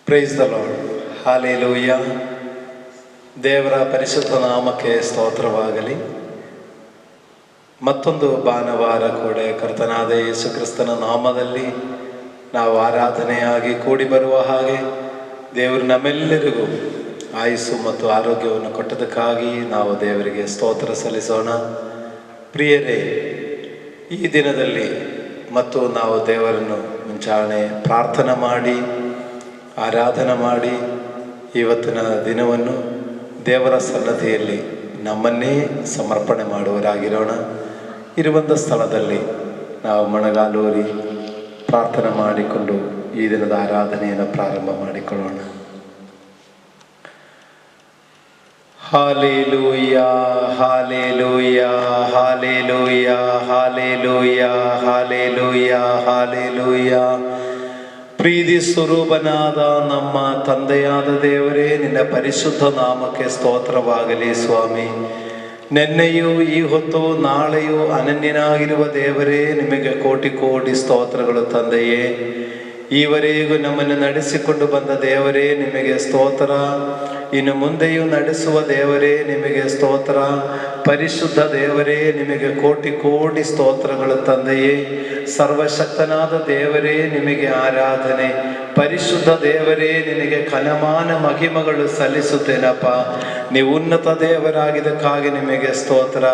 Price the lord. Hallelujah. ದೇವರ ಪರಿಶುದ್ಧ ನಾಮಕ್ಕೆ ಸ್ತೋತ್ರವಾಗಲಿ. ಮತ್ತೊಂದು ಭಾನುವಾರ ಕೂಡ ಕರ್ತನಾದ ಯೇಸು ಕ್ರಿಸ್ತನ ನಾಮದಲ್ಲಿ ನಾವು ಆರಾಧನೆಯಾಗಿ ಕೂಡಿ ಬರುವ ಹಾಗೆ ದೇವರು ನಮ್ಮೆಲ್ಲರಿಗೂ ಆಯುಸ್ಸು ಮತ್ತು ಆರೋಗ್ಯವನ್ನು ಕೊಟ್ಟದಕ್ಕಾಗಿ ನಾವು ದೇವರಿಗೆ ಸ್ತೋತ್ರ ಸಲ್ಲಿಸೋಣ. ಪ್ರಿಯರೇ, ಈ ದಿನದಲ್ಲಿ ಮತ್ತು ನಾವು ದೇವರನ್ನು ಮುಂಚಾಣೆ ಪ್ರಾರ್ಥನೆ ಮಾಡಿ ಆರಾಧನೆ ಮಾಡಿ ಇವತ್ತಿನ ದಿನವನ್ನು ದೇವರ ಸನ್ನತಿಯಲ್ಲಿ ನಮ್ಮನ್ನೇ ಸಮರ್ಪಣೆ ಮಾಡುವರಾಗಿರೋಣ. ಇರುವಂಥ ಸ್ಥಳದಲ್ಲಿ ನಾವು ಮೊಣಗಾಲೂರಿ ಪ್ರಾರ್ಥನೆ ಮಾಡಿಕೊಂಡು ಈ ದಿನದ ಆರಾಧನೆಯನ್ನು ಪ್ರಾರಂಭ ಮಾಡಿಕೊಳ್ಳೋಣ. Hallelujah, hallelujah, hallelujah, hallelujah, hallelujah, hallelujah. ಪ್ರೀತಿ ಸ್ವರೂಪನಾದ ನಮ್ಮ ತಂದೆಯಾದ ದೇವರೇ, ನಿನ್ನ ಪರಿಶುದ್ಧ ನಾಮಕ್ಕೆ ಸ್ತೋತ್ರವಾಗಲಿ ಸ್ವಾಮಿ. ನೆನ್ನೆಯೂ ಈ ಹೊತ್ತು ನಾಳೆಯೂ ಅನನ್ಯನಾಗಿರುವ ದೇವರೇ, ನಿಮಗೆ ಕೋಟಿ ಕೋಟಿ ಸ್ತೋತ್ರಗಳು ತಂದೆಯೇ. ಈವರೆಗೂ ನಮ್ಮನ್ನು ನಡೆಸಿಕೊಂಡು ಬಂದ ದೇವರೇ, ನಿಮಗೆ ಸ್ತೋತ್ರ. ಇನ್ನು ಮುಂದೆಯೂ ನಡೆಸುವ ದೇವರೇ, ನಿಮಗೆ ಸ್ತೋತ್ರ. ಪರಿಶುದ್ಧ ದೇವರೇ, ನಿಮಗೆ ಕೋಟಿ ಕೋಟಿ ಸ್ತೋತ್ರಗಳು ತಂದೆಯೇ. ಸರ್ವಶಕ್ತನಾದ ದೇವರೇ, ನಿಮಗೆ ಆರಾಧನೆ. ಪರಿಶುದ್ಧ ದೇವರೇ, ನಿನಗೆ ಘನಮಾನ ಮಹಿಮೆಗಳು ಸಲ್ಲಿಸುತ್ತೇನಪ್ಪ. ನೀವು ಉನ್ನತ ದೇವರಾಗಿದ್ದಕ್ಕಾಗಿ ನಿಮಗೆ ಸ್ತೋತ್ರ.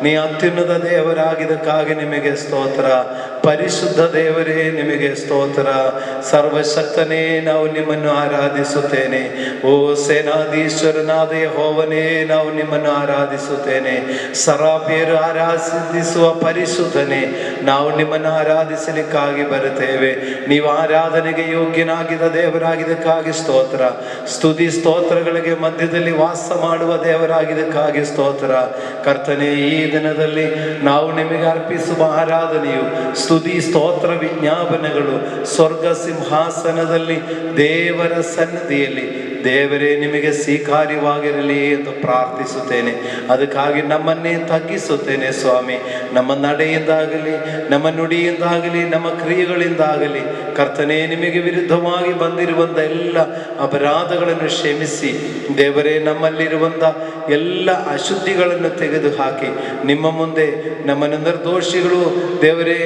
ನೀ ಅತ್ಯುನ್ನತ ದೇವರಾಗಿದ್ದಕ್ಕಾಗಿ ನಿಮಗೆ ಸ್ತೋತ್ರ. ಪರಿಶುದ್ಧ ದೇವರೇ, ನಿಮಗೆ ಸ್ತೋತ್ರ. ಸರ್ವಶಕ್ತನೇ, ನಾವು ನಿಮ್ಮನ್ನು ಆರಾಧಿಸುತ್ತೇನೆ. ಓ ಸೇನಾಧೀಶ್ವರನಾದ ಯೆಹೋವನೇ, ನಾವು ನಿಮ್ಮನ್ನು ಆರಾಧಿಸುತ್ತೇನೆ. ಸರಾಫಿಯರು ಆರಾಧಿಸುವ ಪರಿಶುದ್ಧನೇ, ನಾವು ನಿಮ್ಮನ್ನು ಆರಾಧಿಸಲಿಕ್ಕಾಗಿ ಬರುತ್ತೇವೆ. ನೀವು ಆರಾಧನೆಗೆ ಯೋಗ್ಯನಾಗಿದ್ದ ದೇವರಾಗಿದ್ದಕ್ಕಾಗಿ ಸ್ತೋತ್ರ. ಸ್ತುತಿ ಸ್ತೋತ್ರಗಳಿಗೆ ಮಧ್ಯದಲ್ಲಿ ವಾಸ ಮಾಡುವ ದೇವರಾಗಿದ್ದಕ್ಕಾಗಿ ಸ್ತೋತ್ರ. ಕರ್ತನೆ, ಈ ದಿನದಲ್ಲಿ ನಾವು ನಿಮಗೆ ಅರ್ಪಿಸುವ ಆರಾಧನೆಯು ಸ್ತುತಿ ಸ್ತೋತ್ರ ವಿಜ್ಞಾಪನೆಗಳು ಸ್ವರ್ಗ ಸಿಂಹಾಸನದಲ್ಲಿ ದೇವರ ಸನ್ನಿಧಿಯಲ್ಲಿ ದೇವರೇ ನಿಮಗೆ ಸ್ವೀಕಾರ್ಯವಾಗಿರಲಿ ಎಂದು ಪ್ರಾರ್ಥಿಸುತ್ತೇನೆ. ಅದಕ್ಕಾಗಿ ನಮ್ಮನ್ನೇ ತಗ್ಗಿಸುತ್ತೇನೆ ಸ್ವಾಮಿ. ನಮ್ಮ ನಡೆಯಿಂದಾಗಲಿ, ನಮ್ಮ ನುಡಿಯಿಂದಾಗಲಿ, ನಮ್ಮ ಕ್ರಿಯೆಗಳಿಂದಾಗಲಿ ಕರ್ತನೇ, ನಿಮಗೆ ವಿರುದ್ಧವಾಗಿ ಬಂದಿರುವಂಥ ಎಲ್ಲ ಅಪರಾಧಗಳನ್ನು ಕ್ಷಮಿಸಿ ದೇವರೇ, ನಮ್ಮಲ್ಲಿರುವಂಥ ಎಲ್ಲ ಅಶುದ್ಧಿಗಳನ್ನು ತೆಗೆದುಹಾಕಿ ನಿಮ್ಮ ಮುಂದೆ ನಮ್ಮನ್ನು ನಿರ್ದೋಷಿಗಳು ದೇವರೇ,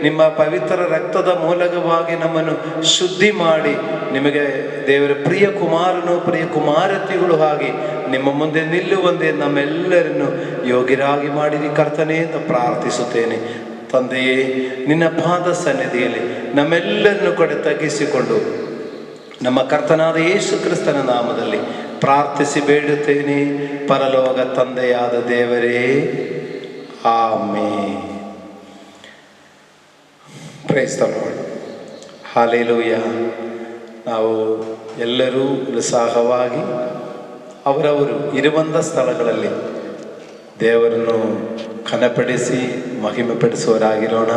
ನಿಮ್ಮ ಪವಿತ್ರ ರಕ್ತದ ಮೂಲಕವಾಗಿ ನಮ್ಮನ್ನು ಶುದ್ಧಿ ಮಾಡಿ ನಿಮಗೆ ದೇವರ ಪ್ರಿಯ ಕುಮಾರನು ಪ್ರಿಯ ಕುಮಾರತಿಗಳು ಹಾಗೆ ನಿಮ್ಮ ಮುಂದೆ ನಿಲ್ಲುವಂತೆ ನಮ್ಮೆಲ್ಲರನ್ನು ಯೋಗ್ಯರಾಗಿ ಮಾಡಿರಿ ಕರ್ತನೇ ಎಂದು ಪ್ರಾರ್ಥಿಸುತ್ತೇನೆ. ತಂದೆಯೇ, ನಿನ್ನ ಪಾದ ಸನ್ನಿಧಿಯಲ್ಲಿ ನಮ್ಮೆಲ್ಲರನ್ನು ಕೂಡ ತಗ್ಗಿಸಿಕೊಂಡು ನಮ್ಮ ಕರ್ತನಾದ ಯೇಸು ಕ್ರಿಸ್ತನ ನಾಮದಲ್ಲಿ ಪ್ರಾರ್ಥಿಸಿ ಬೇಡುತ್ತೇನೆ, ಪರಲೋಕ ತಂದೆಯಾದ ದೇವರೇ, amen. Price the Lord. Hallelujah. ನಾವು ಎಲ್ಲರೂ ಉತ್ಸಾಹವಾಗಿ ಅವರವರು ಇರುವಂಥ ಸ್ಥಳಗಳಲ್ಲಿ ದೇವರನ್ನು ಘನಪಡಿಸಿ ಮಹಿಮೆಪಡಿಸುವರಾಗಿರೋಣ.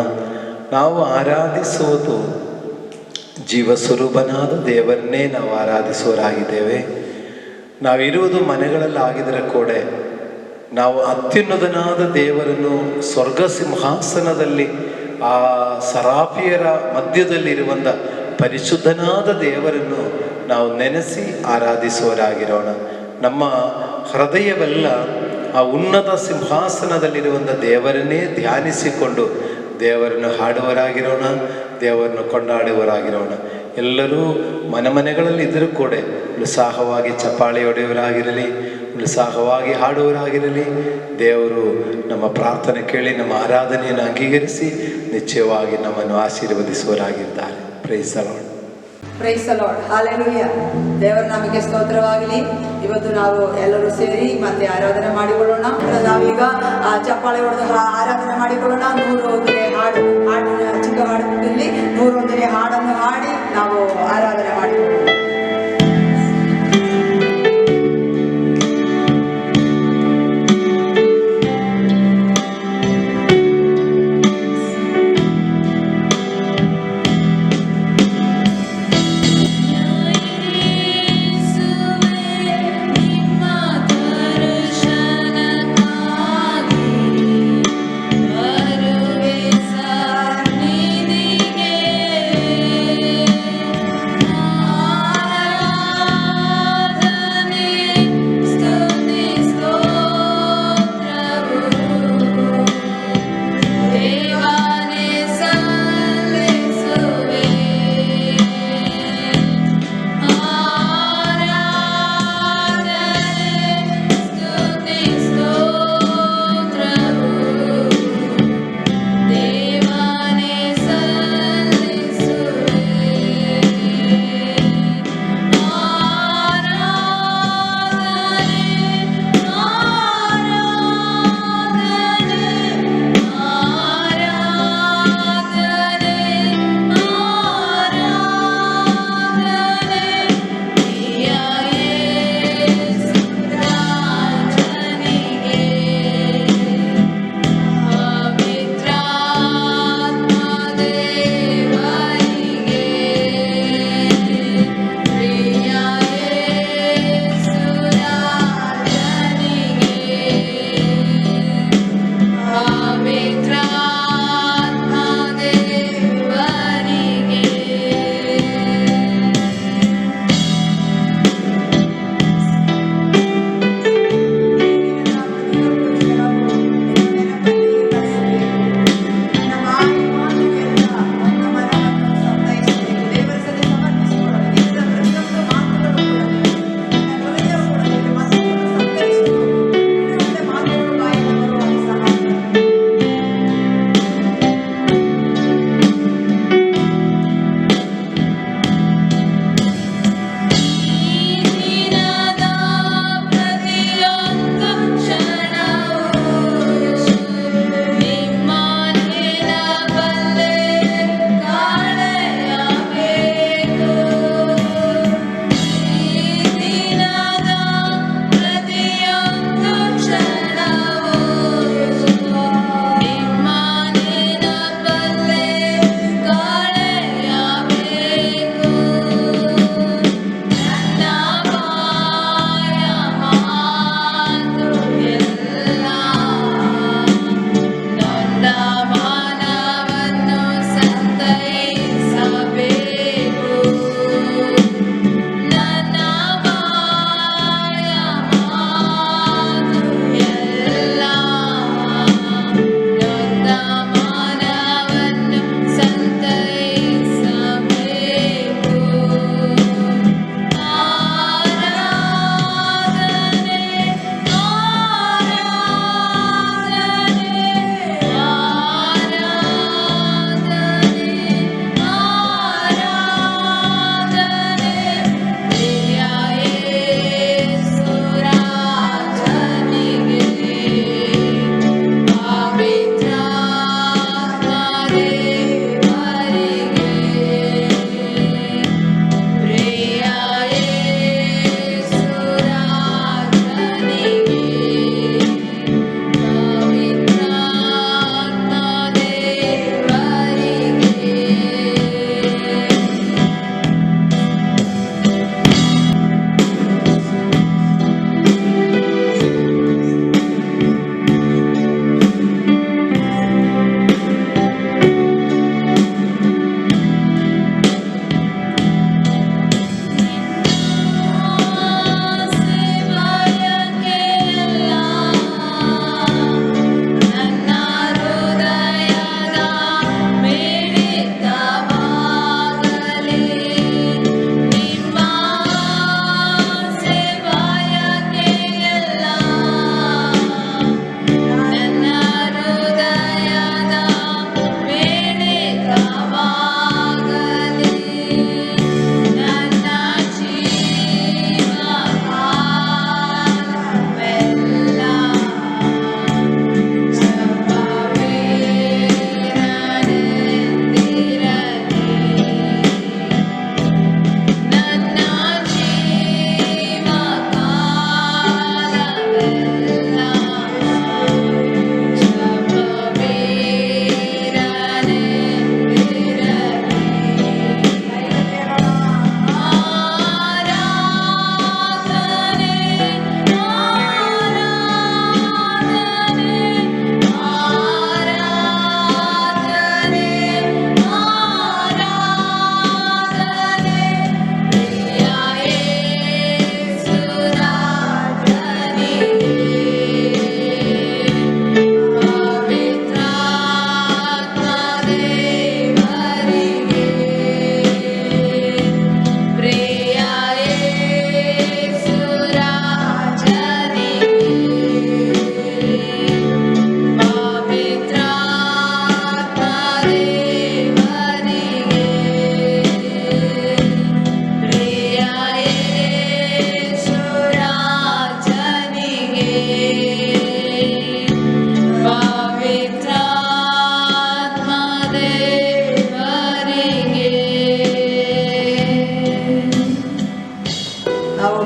ನಾವು ಆರಾಧಿಸುವುದು ಜೀವಸ್ವರೂಪನಾದ ದೇವರನ್ನೇ ನಾವು ಆರಾಧಿಸುವರಾಗಿದ್ದೇವೆ. ನಾವಿರುವುದು ಮನೆಗಳಲ್ಲಿ ಆಗಿದರೆ ಕೂಡ ನಾವು ಅತ್ಯುನ್ನತನಾದ ದೇವರನ್ನು ಸ್ವರ್ಗ ಸಿಂಹಾಸನದಲ್ಲಿ ಆ ಸರಾಫಿಯರ ಮಧ್ಯದಲ್ಲಿರುವಂಥ ಪರಿಶುದ್ಧನಾದ ದೇವರನ್ನು ನಾವು ನೆನೆಸಿ ಆರಾಧಿಸುವರಾಗಿರೋಣ. ನಮ್ಮ ಹೃದಯವೆಲ್ಲ ಆ ಉನ್ನತ ಸಿಂಹಾಸನದಲ್ಲಿರುವಂಥ ದೇವರನ್ನೇ ಧ್ಯಾನಿಸಿಕೊಂಡು ದೇವರನ್ನು ಹಾಡುವರಾಗಿರೋಣ, ದೇವರನ್ನು ಕೊಂಡಾಡುವರಾಗಿರೋಣ. ಎಲ್ಲರೂ ಮನೆಗಳಲ್ಲಿ ಇದ್ದರೂ ಕೂಡ ಉತ್ಸಾಹವಾಗಿ ಚಪ್ಪಾಳೆ ಹೊಡೆಯುವರಾಗಿರಲಿ, ಉತ್ಸಾಹವಾಗಿ ಹಾಡುವರಾಗಿರಲಿ. ದೇವರು ನಮ್ಮ ಪ್ರಾರ್ಥನೆ ಕೇಳಿ ನಮ್ಮ ಆರಾಧನೆಯನ್ನು ಅಂಗೀಕರಿಸಿ ನಿಶ್ಚಯವಾಗಿ ನಮ್ಮನ್ನು ಆಶೀರ್ವದಿಸುವರಾಗಿದ್ದಾರೆ. Praise the Lord. Praise the Lord. Hallelujah. ದೇವರ ನಾಮಕ್ಕೆ ಸ್ತೋತ್ರವಾಗಲಿ. ಇವತ್ತು ನಾವು ಎಲ್ಲರೂ ಸೇರಿ ಮತ್ತೆ ಆರಾಧನೆ ಮಾಡಿಕೊಳ್ಳೋಣ. ನಾವೀಗ ಚಪ್ಪಾಳೆ ಹೊಡೆದು ಆರಾಧನೆ ಮಾಡಿಕೊಳ್ಳೋಣ. 101ನೇ ಹಾಡಿನ ಚಿಕ್ಕ ಹಾಡಿನಲ್ಲಿ 101ನೇ ಹಾಡನ್ನು ಹಾಡಿ ನಾವು ಆರಾಧನೆ ಮಾಡಿಕೊಳ್ಳೋಣ. Amen.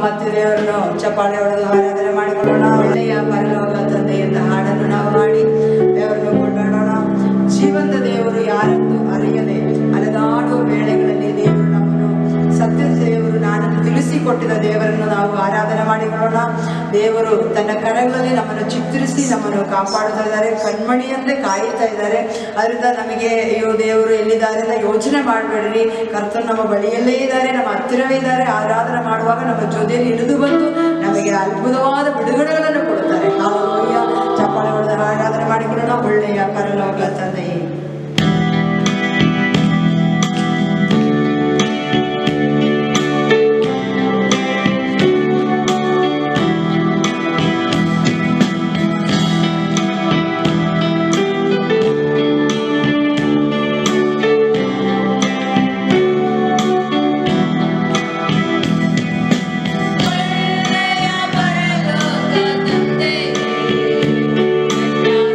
ಮತ್ತೆ ದೇವರನ್ನು ಚಪ್ಪಾಳೆ ಹೊಡೆದು ಆರಾಧನೆ ಮಾಡಿಕೊಳ್ಳೋಣ. ಒಳ್ಳೆಯ ಪರಲೋಕ ತಂದೆಯಿಂದ ಹಾಡನ್ನು ನಾವು ಹಾಡಿ ದೇವರನ್ನು ಕೊಂಡಾಡೋಣ. ಜೀವನದ ದೇವರು ಯಾರೆಂದು ಅರಿಯದೆ ಅಲೆದಾಡುವ ವೇಳೆಗಳಲ್ಲಿ ದೇವರು ನಮ್ಮನ್ನು ಸತ್ಯದ ದೇವರು ನಾನನ್ನು ತಿಳಿಸಿಕೊಟ್ಟಿದ ದೇವರನ್ನು ನಾವು ಆರಾಧನೆ ಮಾಡಿಕೊಳ್ಳೋಣ. ದೇವರು ತನ್ನ ಕರಗಳಲ್ಲಿ ನಮ್ಮನ್ನು ಚಿತ್ರಿಸಿ ನಮ್ಮನ್ನು ಕಾಪಾಡುತ್ತಾ ಇದ್ದಾರೆ, ಕಣ್ಮಣಿಯಂತೆ ಕಾಯುತ್ತಾ ಇದ್ದಾರೆ. ಅದರಿಂದ ನಮಗೆ ಅಯ್ಯೋ ದೇವರು ಎಲ್ಲಿದ್ದಾರೆ ಅಂತ ಯೋಚನೆ ಮಾಡಬೇಡ್ರಿ. ಕರ್ತನು ನಮ್ಮ ಬಳಿಯಲ್ಲೇ ಇದ್ದಾರೆ, ನಮ್ಮ ಹತ್ತಿರವೇ ಇದ್ದಾರೆ. ಆರಾಧನೆ ಮಾಡುವಾಗ ನಮ್ಮ ಜೊತೆಯಲ್ಲಿ ಹಿಡಿದು ಬಂದು ನಮಗೆ ಅದ್ಭುತವಾದ ಬಿಡುಗಡೆಗಳನ್ನು ಕೊಡುತ್ತಾರೆ. ಹಾಲೆಲೂಯಾ. ಚಪ್ಪಾಳೆ ಹೊಡೆದ ಆರಾಧನೆ ಮಾಡಿಕೊಳ್ಳೋಣ. ಒಳ್ಳೆಯ ಪರಲೋಕ ತಂದೆಯೇ,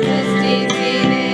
ಸೃಷ್ಟಿಸಿದೆ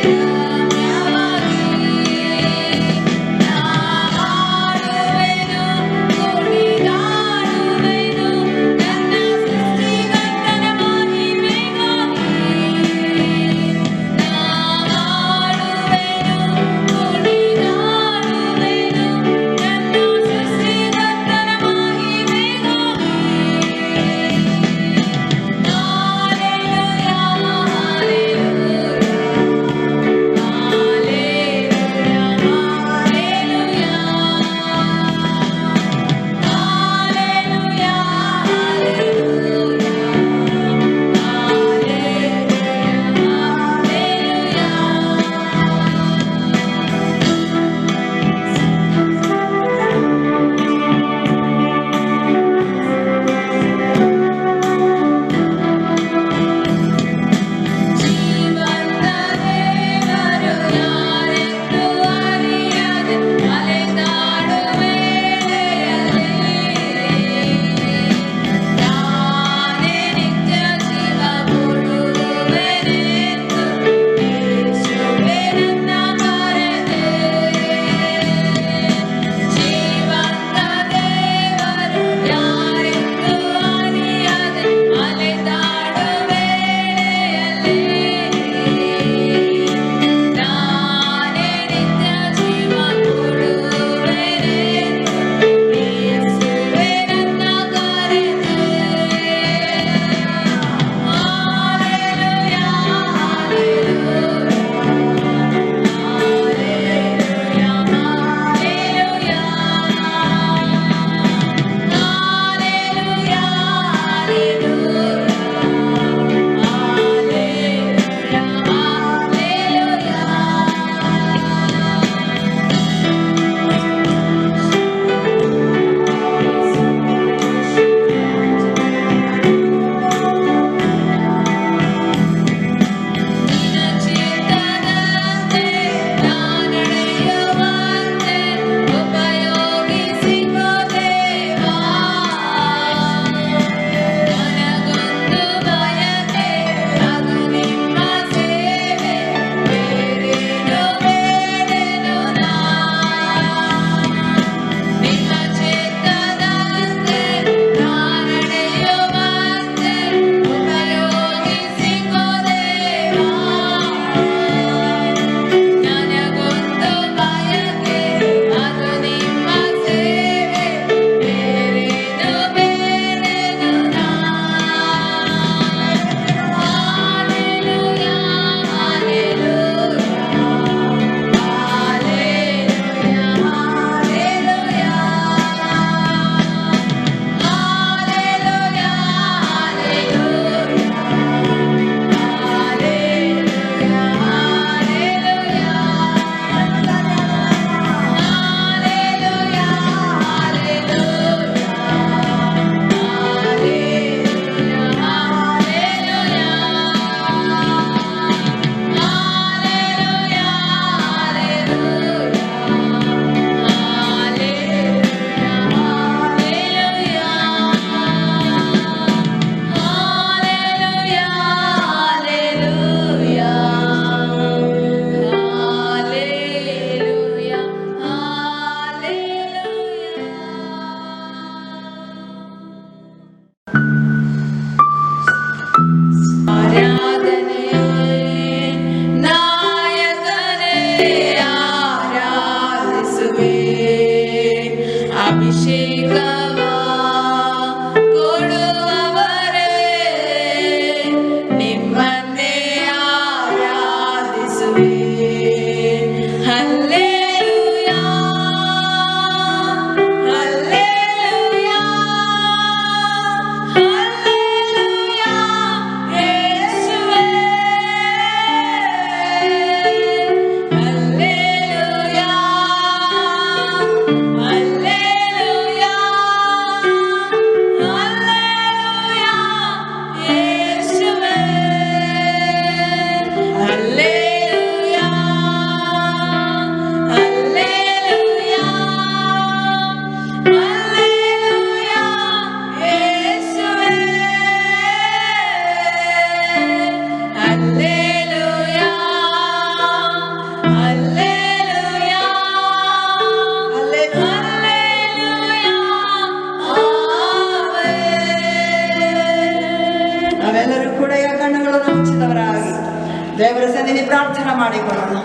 ಅಭಿಷೇಕವ ಕೊಡುವವರೇ, ನಿಮ್ಮನ್ನೇ ಆರಾಧಿಸುವೆ. ಹಲ್ಲೆಲೂಯಾ, ಹಲ್ಲೆಲೂಯಾ, ಹಲ್ಲೆಲೂಯಾ ಯೇಸುವೇ. ಹಲ್ಲೆಲೂಯಾ, ಹಲ್ಲೆಲೂಯಾ, ಹಲ್ಲೆಲೂಯಾ ಯೇಸುವೇ. ಹಲ್ಲೆಲೂಯಾ, ಹಲ್ಲೆಲೂಯಾ, ಹಲ್ಲೆಲೂಯಾ ಯೇಸುವೇ. Hallelujah, hallelujah, hallelujah amen. ನಾವೆಲ್ಲರೂ ಕೂಡ ಈಗ ಕಣ್ಣುಗಳನ್ನು ಮುಚ್ಚಿದವರಾಗಿ ದೇವರ ಸನ್ನಿಧಿ ಪ್ರಾರ್ಥನೆ ಮಾಡಿಕೊಳ್ಳೋಣ.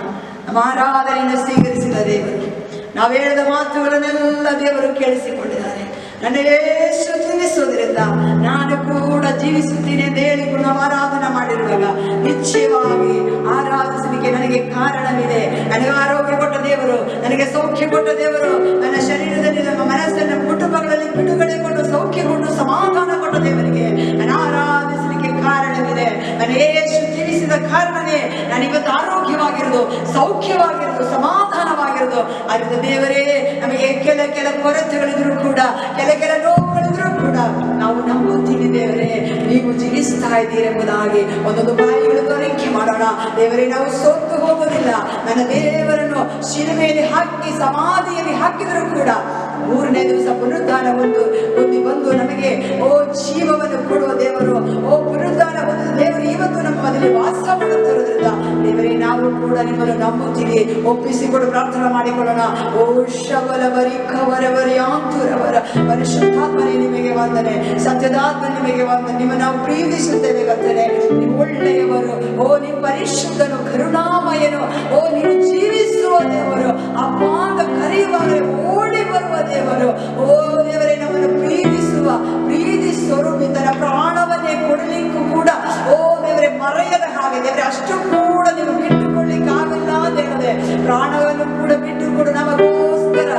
ನಮ್ಮ ಆರಾಧನೆಯನ್ನು ಸ್ವೀಕರಿಸಿದ ದೇವರು, ನಾವು ಹೇಳಿದ ಮಾತುಗಳನ್ನೆಲ್ಲ ದೇವರು ಕೇಳಿಸಿಕೊಂಡಿದ್ದಾರೆ. ನನ್ನ ಯೇಸು ಜೀವಿಸುವುದರಿಂದ ನಾನು ಕೂಡ ಜೀವಿಸುತ್ತೀನಿ ಎಂದು ಹೇಳಿಕೊಂಡು ನಾವು ಆರಾಧನೆ ಮಾಡಿರುವಾಗ ನಿಶ್ಚಯವಾಗಿ ಆರಾಧಿಸಲಿಕ್ಕೆ ನನಗೆ ಕಾರಣವಿದೆ. ನನಗೆ ಆರೋಗ್ಯ ಕೊಟ್ಟ ದೇವರು, ನನಗೆ ಸೌಖ್ಯ ಕೊಟ್ಟ ದೇವರು, ನನ್ನ ಶರೀರದಲ್ಲಿ ನಮ್ಮ ಮನಸ್ಸನ್ನು ಕುಟುಂಬಗಳಲ್ಲಿ ಬಿಡುಗಡೆ ಕೊಟ್ಟು ಸೌಖ್ಯ ಕೊಟ್ಟು ಸಮಾಧಾನ ಕೊಟ್ಟ ದೇವರಿಗೆ ನಾನು ಆರಾಧಿಸಲಿಕ್ಕೆ ಕಾರಣವಿದೆ. ನನ್ನ ಯೇಸು ಜೀವಿಸಿದ ಕಾರಣವೇ ನಾನು ಇವತ್ತು ಆರೋಗ್ಯವಾಗಿರೋದು, ಸೌಖ್ಯವಾಗಿರೋದು, ಸಮಾಧಾನವಾಗಿರೋದು. ಅದರಿಂದ ದೇವರೇ, ನಮಗೆ ಕೆಲ ಕೊರತೆಗಳಿದ್ರು ಕೂಡ, ಕೆಲ ನೋವುಗಳಿದ್ರು ಕೂಡ ನಾವು ನಂಬುತ್ತೀವಿ ದೇವರೇ, ನೀವು ಜೀವಿಸ್ತಾ ಇದ್ದೀರಿ ಎಂಬುದಾಗಿ ಒಂದೊಂದು ಬಾಯಿಗಳನ್ನು ಅರಿಕೆ ಮಾಡೋಣ. ದೇವರೇ, ನಾವು ಸೋತು ಹೋಗೋದಿಲ್ಲ. ನನ್ನ ದೇವರನ್ನು ಶಿಲುಮೆಯಲ್ಲಿ ಹಾಕಿ ಸಮಾಧಿಯಲ್ಲಿ ಹಾಕಿದರೂ ಕೂಡ ಮೂರನೇ ದಿವಸ ಪುನರುದ್ಧಾನ ಹೊಂದಿ ಬಂದು ನಮಗೆ ಜೀವವನ್ನು ಕೊಡುವ ದೇವರು, ಪುನರುದ್ಧಾನ ಹೊಂದಿದ ದೇವರು ಇವತ್ತು ನಮ್ಮ ಮನೆಯಲ್ಲಿ ವಾಸ ಮಾಡುತ್ತಿರುವುದರಿಂದ ದೇವರೇ, ನಾವು ಕೂಡ ನಿಮ್ಮನ್ನು ನಂಬುತ್ತೀವಿ. ಒಪ್ಪಿಸಿಕೊಂಡು ಪ್ರಾರ್ಥನೆ ಮಾಡಿಕೊಳ್ಳೋಣ. ಓ ಶಬಲ ಬರಿ ಕವರ ಬರಿ ಆಂತುರವರ ಪರಿಶುದ್ಧಾತ್ಮನೇ ನಿಮಗೆ ವಂದನೆ, ಸತ್ಯದಾತ್ಮ ನಿಮಗೆ ವಂದನೆ. ನಿಮ್ಮನ್ನು ನಾವು ಪ್ರೀತಿಸುತ್ತೇವೆ ಕರ್ತನೆ. ನೀವು ಒಳ್ಳೆಯವರು, ನೀವು ಪರಿಶುದ್ಧನು, ಕರುಣಾಮಯನು, ನೀವು ಜೀವಿಸುವ ದೇವರು, ಅಪಾಂಗ ಕರೆಯುವಾಗ ಓಡಿ ಬರುವ ದೇವರು. ದೇವರೇ, ನಮ್ಮನ್ನು ಪ್ರೀತಿ ಸ್ವರೂಪಿತರ ಪ್ರಾಣವನ್ನೇ ಕೊಡಲಿಕ್ಕೂ ಕೂಡ ದೇವರೇ ಮರೆಯದ ಹಾಗೆ ದೇವರೇ, ಅಷ್ಟು ಕೂಡ ನೀವು ಬಿಟ್ಟುಕೊಳ್ಳಿಕ್ಕೆ ಆಗಲ್ಲ ದೇವರೇ. ಪ್ರಾಣವನ್ನು ಕೂಡ ಬಿಟ್ಟುಕೊಡು ನಮಗೋಸ್ಕರ.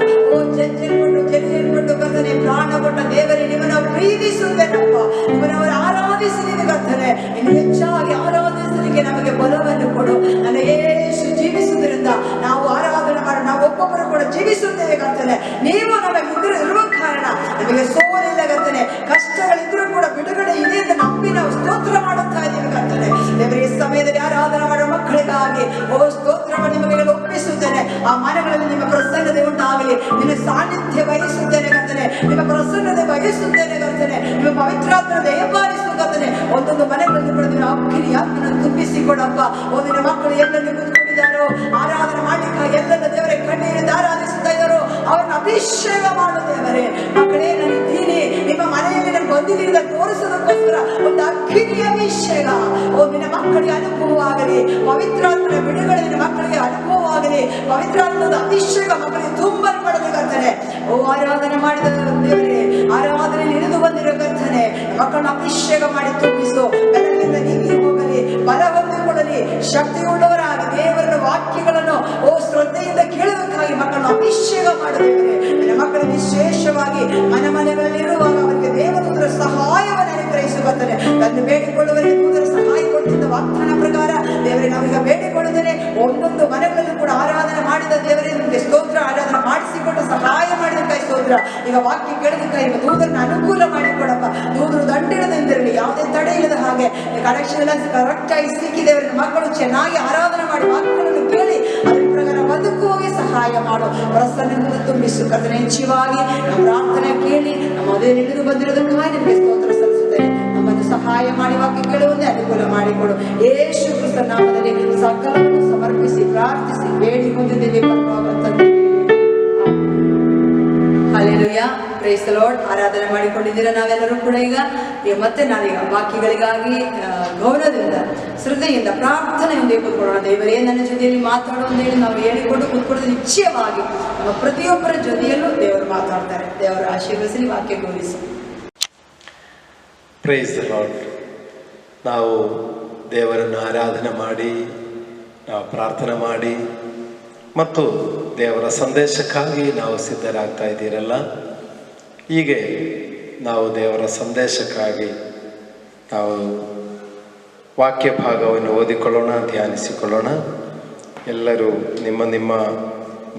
ಜಲ್ಜಲ್ಪಟ್ಟು ಕರ್ತನೆ ಪ್ರಾಣ ಕೊಟ್ಟ ದೇವರೇ, ನಿಮ್ಮನ್ನು ನಾವು ಪ್ರೀತಿಸುತ್ತೇನಪ್ಪ. ನಿಮ್ಮನ್ನು ಅವರು ಆರಾಧಿಸಲಿಕ್ಕೆ ಕರ್ತನೆ, ಇನ್ನು ಹೆಚ್ಚಾಗಿ ಆರಾಧಿಸಲಿಕ್ಕೆ ನಮಗೆ ಬಲವನ್ನು ಕೊಡು. ನನ್ನ ಯೇಸು ಜೀವಿಸುವುದರಿಂದ ನಾವು ಆರಾಧನೆ ಮಾಡಿ ನಾವು ಒಬ್ಬೊಬ್ಬರು ಕೂಡ ಜೀವಿಸುತ್ತೇವೆ ಕರ್ತನೆ. ನೀವು ನಮಗೆ ಇರುವ ಕಾರಣ ನಮಗೆ ಸೋಲಿಲ್ಲ ಕರ್ತನೆ. ಕಷ್ಟಗಳಿದ್ರೂ ಕೂಡ ಬಿಡುಗಡೆ ಇದೆ ಅಂತ ನಂಬಿ ನಾವು ಸ್ತೋತ್ರ ಮಾಡುತ್ತಾ ಇದ್ದೀವಿ ಕರ್ತನೆ. ದೇವರೇ, ಈ ಸಮಯದಲ್ಲಿ ಆರಾಧನೆ ಮಾಡುವ ಮಕ್ಕಳಿಗಾಗಿ ಸ್ತೋತ್ರವನ್ನು ನಿಮಗೆ ಒಪ್ಪಿಸುತ್ತೇನೆ. ಆ ಮನೆಗಳಲ್ಲಿ ನಿಮ್ಮ ಪ್ರಸನ್ನತೆ ಉಂಟಾಗಲಿ. ನಿನ್ನ ಸಾನ್ನಿಧ್ಯ ಬಯಸುತ್ತೇನೆ ಕರ್ತನೆ. ನಿಮ್ಮ ಪ್ರಸನ್ನತೆ ಬಯಸುತ್ತೇನೆ ಕರ್ತನೆ. ನಿಮ್ಮ ಪವಿತ್ರಾತ್ಮ ದಯಪಾಲಿಸು ಕರ್ತನೆ. ಒಂದೊಂದು ಮನೆಗಳಲ್ಲಿ ಕೂಡ ನಿಮ್ಮ ಅಗ್ನಿ ಆತ್ಮನ ತುಂಬಿಸಿಕೊಡಪ್ಪ. ನಿನ್ನ ಮಕ್ಕಳು ಎಲ್ಲೆಲ್ಲಿ ಕೂತ್ಕೊಂಡಿದ್ದಾರೋ ಆರಾಧನೆ ಮಾಡ್ಲಿಕ್ಕಾಗಿ ಎಲ್ಲೆಲ್ಲ ದೇವರೇ ಕಣ್ಣೀರಿಂದ ಆರಾಧಿಸುತ್ತಾ ಇದ್ದಾರೋ ಅವರನ್ನು ಅಭಿಷೇಕ ಮಾಡು ದೇವರೇ. ಮಕ್ಕಳೇ, ನಾನಿದ್ದೀನಿ ನಿಮ್ಮ ಮನೆಯಲ್ಲಿ ನಾನು ಬಂದಿದ್ದರಿಂದ ತೋರಿಸೋದಕ್ಕೋಸ್ಕರ ಒಂದು ಅಗ್ನಿ ಅಭಿಷೇಕ ನಿನ್ನ ಮಕ್ಕಳಿಗೆ ಅನುಭವವಾಗಲಿ. ಪವಿತ್ರಾತ್ಮನ ಬಿಡುಗಡೆ ನಿನ್ನ ಮಕ್ಕಳಿಗೆ ಅನುಭವವಾಗಲಿ. ಪವಿತ್ರಾತ್ಮದ ಅಭಿಷೇಕ ಮಕ್ಕಳಿಗೆ ತುಂಬಲ್ಪಡಲಿ ಕರ್ತನೆ. ಆರಾಧನೆ ಮಾಡಿದ ದೇವರೇ, ಆರಾಧನೆಯಲ್ಲಿ ಇಳಿದು ಬಂದಿರೋ ಕರ್ತನೆ, ಮಕ್ಕಳನ್ನ ಅಭಿಷೇಕ ಮಾಡಿ ತುಂಬಿಸು. ಬೆಳಗಿಂದ ನೀಗಿ ಹೋಗಲಿ, ಬಲ ಹೊಂದಿಕೊಳ್ಳಲಿ, ಶಕ್ತಿಯುಳ್ಳವರಾಗಿ ದೇವರ ವಾಕ್ಯಗಳನ್ನು ಶ್ರದ್ಧೆಯಿಂದ ಕೇಳುವುದಕ್ಕಾಗಿ ಮಕ್ಕಳನ್ನು ಅಭಿಷೇಕ ಮಾಡುತ್ತೇವೆ. ನನ್ನ ಮಕ್ಕಳು ವಿಶೇಷವಾಗಿ ಮನೆಗಳಲ್ಲಿ ಅವರಿಗೆ ದೇವದೂತರ ಸಹಾಯವನ್ನು ಅನುಗ್ರಹಿಸುತ್ತಾರೆ. ಅದನ್ನು ಬೇಡಿಕೊಳ್ಳುವವರಿಗೆ ದೂತರ ಸಹಾಯ ಕೊಟ್ಟಿದ್ದ ವಾಗ್ದಾನ ಪ್ರಕಾರ ದೇವರೇ, ನಾವೀಗ ಬೇಡಿಕೊಳ್ಳುತ್ತೇನೆ. ಒಂದೊಂದು ಮನೆಗಳಲ್ಲೂ ಕೂಡ ಆರಾಧನೆ ಮಾಡಿದ ದೇವರೇ ನಿಮಗೆ ಸ್ತೋತ್ರ. ಆರಾಧನೆ ಮಾಡಿಸಿಕೊಟ್ಟ ಸಹಾಯ ಮಾಡಿದಕ್ಕಾಗಿ ಸ್ತೋತ್ರ. ಈಗ ವಾಕ್ಯ ಕೇಳೋದಕ್ಕಾಗಿ ಈಗ ದೂತರನ್ನ ಅನುಕೂಲ ಮಾಡಿಕೊಡಪ್ಪ. ದೂತರು ದಂಡಿಡದಿಂದಿರಲಿ, ಯಾವುದೇ ತಡೆ ಇಲ್ಲದ ಹಾಗೆ ಕನೆಕ್ಷನ್ ಎಲ್ಲ ಕರೆಕ್ಟ್ ಆಗಿ ಸಿಕ್ಕಿದೇವರ ಮಕ್ಕಳು ಚೆನ್ನಾಗಿ ಆರಾಧನೆ ಮಾಡಿ ವಾಕ್ಯಗಳನ್ನು ಕೇಳಿ ಅದರ ಪ್ರಕಾರ ಬದುಕುವಾಗೆ ಸಹಾಯ ಮಾಡು. ಪ್ರಸನ್ನದಿಂದ ತುಂಬಿಸು ಕರ್ತನೆ. ಹೆಚ್ಚಿವಾಗಿ ನಮ್ಮ ಪ್ರಾರ್ಥನೆ ಕೇಳಿ ನಮ್ಮ ಮದುವೆ ಬಂದಿರೋದಕ್ಕಾಗಿ ನಿಮಗೆ ಸ್ತೋತ್ರ ಸಲ್ಲಿಸುತ್ತೇನೆ. ನಮ್ಮನ್ನು ಸಹಾಯ ಮಾಡಿ ವಾಕ್ಯ ಕೇಳುವಂತೆ ಅನುಕೂಲ ಮಾಡಿಕೊಡು. ಯೇಸು ಕ್ರಿಸ್ತನ ನಾಮದಲ್ಲಿ ಸಕಲವನ್ನು ಸಮರ್ಪಿಸಿ ಪ್ರಾರ್ಥಿಸಿ ಬೇಡಿಕೊಂಡಿದ್ದೇವೆ ಪರಲೋಕದ. Hallelujah, praise the lord. ಆರಾಧನೆ ಮಾಡಿಕೊಂಡಿದ್ದೀರಾ ನಾವೆಲ್ಲರೂ ಕೂಡ. ಈಗ ಮತ್ತೆ ನಾವೀಗ ವಾಕ್ಯಗಳಿಗಾಗಿ ಗೌರವದಿಂದ ಶ್ರದ್ಧೆಯಿಂದ ಪ್ರಾರ್ಥನೆಯೊಂದಿಗೆ ಕೂತ್ಕೊಳ್ಳೋಣ. ದೇವರೇ, ನನ್ನ ಜೊತೆಯಲ್ಲಿ ಮಾತಾಡುವಂತ ಹೇಳಿ ನಾವು ಹೇಳಿಕೊಂಡು ಕೂತ್ಕೊಳ್ಳೋದು ನಿಶ್ಚಯವಾಗಿ ನಮ್ಮ ಪ್ರತಿಯೊಬ್ಬರ ಜೊತೆಯಲ್ಲೂ ದೇವರು ಮಾತಾಡ್ತಾರೆ. ದೇವರು ಆಶೀರ್ವದಿಸಲಿ, ವಾಕ್ಯ ಬೋಧಿಸಿ. Price the lord. ನಾವು ದೇವರನ್ನು ಆರಾಧನೆ ಮಾಡಿ, ನಾವು ಪ್ರಾರ್ಥನೆ ಮಾಡಿ ಮತ್ತು ದೇವರ ಸಂದೇಶಕ್ಕಾಗಿ ನಾವು ಸಿದ್ಧರಾಗ್ತಾ ಇದ್ದೀರಲ್ಲ. ಹೀಗೆ ನಾವು ದೇವರ ಸಂದೇಶಕ್ಕಾಗಿ ನಾವು ವಾಕ್ಯ ಭಾಗವನ್ನು ಓದಿಕೊಳ್ಳೋಣ, ಧ್ಯಾನಿಸಿಕೊಳ್ಳೋಣ. ಎಲ್ಲರೂ ನಿಮ್ಮ ನಿಮ್ಮ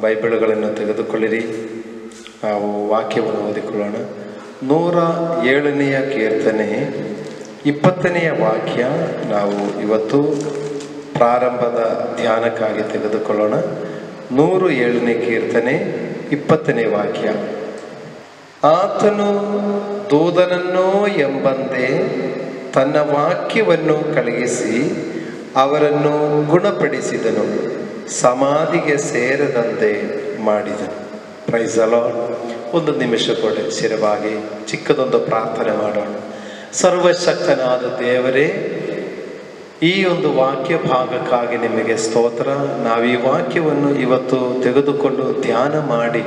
ಬೈಬಲ್ಗಳನ್ನು ತೆಗೆದುಕೊಳ್ಳಿರಿ. ನಾವು ವಾಕ್ಯವನ್ನು ಓದಿಕೊಳ್ಳೋಣ. 107ನೇ ಕೀರ್ತನೆ 20ನೇ ವಾಕ್ಯ ನಾವು ಇವತ್ತು ಪ್ರಾರಂಭದ ಧ್ಯಾನಕ್ಕಾಗಿ ತೆಗೆದುಕೊಳ್ಳೋಣ. 107ನೇ ಕೀರ್ತನೆ 20ನೇ ವಾಕ್ಯ. ಆತನು ದೂತನನ್ನೋ ಎಂಬಂತೆ ತನ್ನ ವಾಕ್ಯವನ್ನು ಕಳುಹಿಸಿ ಅವರನ್ನು ಗುಣಪಡಿಸಿದನು, ಸಮಾಧಿಗೆ ಸೇರದಂತೆ ಮಾಡಿದನು. Price the lord. ಒಂದು ನಿಮಿಷ ಕೊಡಿ, ಶಿರವಾಗಿ ಚಿಕ್ಕದೊಂದು ಪ್ರಾರ್ಥನೆ ಮಾಡೋಣ. ಸರ್ವಶಕ್ತನಾದ ದೇವರೇ, ಈ ಒಂದು ವಾಕ್ಯ ಭಾಗಕ್ಕಾಗಿ ನಿಮಗೆ ಸ್ತೋತ್ರ. ನಾವು ಈ ವಾಕ್ಯವನ್ನು ಇವತ್ತು ತೆಗೆದುಕೊಂಡು ಧ್ಯಾನ ಮಾಡಿ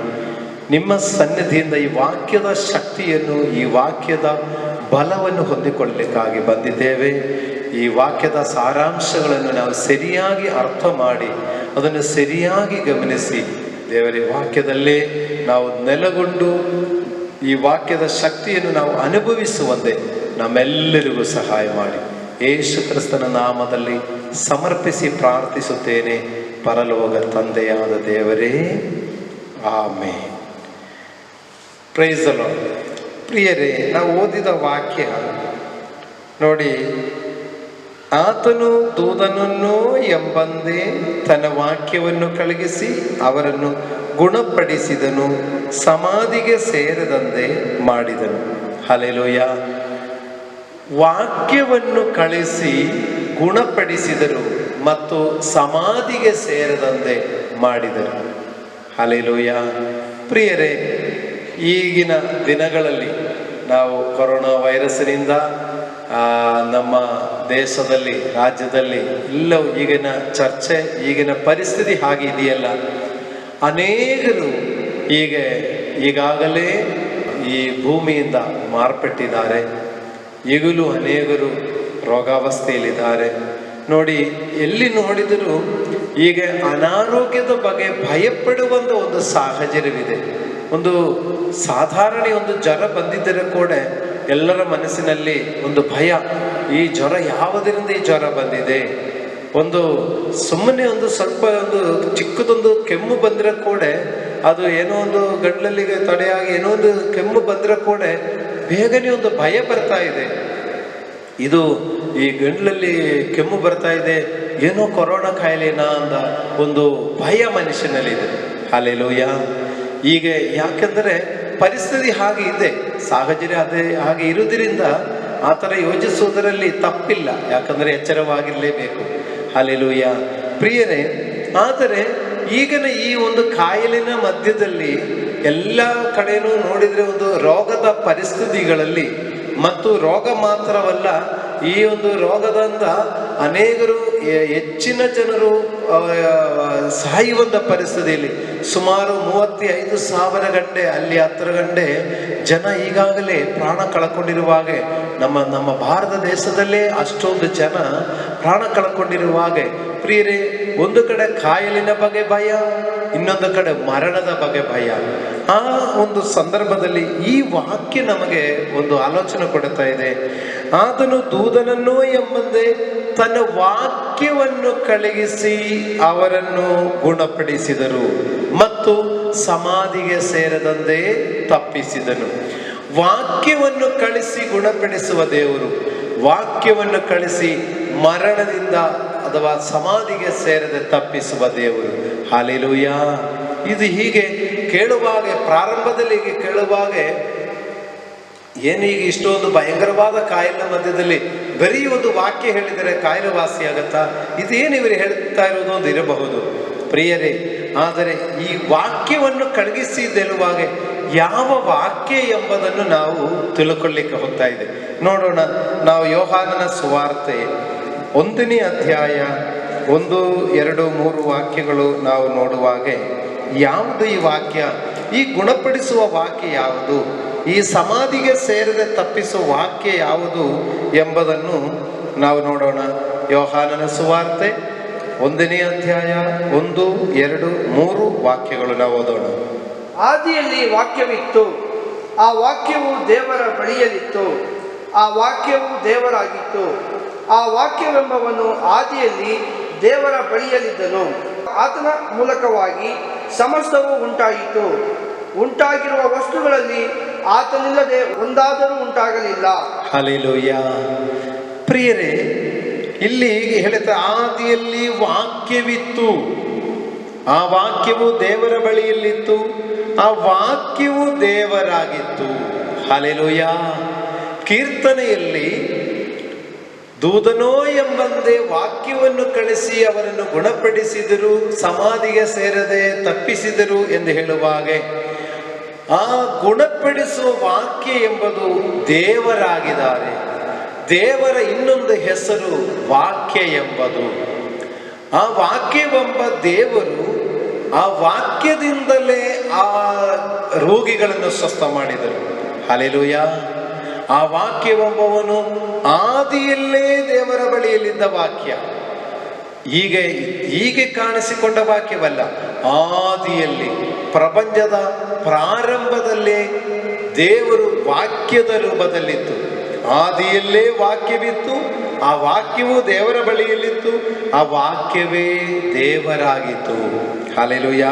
ನಿಮ್ಮ ಸನ್ನಿಧಿಯಿಂದ ಈ ವಾಕ್ಯದ ಶಕ್ತಿಯನ್ನು, ಈ ವಾಕ್ಯದ ಬಲವನ್ನು ಹೊಂದಿಕೊಳ್ಳಲಿಕ್ಕಾಗಿ ಬಂದಿದ್ದೇವೆ. ಈ ವಾಕ್ಯದ ಸಾರಾಂಶಗಳನ್ನು ನಾವು ಸರಿಯಾಗಿ ಅರ್ಥ ಮಾಡಿ ಅದನ್ನು ಸರಿಯಾಗಿ ಗಮನಿಸಿ ದೇವರ ವಾಕ್ಯದಲ್ಲೇ ನಾವು ನೆಲೆಗೊಂಡು ಈ ವಾಕ್ಯದ ಶಕ್ತಿಯನ್ನು ನಾವು ಅನುಭವಿಸುವಂತೆ ನಮ್ಮೆಲ್ಲರಿಗೂ ಸಹಾಯ ಮಾಡಿ. ಯೇಸು ಕ್ರಿಸ್ತನ ನಾಮದಲ್ಲಿ ಸಮರ್ಪಿಸಿ ಪ್ರಾರ್ಥಿಸುತ್ತೇನೆ, ಪರಲೋಕ ತಂದೆಯಾದ ದೇವರೇ, ಆಮೆನ್. Price the lord. ಪ್ರಿಯರೇ, ನಾವು ಓದಿದ ವಾಕ್ಯ ನೋಡಿ, ಆತನು ದೂತನನ್ನೋ ಎಂಬಂದೇ ತನ್ನ ವಾಕ್ಯವನ್ನು ಕಳುಹಿಸಿ ಅವರನ್ನು ಗುಣಪಡಿಸಿದನು, ಸಮಾಧಿಗೆ ಸೇರದಂತೆ ಮಾಡಿದನು. ಹಲ್ಲೆಲೂಯ. ವಾಕ್ಯವನ್ನು ಕಳಿಸಿ ಗುಣಪಡಿಸಿದರು ಮತ್ತು ಸಮಾಧಿಗೆ ಸೇರದಂತೆ ಮಾಡಿದರು. ಹಲ್ಲೆಲೂಯ. ಪ್ರಿಯರೇ, ಈಗಿನ ದಿನಗಳಲ್ಲಿ ನಾವು ಕೊರೋನಾ ವೈರಸ್ನಿಂದ ನಮ್ಮ ದೇಶದಲ್ಲಿ, ರಾಜ್ಯದಲ್ಲಿ ಎಲ್ಲವೂ ಈಗಿನ ಚರ್ಚೆ, ಈಗಿನ ಪರಿಸ್ಥಿತಿ ಹಾಗೆ ಇದೆಯಲ್ಲ. ಅನೇಕರು ಈಗಾಗಲೇ ಈ ಭೂಮಿಯಿಂದ ಮಾರ್ಪಟ್ಟಿದ್ದಾರೆ. ಈಗಲೂ ಅನೇಕರು ರೋಗಾವಸ್ಥೆಯಲ್ಲಿದ್ದಾರೆ. ನೋಡಿ, ಎಲ್ಲಿ ನೋಡಿದರೂ ಈಗ ಅನಾರೋಗ್ಯದ ಬಗ್ಗೆ ಭಯಪಡುವಂಥ ಒಂದು ಸಾಹಚರ್ಯವಿದೆ. ಒಂದು ಸಾಧಾರಣ ಒಂದು ಜ್ವರ ಬಂದಿದ್ದರೆ ಕೂಡ ಎಲ್ಲರ ಮನಸ್ಸಿನಲ್ಲಿ ಒಂದು ಭಯ. ಈ ಜ್ವರ ಯಾವುದರಿಂದ ಈ ಜ್ವರ ಬಂದಿದೆ? ಒಂದು ಸುಮ್ಮನೆ ಒಂದು ಸ್ವಲ್ಪ ಒಂದು ಚಿಕ್ಕದೊಂದು ಕೆಮ್ಮು ಬಂದರೆ ಕೂಡ, ಅದು ಏನೋ ಒಂದು ಗಂಟ್ಲಲ್ಲಿಗೆ ತಡೆಯಾಗಿ ಏನೋ ಒಂದು ಕೆಮ್ಮು ಬಂದರೆ ಕೂಡ ಬೇಗನೆ ಒಂದು ಭಯ ಬರ್ತಾ ಇದೆ. ಇದು ಈ ಗಂಟ್ಲಲ್ಲಿ ಕೆಮ್ಮು ಬರ್ತಾ ಇದೆ, ಏನೋ ಕೊರೋನಾ ಕಾಯಿಲೆನಾ ಅಂತ ಒಂದು ಭಯ ಮನುಷ್ಯನಲ್ಲಿದೆ. ಹಲ್ಲೆಲೂಯಾ. ಈಗ ಯಾಕೆಂದರೆ ಪರಿಸ್ಥಿತಿ ಹಾಗೆ ಇದೆ, ಸಾಹಚರ್ಯ ಹಾಗೆ ಇರುವುದರಿಂದ ಆ ಥರ ಯೋಚಿಸುವುದರಲ್ಲಿ ತಪ್ಪಿಲ್ಲ. ಯಾಕಂದರೆ ಎಚ್ಚರವಾಗಿರಲೇಬೇಕು. ಹಲ್ಲೆಲೂಯಾ. ಪ್ರಿಯರೇ, ಆದರೆ ಈಗಿನ ಈ ಒಂದು ಕಾಯಿಲೆನ ಮಧ್ಯದಲ್ಲಿ ಎಲ್ಲ ಕಡೆನೂ ನೋಡಿದರೆ ಒಂದು ರೋಗದ ಪರಿಸ್ಥಿತಿಗಳಲ್ಲಿ, ಮತ್ತು ರೋಗ ಮಾತ್ರವಲ್ಲ, ಈ ಒಂದು ರೋಗದಿಂದ ಅನೇಕರು, ಹೆಚ್ಚಿನ ಜನರು ಸಾಯುವಂಥ ಪರಿಸ್ಥಿತಿಯಲ್ಲಿ ಸುಮಾರು 35,000 ಗಂಟೆ, ಅಲ್ಲಿ 10 ಗಂಟೆ ಜನ ಈಗಾಗಲೇ ಪ್ರಾಣ ಕಳ್ಕೊಂಡಿರುವಾಗ, ನಮ್ಮ ಭಾರತ ದೇಶದಲ್ಲೇ ಅಷ್ಟೊಂದು ಜನ ಪ್ರಾಣ ಕಳ್ಕೊಂಡಿರುವಾಗ, ಪ್ರಿಯರೇ, ಒಂದು ಕಡೆ ಕಾಯಿಲಿನ ಬಗ್ಗೆ ಭಯ, ಇನ್ನೊಂದು ಕಡೆ ಮರಣದ ಬಗ್ಗೆ ಭಯ. ಆ ಒಂದು ಸಂದರ್ಭದಲ್ಲಿ ಈ ವಾಕ್ಯ ನಮಗೆ ಒಂದು ಆಲೋಚನೆ ಕೊಡ್ತಾ ಇದೆ. ಆತನು ದೂತನನ್ನೋ ಎಂಬಂತೆ ತನ್ನ ವಾಕ್ಯವನ್ನು ಕಳುಹಿಸಿ ಅವರನ್ನು ಗುಣಪಡಿಸಿದರು ಮತ್ತು ಸಮಾಧಿಗೆ ಸೇರದಂತೆ ತಪ್ಪಿಸಿದನು. ವಾಕ್ಯವನ್ನು ಕಳಿಸಿ ಗುಣಪಡಿಸುವ ದೇವರು, ವಾಕ್ಯವನ್ನು ಕಳಿಸಿ ಮರಣದಿಂದ ಅಥವಾ ಸಮಾಧಿಗೆ ಸೇರದೆ ತಪ್ಪಿಸುವ ದೇವರು. ಹಲ್ಲೆಲೂಯಾ. ಇದು ಹೀಗೆ ಕೇಳುವಾಗ, ಪ್ರಾರಂಭದಲ್ಲಿ ಹೀಗೆ ಕೇಳುವಾಗ, ಏನೀಗ ಇಷ್ಟೊಂದು ಭಯಂಕರವಾದ ಕಾಯಿಲೆ ಮಧ್ಯದಲ್ಲಿ ಬರೀ ಒಂದು ವಾಕ್ಯ ಹೇಳಿದರೆ ಕಾಯಿಲೆ ವಾಸಿಯಾಗತ್ತಾ? ಇದೇನು ಇವರು ಹೇಳ್ತಾ ಇರೋದು ಒಂದು ಇರಬಹುದು ಪ್ರಿಯರೇ. ಆದರೆ ಈ ವಾಕ್ಯವನ್ನು ಕಳುಹಿಸಿದೆಳುವಾಗ ಯಾವ ವಾಕ್ಯ ಎಂಬುದನ್ನು ನಾವು ತಿಳ್ಕೊಳ್ಳಿಕ್ಕೆ ಹೋಗ್ತಾ ಇದೆ. ನೋಡೋಣ, ನಾವು ಯೋಹಾನನ ಸುವಾರ್ತೆ 1ನೇ ಅಧ್ಯಾಯ 1, 2, 3 ವಾಕ್ಯಗಳು ನಾವು ನೋಡುವಾಗೆ ಯಾವುದು ಈ ವಾಕ್ಯ, ಈ ಗುಣಪಡಿಸುವ ವಾಕ್ಯ ಯಾವುದು, ಈ ಸಮಾಧಿಗೆ ಸೇರದೆ ತಪ್ಪಿಸುವ ವಾಕ್ಯ ಯಾವುದು ಎಂಬುದನ್ನು ನಾವು ನೋಡೋಣ. ಯೋಹಾನನ ಸುವಾರ್ತೆ 1ನೇ ಅಧ್ಯಾಯ 1, 2, 3 ವಾಕ್ಯಗಳು ನಾವು ಓದೋಣ. ಆದಿಯಲ್ಲಿ ವಾಕ್ಯವಿತ್ತು, ಆ ವಾಕ್ಯವು ದೇವರ ಬಳಿಯಲ್ಲಿತ್ತು, ಆ ವಾಕ್ಯವು ದೇವರಾಗಿತ್ತು. ಆ ವಾಕ್ಯವೆಂಬವನು ಆದಿಯಲ್ಲಿ ದೇವರ ಬಳಿಯಲ್ಲಿದ್ದನು. ಆತನ ಮೂಲಕವಾಗಿ ಸಮಸ್ತವೂ ಉಂಟಾಯಿತು. ಉಂಟಾಗಿರುವ ವಸ್ತುಗಳಲ್ಲಿ ಆತನಿಲ್ಲದೆ ಒಂದಾದರೂ ಉಂಟಾಗಲಿಲ್ಲ. ಹಲ್ಲೆಲೂಯಾ. ಪ್ರಿಯರೇ, ಇಲ್ಲಿ ಹೇಳುತ್ತೆ ಆದಿಯಲ್ಲಿ ವಾಕ್ಯವಿತ್ತು, ಆ ವಾಕ್ಯವು ದೇವರ ಬಳಿಯಲ್ಲಿತ್ತು, ಆ ವಾಕ್ಯವು ದೇವರಾಗಿತ್ತು. ಹಲ್ಲೆಲೂಯಾ. ಕೀರ್ತನೆಯಲ್ಲಿ ದೂತನೋ ಎಂಬಂತೆ ವಾಕ್ಯವನ್ನು ಕಳಿಸಿ ಅವರನ್ನು ಗುಣಪಡಿಸಿದರು, ಸಮಾಧಿಗೆ ಸೇರದೆ ತಪ್ಪಿಸಿದರು ಎಂದು ಹೇಳುವಾಗೆ ಆ ಗುಣಪಡಿಸುವ ವಾಕ್ಯ ಎಂಬುದು ದೇವರಾಗಿದ್ದಾರೆ. ದೇವರ ಇನ್ನೊಂದು ಹೆಸರು ವಾಕ್ಯ ಎಂಬುದು. ಆ ವಾಕ್ಯವೆಂಬ ದೇವರು ಆ ವಾಕ್ಯದಿಂದಲೇ ಆ ರೋಗಿಗಳನ್ನು ಸ್ವಸ್ಥ ಮಾಡಿದರು. ಹಲ್ಲೆಲೂಯಾ. ಆ ವಾಕ್ಯವೆಂಬವನು ಆದಿಯಲ್ಲೇ ದೇವರ ಬಳಿಯಲ್ಲಿದ್ದ ವಾಕ್ಯ, ಹೀಗೆ ಕಾಣಿಸಿಕೊಂಡ ವಾಕ್ಯವಲ್ಲ. ಆದಿಯಲ್ಲಿ ಪ್ರಪಂಚದ ಪ್ರಾರಂಭದಲ್ಲೇ ದೇವರು ವಾಕ್ಯದ ರೂಪದಲ್ಲಿತ್ತು. ಆದಿಯಲ್ಲೇ ವಾಕ್ಯವಿತ್ತು, ಆ ವಾಕ್ಯವು ದೇವರ ಬಳಿಯಲ್ಲಿತ್ತು, ಆ ವಾಕ್ಯವೇ ದೇವರಾಗಿತ್ತು. ಹಲ್ಲೆಲೂಯಾ.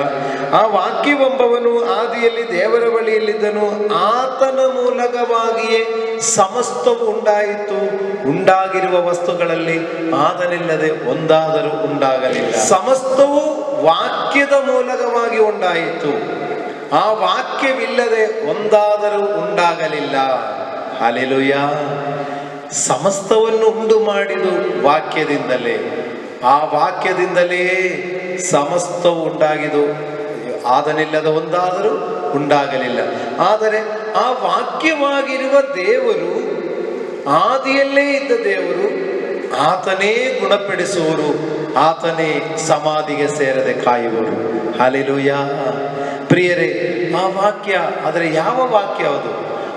ಆ ವಾಕ್ಯವೆಂಬವನು ಆದಿಯಲ್ಲಿ ದೇವರ ಬಳಿಯಲ್ಲಿದ್ದನು, ಆತನ ಮೂಲಕವಾಗಿಯೇ ಸಮಸ್ತವು ಉಂಟಾಯಿತು. ಉಂಟಾಗಿರುವ ವಸ್ತುಗಳಲ್ಲಿ ಆತನಿಲ್ಲದೆ ಒಂದಾದರೂ ಉಂಟಾಗಲಿಲ್ಲ. ಸಮಸ್ತವು ವಾಕ್ಯದ ಮೂಲಕವಾಗಿ ಉಂಟಾಯಿತು, ಆ ವಾಕ್ಯವಿಲ್ಲದೆ ಒಂದಾದರೂ ಉಂಟಾಗಲಿಲ್ಲ. ಹಲ್ಲೆಲೂಯಾ. ಸಮಸ್ತವನ್ನು ಉಂಟು ಮಾಡಿದು ವಾಕ್ಯದಿಂದಲೇ, ಆ ವಾಕ್ಯದಿಂದಲೇ ಸಮಸ್ತವು ಉಂಟಾಗಿದು, ಆದನಿಲ್ಲದ ಒಂದಾದರೂ ಉಂಟಾಗಲಿಲ್ಲ. ಆದರೆ ಆ ವಾಕ್ಯವಾಗಿರುವ ದೇವರು, ಆದಿಯಲ್ಲೇ ಇದ್ದ ದೇವರು, ಆತನೇ ಗುಣಪಡಿಸುವರು, ಆತನೇ ಸಮಾಧಿಗೆ ಸೇರದೆ ಕಾಯುವರು. ಹಲ್ಲೆಲೂಯಾ. ಪ್ರಿಯರೇ, ಆ ವಾಕ್ಯ, ಆದರೆ ಯಾವ ವಾಕ್ಯ ಅದು?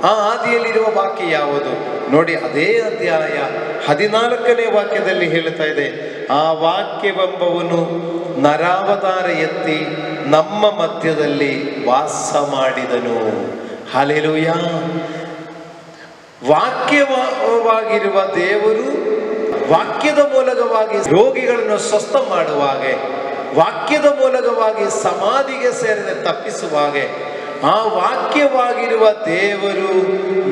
ಆ ಆದಿಯಲ್ಲಿರುವ ವಾಕ್ಯ ಯಾವುದು? ನೋಡಿ, ಅದೇ ಅಧ್ಯಾಯ 14ನೇ ವಾಕ್ಯದಲ್ಲಿ ಹೇಳ್ತಾ ಇದೆ, ಆ ವಾಕ್ಯವೆಂಬವನು ನರಾವತಾರ ಎತ್ತಿ ನಮ್ಮ ಮಧ್ಯದಲ್ಲಿ ವಾಸ ಮಾಡಿದನು. ಹಲ್ಲೆಲೂಯಾ. ವಾಕ್ಯವಾಗಿರುವ ದೇವರು ವಾಕ್ಯದ ಮೂಲಕವಾಗಿ ರೋಗಿಗಳನ್ನು ಸ್ವಸ್ಥ ಮಾಡುವಾಗೆ, ವಾಕ್ಯದ ಮೂಲಕವಾಗಿ ಸಮಾಧಿಗೆ ಸೇರದೆ ತಪ್ಪಿಸುವಾಗೆ, ಆ ವಾಕ್ಯವಾಗಿರುವ ದೇವರು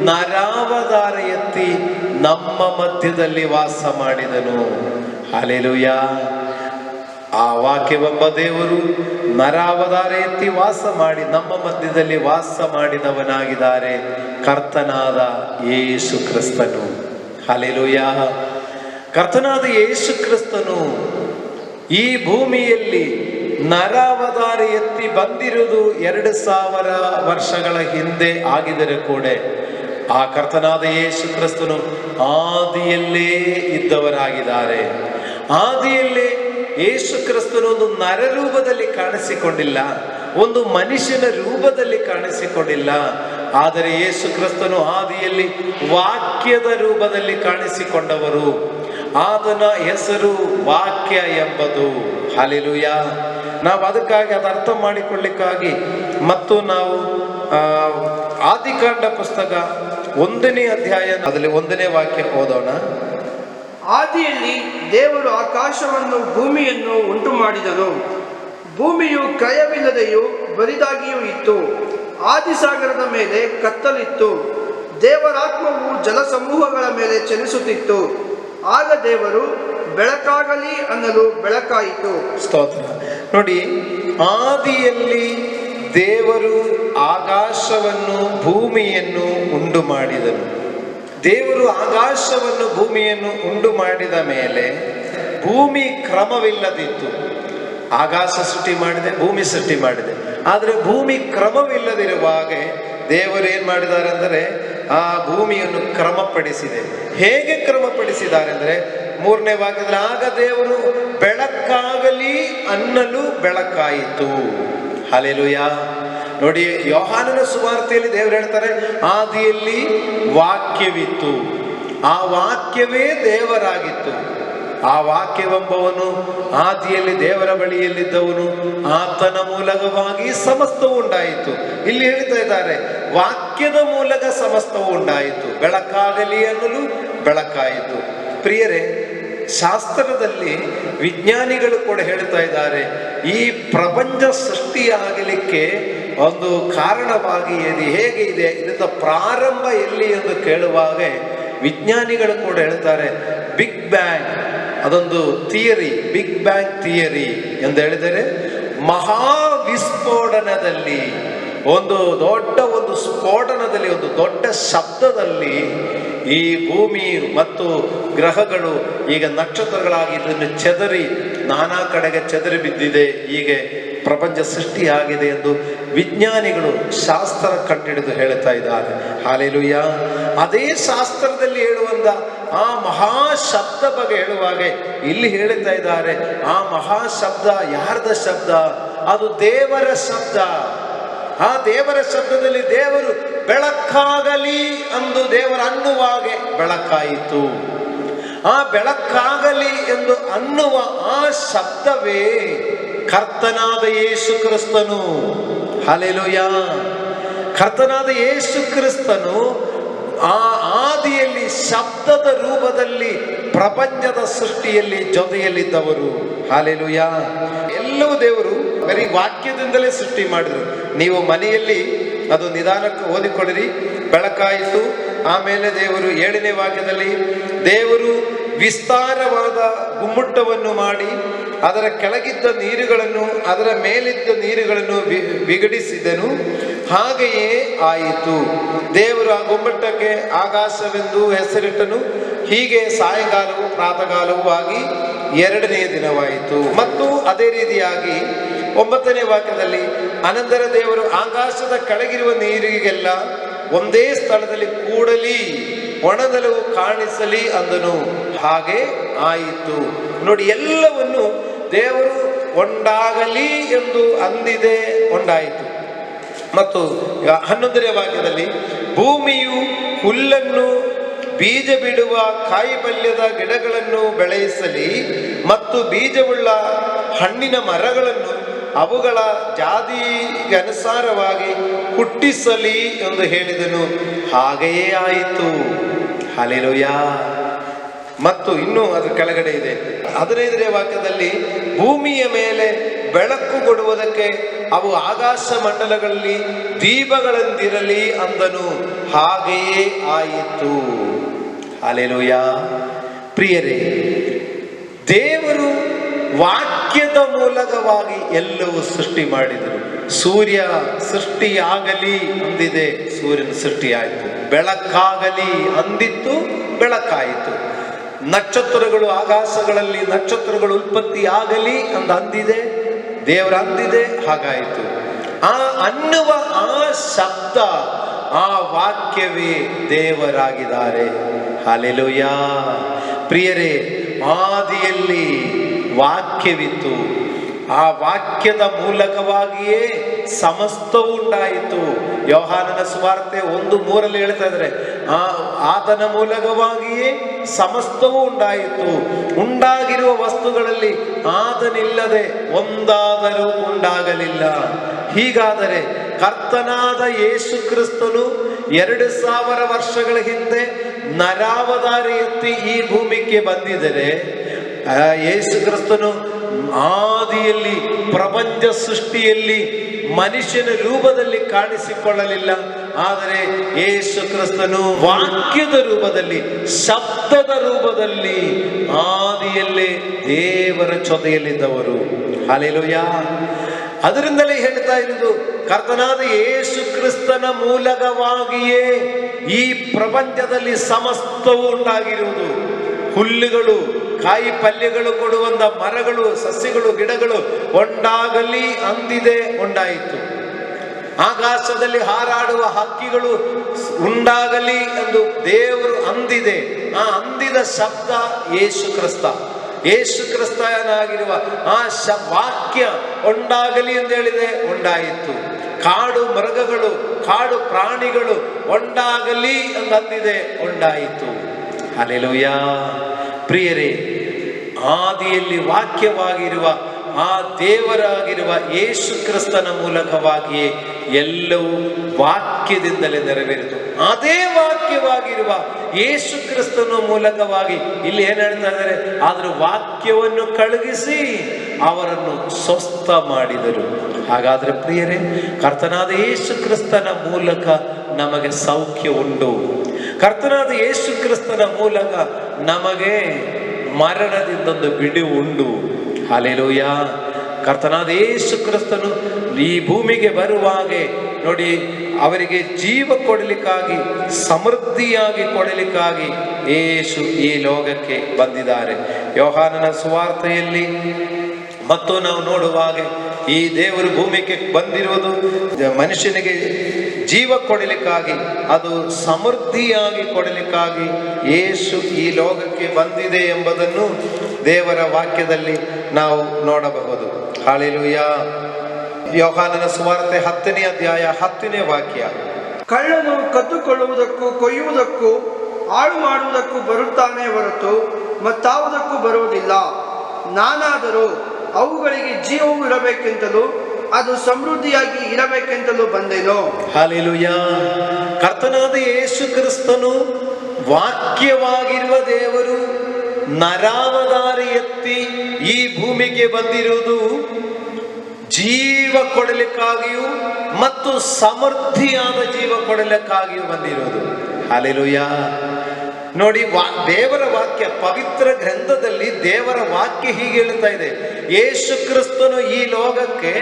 ನರಾವತಾರ ಎತ್ತಿ ನಮ್ಮ ಮಧ್ಯದಲ್ಲಿ ವಾಸ ಮಾಡಿದನು. ಹಲ್ಲೆಲೂಯಾ. ಆ ವಾಕ್ಯವೆಂಬ ದೇವರು ನರಾವತಾರ ಎತ್ತಿ ವಾಸ ಮಾಡಿ ನಮ್ಮ ಮಧ್ಯದಲ್ಲಿ ವಾಸ ಮಾಡಿದವನಾಗಿದ್ದಾರೆ, ಕರ್ತನಾದ ಯೇಸು ಕ್ರಿಸ್ತನು. ಹಲ್ಲೆಲೂಯಾ. ಕರ್ತನಾದ ಯೇಸು ಕ್ರಿಸ್ತನು ಈ ಭೂಮಿಯಲ್ಲಿ ನರಾವತಾರ ಎತ್ತಿ ಬಂದಿರುವುದು 2000 ವರ್ಷಗಳ ಹಿಂದೆ ಆಗಿದರೆ ಕೂಡ ಆ ಕರ್ತನಾದ ಯೇಸು ಕ್ರಿಸ್ತನು ಆದಿಯಲ್ಲೇ ಇದ್ದವರಾಗಿದ್ದಾರೆ. ಆದಿಯಲ್ಲೇ ಯೇಸು ಕ್ರಿಸ್ತನು ಒಂದು ನರರೂಪದಲ್ಲಿ ಕಾಣಿಸಿಕೊಂಡಿಲ್ಲ, ಒಂದು ಮನುಷ್ಯನ ರೂಪದಲ್ಲಿ ಕಾಣಿಸಿಕೊಂಡಿಲ್ಲ. ಆದರೆ ಯೇಸು ಕ್ರಿಸ್ತನು ಆದಿಯಲ್ಲಿ ವಾಕ್ಯದ ರೂಪದಲ್ಲಿ ಕಾಣಿಸಿಕೊಂಡವರು. ಆತನ ಹೆಸರು ವಾಕ್ಯ ಎಂಬುದು. ಹಲ್ಲೆಲೂಯಾ. ನಾವು ಅದಕ್ಕಾಗಿ ಅದು ಅರ್ಥ ಮಾಡಿಕೊಳ್ಳಿಕ್ಕಾಗಿ ಮತ್ತು ನಾವು ಆದಿಕಾಂಡ ಪುಸ್ತಕ 1ನೇ ಅಧ್ಯಾಯ ಅದರಲ್ಲಿ 1ನೇ ವಾಕ್ಯ ಓದೋಣ. ಆದಿಯಲ್ಲಿ ದೇವರು ಆಕಾಶವನ್ನು ಭೂಮಿಯನ್ನು ಉಂಟು ಮಾಡಿದನು. ಭೂಮಿಯು ಕ್ರಯವಿಲ್ಲದೆಯೂ ಬರಿದಾಗಿಯೂ ಇತ್ತು. ಆದಿಸಾಗರದ ಮೇಲೆ ಕತ್ತಲಿತ್ತು. ದೇವರಾತ್ಮವು ಜಲಸಮೂಹಗಳ ಮೇಲೆ ಚಲಿಸುತ್ತಿತ್ತು. ಆಗ ದೇವರು ಬೆಳಕಾಗಲಿ ಅನ್ನಲು ಬೆಳಕಾಯಿತು. ಸ್ತೋತ್ರ. ನೋಡಿ, ಆದಿಯಲ್ಲಿ ದೇವರು ಆಕಾಶವನ್ನು ಭೂಮಿಯನ್ನು ಉಂಟು ಮಾಡಿದನು. ದೇವರು ಆಕಾಶವನ್ನು ಭೂಮಿಯನ್ನು ಉಂಟು ಮಾಡಿದ ಮೇಲೆ ಭೂಮಿ ಕ್ರಮವಿಲ್ಲದಿತ್ತು. ಆಕಾಶ ಸೃಷ್ಟಿ ಮಾಡಿದೆ, ಭೂಮಿ ಸೃಷ್ಟಿ ಮಾಡಿದೆ, ಆದರೆ ಭೂಮಿ ಕ್ರಮವಿಲ್ಲದಿರುವಾಗ ದೇವರು ಏನ್ ಮಾಡಿದ್ದಾರೆ ಅಂದರೆ ಆ ಭೂಮಿಯನ್ನು ಕ್ರಮಪಡಿಸಿದೆ. ಹೇಗೆ ಕ್ರಮಪಡಿಸಿದ್ದಾರೆ ಅಂದರೆ 3ನೇ ವಾಕ್ಯದಲ್ಲಿ ಆಗ ದೇವರು ಬೆಳಕಾಗಲಿ ಅನ್ನಲು ಬೆಳಕಾಯಿತು. ಹಲ್ಲೆಲೂಯಾ. ನೋಡಿ, ಯೋಹಾನನ ಸುವಾರ್ತೆಯಲ್ಲಿ ದೇವರು ಹೇಳ್ತಾರೆ, ಆದಿಯಲ್ಲಿ ವಾಕ್ಯವಿತ್ತು, ಆ ವಾಕ್ಯವೇ ದೇವರಾಗಿತ್ತು, ಆ ವಾಕ್ಯವೆಂಬವನು ಆದಿಯಲ್ಲಿ ದೇವರ ಬಳಿಯಲ್ಲಿದ್ದವನು, ಆತನ ಮೂಲಕವಾಗಿ ಸಮಸ್ತವು ಉಂಟಾಯಿತು. ಇಲ್ಲಿ ಹೇಳ್ತಾ ಇದ್ದಾರೆ, ವಾಕ್ಯದ ಮೂಲಕ ಸಮಸ್ತವು ಉಂಟಾಯಿತು, ಬೆಳಕಾಗಲಿ ಅನ್ನಲು ಬೆಳಕಾಯಿತು. ಪ್ರಿಯರೇ, ಶಾಸ್ತ್ರದಲ್ಲಿ ವಿಜ್ಞಾನಿಗಳು ಕೂಡ ಹೇಳ್ತಾ ಇದ್ದಾರೆ, ಈ ಪ್ರಪಂಚ ಸೃಷ್ಟಿಯಾಗಲಿಕ್ಕೆ ಒಂದು ಕಾರಣವಾಗಿ ಇದು ಹೇಗೆ ಇದೆ, ಇದರ ಪ್ರಾರಂಭ ಎಲ್ಲಿ ಎಂದು ಕೇಳುವಾಗ ವಿಜ್ಞಾನಿಗಳು ಕೂಡ ಹೇಳ್ತಾರೆ, ಬಿಗ್ ಬ್ಯಾಂಗ್ ಅದೊಂದು ಥಿಯರಿ, ಬಿಗ್ ಬ್ಯಾಂಗ್ ಥಿಯರಿ ಎಂದು ಹೇಳಿದರೆ, ಮಹಾವಿಸ್ಫೋಟನದಲ್ಲಿ ಒಂದು ಸ್ಫೋಟನದಲ್ಲಿ, ಒಂದು ದೊಡ್ಡ ಶಬ್ದದಲ್ಲಿ ಈ ಭೂಮಿ ಮತ್ತು ಗ್ರಹಗಳು ಈಗ ನಕ್ಷತ್ರಗಳಾಗಿ ಇದನ್ನು ಚೆದರಿ ನಾನಾ ಕಡೆಗೆ ಚೆದರಿ ಬಿದ್ದಿದೆ, ಹೀಗೆ ಪ್ರಪಂಚ ಸೃಷ್ಟಿಯಾಗಿದೆ ಎಂದು ವಿಜ್ಞಾನಿಗಳು ಶಾಸ್ತ್ರ ಕಂಡುಹಿಡಿದು ಹೇಳ್ತಾ ಇದ್ದಾರೆ. ಹಲ್ಲೆಲೂಯಾ. ಅದೇ ಶಾಸ್ತ್ರದಲ್ಲಿ ಹೇಳುವಂತ ಆ ಮಹಾಶಬ್ದ ಬಗ್ಗೆ ಹೇಳುವಾಗ ಇಲ್ಲಿ ಹೇಳ್ತಾ ಇದ್ದಾರೆ, ಆ ಮಹಾಶಬ್ದ ಯಾರ್ದ ಶಬ್ದ? ಅದು ದೇವರ ಶಬ್ದ. ಆ ದೇವರ ಶಬ್ದದಲ್ಲಿ ದೇವರು ಬೆಳಕಾಗಲಿ ಎಂದು ದೇವರು ಅನ್ನುವಾಗ ಬೆಳಕಾಯಿತು. ಆ ಬೆಳಕಾಗಲಿ ಎಂದು ಅನ್ನುವ ಆ ಶಬ್ದವೇ ಕರ್ತನಾದ ಯೇಸು ಕ್ರಿಸ್ತನು. ಹಲ್ಲೆಲೂಯಾ. ಕರ್ತನಾದ ಯೇಸು ಕ್ರಿಸ್ತನು ಆ ಆದಿಯಲ್ಲಿ ಶಬ್ದದ ರೂಪದಲ್ಲಿ ಪ್ರಪಂಚದ ಸೃಷ್ಟಿಯಲ್ಲಿ ಜೊತೆಯಲ್ಲಿದ್ದವರು. ಹಲ್ಲೆಲೂಯಾ. ಎಲ್ಲವೂ ದೇವರು ಬರೀ ವಾಕ್ಯದಿಂದಲೇ ಸೃಷ್ಟಿ ಮಾಡಿದರು. ನೀವು ಮನೆಯಲ್ಲಿ ಅದು ನಿಧಾನಕ್ಕೆ ಓದಿಕೊಳ್ಳಿರಿ. ಬೆಳಕಾಯಿತು. ಆಮೇಲೆ ದೇವರು 7ನೇ ವಾಕ್ಯದಲ್ಲಿ ದೇವರು ವಿಸ್ತಾರವಾದ ಗುಮ್ಮುಟವನ್ನು ಮಾಡಿ ಅದರ ಕೆಳಗಿದ್ದ ನೀರುಗಳನ್ನು ಅದರ ಮೇಲಿದ್ದ ನೀರುಗಳನ್ನು ವಿಗಡಿಸಿದನು, ಹಾಗೆಯೇ ಆಯಿತು. ದೇವರು ಆ ಗುಮ್ಮಟಕ್ಕೆ ಆಕಾಶವೆಂದು ಹೆಸರಿಟ್ಟನು. ಹೀಗೆ ಸಾಯಂಕಾಲವೂ ಪ್ರಾತಃಕಾಲವೂ ಆಗಿ 2ನೇ ದಿನವಾಯಿತು. ಮತ್ತು ಅದೇ ರೀತಿಯಾಗಿ 9ನೇ ವಾಕ್ಯದಲ್ಲಿ ಅನಂತರ ದೇವರು ಆಕಾಶದ ಕೆಳಗಿರುವ ನೀರಿಗೆಲ್ಲ ಒಂದೇ ಸ್ಥಳದಲ್ಲಿ ಕೂಡಲಿ, ಒಣಗಲು ಕಾಣಿಸಲಿ ಅಂದನು, ಹಾಗೆ ಆಯಿತು. ನೋಡಿ, ಎಲ್ಲವನ್ನು ದೇವರು ಒಂದಾಗಲಿ ಎಂದು ಅಂದಿದೆ, ಒಂದಾಯಿತು. ಮತ್ತು 11ನೇ ವಾಕ್ಯದಲ್ಲಿ ಭೂಮಿಯು ಹುಲ್ಲನ್ನು ಬೀಜ ಬಿಡುವ ಕಾಯಿಪಲ್ಯದ ಗಿಡಗಳನ್ನು ಬೆಳೆಸಲಿ ಮತ್ತು ಬೀಜವುಳ್ಳ ಹಣ್ಣಿನ ಮರಗಳನ್ನು ಅವುಗಳ ಜಾತಿಗೆ ಅನುಸಾರವಾಗಿ ಹುಟ್ಟಿಸಲಿ ಎಂದು ಹೇಳಿದನು, ಹಾಗೆಯೇ ಆಯಿತು. ಹಲ್ಲೆಲೂಯಾ. ಮತ್ತು ಇನ್ನೂ ಅದರ ಕೆಳಗಡೆ ಇದೆ 15ನೇ ವಾಕ್ಯದಲ್ಲಿ ಭೂಮಿಯ ಮೇಲೆ ಬೆಳಕು ಕೊಡುವುದಕ್ಕೆ ಅವು ಆಕಾಶ ಮಂಡಲಗಳಲ್ಲಿ ದೀಪಗಳಂದಿರಲಿ ಅಂದನು, ಹಾಗೆಯೇ ಆಯಿತು. ಹಲ್ಲೆಲೂಯಾ. ಪ್ರಿಯರೇ, ದೇವರು ವಾಕ್ಯದ ಮೂಲಕವಾಗಿ ಎಲ್ಲವೂ ಸೃಷ್ಟಿ ಮಾಡಿದರು. ಸೂರ್ಯ ಸೃಷ್ಟಿಯಾಗಲಿ ಅಂದಿದೆ, ಸೂರ್ಯನ ಸೃಷ್ಟಿಯಾಯಿತು. ಬೆಳಕಾಗಲಿ ಅಂದಿತ್ತು, ಬೆಳಕಾಯಿತು. ನಕ್ಷತ್ರಗಳು ಆಕಾಶಗಳಲ್ಲಿ ನಕ್ಷತ್ರಗಳು ಉತ್ಪತ್ತಿ ಆಗಲಿ ಅಂತ ಅಂದಿದೆ, ದೇವರ ಅಂದಿದೆ, ಹಾಗಾಯಿತು. ಆ ಅನ್ನುವ ಆ ಶಬ್ದ, ಆ ವಾಕ್ಯವೇ ದೇವರಾಗಿದ್ದಾರೆ. ಹಲ್ಲೆಲೂಯಾ. ಪ್ರಿಯರೇ, ಆದಿಯಲ್ಲಿ ವಾಕ್ಯವಿತ್ತು, ಆ ವಾಕ್ಯದ ಮೂಲಕವಾಗಿಯೇ ಸಮಸ್ತವೂ ಉಂಟಾಯಿತು. ಯೋಹಾನನ ಸುವಾರ್ತೆ 1:3 ಹೇಳ್ತಾ ಇದ್ದಾರೆ, ಆತನ ಮೂಲಕವಾಗಿಯೇ ಸಮಸ್ತವೂ ಉಂಟಾಯಿತು. ಉಂಟಾಗಿರುವ ವಸ್ತುಗಳಲ್ಲಿ ಆತನಿಲ್ಲದೆ ಒಂದಾದರೂ ಉಂಟಾಗಲಿಲ್ಲ. ಹೀಗಾದರೆ ಕರ್ತನಾದ ಯೇಸು ಕ್ರಿಸ್ತನು 2000 ವರ್ಷಗಳ ಹಿಂದೆ ನರಾವತಾರಿ ಎತ್ತಿ ಈ ಭೂಮಿಗೆ ಬಂದಿದ್ದರೆ, ಯೇಸು ಕ್ರಿಸ್ತನು ಆದಿಯಲ್ಲಿ ಪ್ರಪಂಚ ಸೃಷ್ಟಿಯಲ್ಲಿ ಮನುಷ್ಯನ ರೂಪದಲ್ಲಿ ಕಾಣಿಸಿಕೊಳ್ಳಲಿಲ್ಲ. ಆದರೆ ಯೇಸು ಕ್ರಿಸ್ತನು ವಾಕ್ಯದ ರೂಪದಲ್ಲಿ, ಶಬ್ದದ ರೂಪದಲ್ಲಿ ಆದಿಯಲ್ಲೇ ದೇವರ ಜೊತೆಯಲ್ಲಿದ್ದವರು. ಹಲ್ಲೆಲೂಯಾ. ಅದರಿಂದಲೇ ಹೇಳ್ತಾ ಇರುವುದು, ಕರ್ತನಾದ ಯೇಸು ಕ್ರಿಸ್ತನ ಮೂಲಕವಾಗಿಯೇ ಈ ಪ್ರಪಂಚದಲ್ಲಿ ಸಮಸ್ತವೂ ಉಂಟಾಗಿರುವುದು. ಹುಲ್ಲುಗಳು, ಕಾಯಿ ಪಲ್ಯಗಳು ಕೊಡುವಂತ ಮರಗಳು, ಸಸ್ಯಗಳು, ಗಿಡಗಳು ಒಂದಾಗಲಿ ಅಂದಿದೆ, ಉಂಟಾಯಿತು. ಆಕಾಶದಲ್ಲಿ ಹಾರಾಡುವ ಹಕ್ಕಿಗಳು ಉಂಟಾಗಲಿ ಎಂದು ದೇವರು ಅಂದಿದೆ. ಆ ಅಂದಿದ ಶಬ್ದ ಯೇಸು ಕ್ರಿಸ್ತ. ಯೇಸು ಕ್ರಿಸ್ತನಾಗಿರುವ ಆ ವಾಕ್ಯ ಉಂಟಾಗಲಿ ಎಂದು ಹೇಳಿದೆ, ಉಂಟಾಯಿತು. ಕಾಡು ಮೃಗಗಳು, ಕಾಡು ಪ್ರಾಣಿಗಳು ಉಂಟಾಗಲಿ ಎಂದಂದಿದೆ, ಉಂಟಾಯಿತು. ಹಲ್ಲೆಲೂಯಾ. ಪ್ರಿಯರೇ, ಆದಿಯಲ್ಲಿ ವಾಕ್ಯವಾಗಿರುವ ಆ ದೇವರಾಗಿರುವ ಯೇಸು ಕ್ರಿಸ್ತನ ಮೂಲಕವಾಗಿಯೇ ಎಲ್ಲವೂ ವಾಕ್ಯದಿಂದಲೇ ನೆರವೇರಿತು. ಅದೇ ವಾಕ್ಯವಾಗಿರುವ ಯೇಸು ಕ್ರಿಸ್ತನ ಮೂಲಕವಾಗಿ ಇಲ್ಲಿ ಏನ್ ಹೇಳ್ತಾ ಇದ್ದಾರೆ, ಆದರೂ ವಾಕ್ಯವನ್ನು ಕಳುಹಿಸಿ ಅವರನ್ನು ಸ್ವಸ್ಥ ಮಾಡಿದರು. ಹಾಗಾದ್ರೆ ಪ್ರಿಯರೇ, ಕರ್ತನಾದ ಯೇಸು ಕ್ರಿಸ್ತನ ಮೂಲಕ ನಮಗೆ ಸೌಖ್ಯ ಉಂಟು. ಕರ್ತನಾದ ಯೇಸು ಕ್ರಿಸ್ತನ ಮೂಲಕ ನಮಗೆ ಮರಣದಿಂದೊಂದು ಬಿಡುವು ಉಂಟು. ಹಲ್ಲೆಲೂಯಾ. ಕರ್ತನಾದ ಯೇಸು ಕ್ರಿಸ್ತನು ಈ ಭೂಮಿಗೆ ಬರುವಾಗೆ ನೋಡಿ, ಅವರಿಗೆ ಜೀವ ಕೊಡಲಿಕ್ಕಾಗಿ, ಸಮೃದ್ಧಿಯಾಗಿ ಕೊಡಲಿಕ್ಕಾಗಿ ಯೇಸು ಈ ಲೋಕಕ್ಕೆ ಬಂದಿದ್ದಾರೆ. ಯೋಹಾನನ ಸುವಾರ್ತೆಯಲ್ಲಿ ಮತ್ತು ನಾವು ನೋಡುವಾಗೆ ಈ ದೇವರು ಭೂಮಿಗೆ ಬಂದಿರುವುದು ಮನುಷ್ಯನಿಗೆ ಜೀವ ಕೊಡಲಿಕ್ಕಾಗಿ, ಅದು ಸಮೃದ್ಧಿಯಾಗಿ ಕೊಡಲಿಕ್ಕಾಗಿ ಯೇಸು ಈ ಲೋಕಕ್ಕೆ ಬಂದಿದೆ ಎಂಬುದನ್ನು ದೇವರ ವಾಕ್ಯದಲ್ಲಿ ನಾವು ನೋಡಬಹುದು. ಹಲ್ಲೆಲೂಯಾ. ಯೋಹಾನನ ಸುವಾರ್ತೆ 10ನೇ ಅಧ್ಯಾಯ 10ನೇ ವಾಕ್ಯ. ಕಳ್ಳನು ಕದ್ದುಕೊಳ್ಳುವುದಕ್ಕೂ ಕೊಯ್ಯುವುದಕ್ಕೂ ಹಾಳು ಮಾಡುವುದಕ್ಕೂ ಬರುತ್ತಾನೆ ಹೊರತು ಮತ್ತಾವುದಕ್ಕೂ ಬರುವುದಿಲ್ಲ. ನಾನಾದರೂ ಅವುಗಳಿಗೆ ಜೀವವು ಇರಬೇಕೆಂತಲೂ ಅದು ಸಮೃದ್ಧಿಯಾಗಿ ಇರಬೇಕೆಂತಲೂ ಬಂದೆನು. ಹಲ್ಲೆಲೂಯಾ. ಕರ್ತನಾದ ಯೇಸು ಕ್ರಿಸ್ತನು ವಾಕ್ಯವಾಗಿರುವ ದೇವರು ನರಾವತಾರಿ ಎತ್ತಿ ಈ ಭೂಮಿಗೆ ಬಂದಿರುವುದು ಜೀವ ಕೊಡಲಿಕ್ಕಾಗಿಯೂ ಮತ್ತು ಸಮೃದ್ಧಿಯಾದ ಜೀವ ಕೊಡಲಿಕ್ಕಾಗಿಯೂ ಬಂದಿರುವುದು. ಹಲ್ಲೆಲೂಯಾ. ನೋಡಿ, ದೇವರ ವಾಕ್ಯ, ಪವಿತ್ರ ಗ್ರಂಥದಲ್ಲಿ ದೇವರ ವಾಕ್ಯ ಹೀಗೆ ಹೇಳ್ತಾ ಇದೆ, ಯೇಸು ಕ್ರಿಸ್ತನು ಈ ಲೋಕಕ್ಕೆ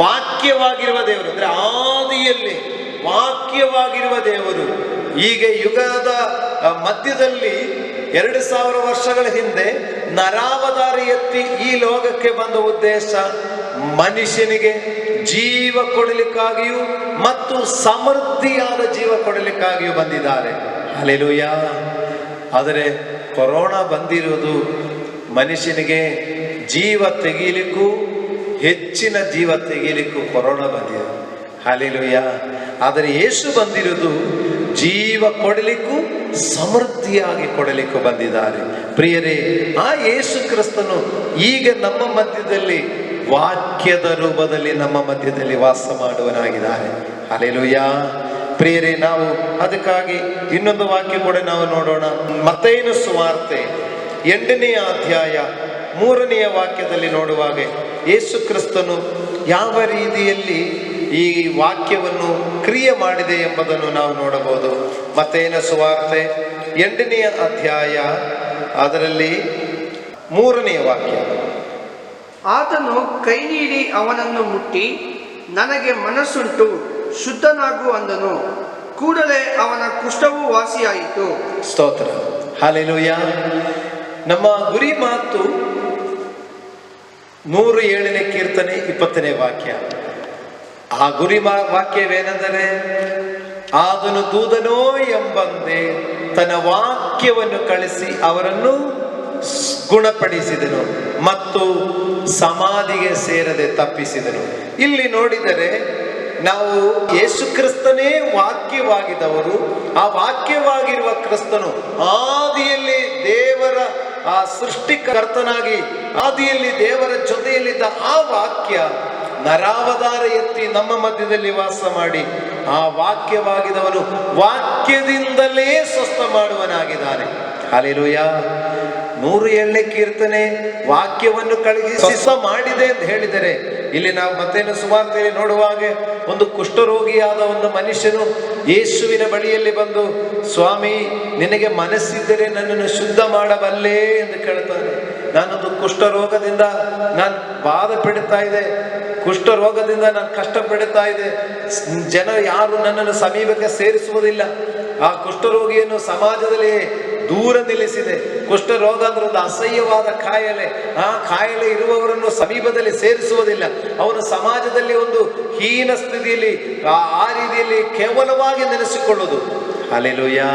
ವಾಕ್ಯವಾಗಿರುವ ದೇವರು, ಅಂದ್ರೆ ಆದಿಯಲ್ಲಿ ವಾಕ್ಯವಾಗಿರುವ ದೇವರು. ಹೀಗೆ ಯುಗದ ಮಧ್ಯದಲ್ಲಿ 2000 ವರ್ಷಗಳ ಹಿಂದೆ ನರಾವತಾರಿ ಎತ್ತಿ ಈ ಲೋಕಕ್ಕೆ ಬಂದ ಉದ್ದೇಶ ಮನುಷ್ಯನಿಗೆ ಜೀವ ಕೊಡಲಿಕ್ಕಾಗಿಯೂ ಮತ್ತು ಸಮೃದ್ಧಿಯಾದ ಜೀವ ಕೊಡಲಿಕ್ಕಾಗಿಯೂ ಬಂದಿದ್ದಾರೆ. ಹಲ್ಲೆಲೂಯಾ. ಆದರೆ ಕೊರೋನಾ ಬಂದಿರುವುದು ಮನುಷ್ಯನಿಗೆ ಜೀವ ತೆಗೀಲಿಕ್ಕೂ, ಹೆಚ್ಚಿನ ಜೀವ ತೆಗೀಲಿಕ್ಕೂ ಕೊರೋನಾ ಬಂದಿದೆ. ಹಲ್ಲೆಲೂಯಾ. ಆದರೆ ಯೇಸು ಬಂದಿರುವುದು ಜೀವ ಕೊಡಲಿಕ್ಕೂ ಸಮೃದ್ಧಿಯಾಗಿ ಕೊಡಲಿಕ್ಕೂ ಬಂದಿದ್ದಾರೆ. ಪ್ರಿಯರೇ, ಆ ಯೇಸು ಕ್ರಿಸ್ತನು ಈಗ ನಮ್ಮ ಮಧ್ಯದಲ್ಲಿ ವಾಕ್ಯದ ರೂಪದಲ್ಲಿ ನಮ್ಮ ಮಧ್ಯದಲ್ಲಿ ವಾಸ ಮಾಡುವನಾಗಿದ್ದಾರೆ. ಹಲ್ಲೆಲೂಯಾ. ಪ್ರಿಯರೇ, ನಾವು ಅದಕ್ಕಾಗಿ ಇನ್ನೊಂದು ವಾಕ್ಯ ಕೂಡ ನಾವು ನೋಡೋಣ. ಮತ್ತೈನ ಸುವಾರ್ತೆ 8ನೇ ಅಧ್ಯಾಯ 3ನೇ ವಾಕ್ಯದಲ್ಲಿ ನೋಡುವಾಗ ಯೇಸು ಕ್ರಿಸ್ತನು ಯಾವ ರೀತಿಯಲ್ಲಿ ಈ ವಾಕ್ಯವನ್ನು ಕ್ರಿಯೆ ಮಾಡಿದೆ ಎಂಬುದನ್ನು ನಾವು ನೋಡಬಹುದು. ಮತ್ತೈನ ಸುವಾರ್ತೆ 8ನೇ ಅಧ್ಯಾಯ ಅದರಲ್ಲಿ 3ನೇ ವಾಕ್ಯ. ಆತನು ಕೈ ನೀಡಿ ಅವನನ್ನು ಮುಟ್ಟಿ, ನನಗೆ ಮನಸ್ಸುಂಟು, ಶುದ್ಧನಾಗು ಅಂದನು. ಕೂಡಲೇ ಅವನ ಕುಷ್ಠವು ವಾಸಿಯಾಯಿತು. ಸ್ತೋತ್ರ. ಹಲ್ಲೆಲೂಯಾ. ನಮ್ಮ ಗುರಿ ಮಾತು 107ನೇ ಕೀರ್ತನೆ 20ನೇ ವಾಕ್ಯ. ಆ ಗುರಿ ವಾಕ್ಯವೇನೆಂದರೆ, ಆದನು ದೂತನೋ ಎಂಬಂತೆ ತನ್ನ ವಾಕ್ಯವನ್ನು ಕಳಿಸಿ ಅವರನ್ನು ಗುಣಪಡಿಸಿದನು ಮತ್ತು ಸಮಾಧಿಗೆ ಸೇರದೆ ತಪ್ಪಿಸಿದನು. ಇಲ್ಲಿ ನೋಡಿದರೆ ನಾವು ಯೇಸು ಕ್ರಿಸ್ತನೇ ವಾಕ್ಯವಾಗಿದ್ದವರು. ಆ ವಾಕ್ಯವಾಗಿರುವ ಕ್ರಿಸ್ತನು ಆದಿಯಲ್ಲಿ ದೇವರ ಆ ಸೃಷ್ಟಿಕರ್ತನಾಗಿ ಆದಿಯಲ್ಲಿ ದೇವರ ಜೊತೆಯಲ್ಲಿದ್ದ ಆ ವಾಕ್ಯ ನರಾವತಾರ ಎತ್ತಿ ನಮ್ಮ ಮಧ್ಯದಲ್ಲಿ ವಾಸ ಮಾಡಿ ಆ ವಾಕ್ಯವಾಗಿದ್ದವನು ವಾಕ್ಯದಿಂದಲೇ ಸ್ವಸ್ಥ ಮಾಡುವನಾಗಿದ್ದಾನೆ. ಹಲ್ಲೆಲೂಯಾ. 107ನೇ ಕೀರ್ತನೆ ವಾಕ್ಯವನ್ನು ಕಳುಹಿಸಿ ಸ್ವಸ್ಥ ಮಾಡಿದೆ ಅಂತ ಹೇಳಿದರೆ, ಇಲ್ಲಿ ನಾವು ಮತ್ತೇನು ಸುವಾರ್ತೆಯಲ್ಲಿ ನೋಡುವಾಗ ಒಂದು ಕುಷ್ಠರೋಗಿಯಾದ ಒಂದು ಮನುಷ್ಯನು ಯೇಸುವಿನ ಬಳಿಯಲ್ಲಿ ಬಂದು, ಸ್ವಾಮಿ, ನಿನಗೆ ಮನಸ್ಸಿದ್ದರೆ ನನ್ನನ್ನು ಶುದ್ಧ ಮಾಡಬಲ್ಲೆ ಎಂದು ಕೇಳ್ತಾನೆ. ನಾನೊಂದು ಕುಷ್ಠರೋಗದಿಂದ ನಾನು ಬಾಧೆ ಪೀಡುತ್ತಾ ಇದೆ, ಕುಷ್ಠರೋಗದಿಂದ ನಾನು ಕಷ್ಟ ಪೀಡುತ್ತಾ ಇದೆ, ಜನ ಯಾರು ನನ್ನನ್ನು ಸಮೀಪಕ್ಕೆ ಸೇರಿಸುವುದಿಲ್ಲ. ಆ ಕುಷ್ಠರೋಗಿಯನ್ನು ಸಮಾಜದಲ್ಲಿ ದೂರ ನಿಲ್ಲಿಸಿದೆ. ಕುಷ್ಠರೋಗ ಅಂದ್ರೆ ಒಂದು ಅಸಹ್ಯವಾದ ಕಾಯಿಲೆ. ಆ ಕಾಯಿಲೆ ಇರುವವರನ್ನು ಸಮೀಪದಲ್ಲಿ ಸೇರಿಸುವುದಿಲ್ಲ. ಅವನು ಸಮಾಜದಲ್ಲಿ ಒಂದು ಹೀನ ಸ್ಥಿತಿಯಲ್ಲಿ ಆ ರೀತಿಯಲ್ಲಿ ಕೇವಲವಾಗಿ ನೆನೆಸಿಕೊಳ್ಳುವುದು. ಹಲ್ಲೆಲೂಯಾ.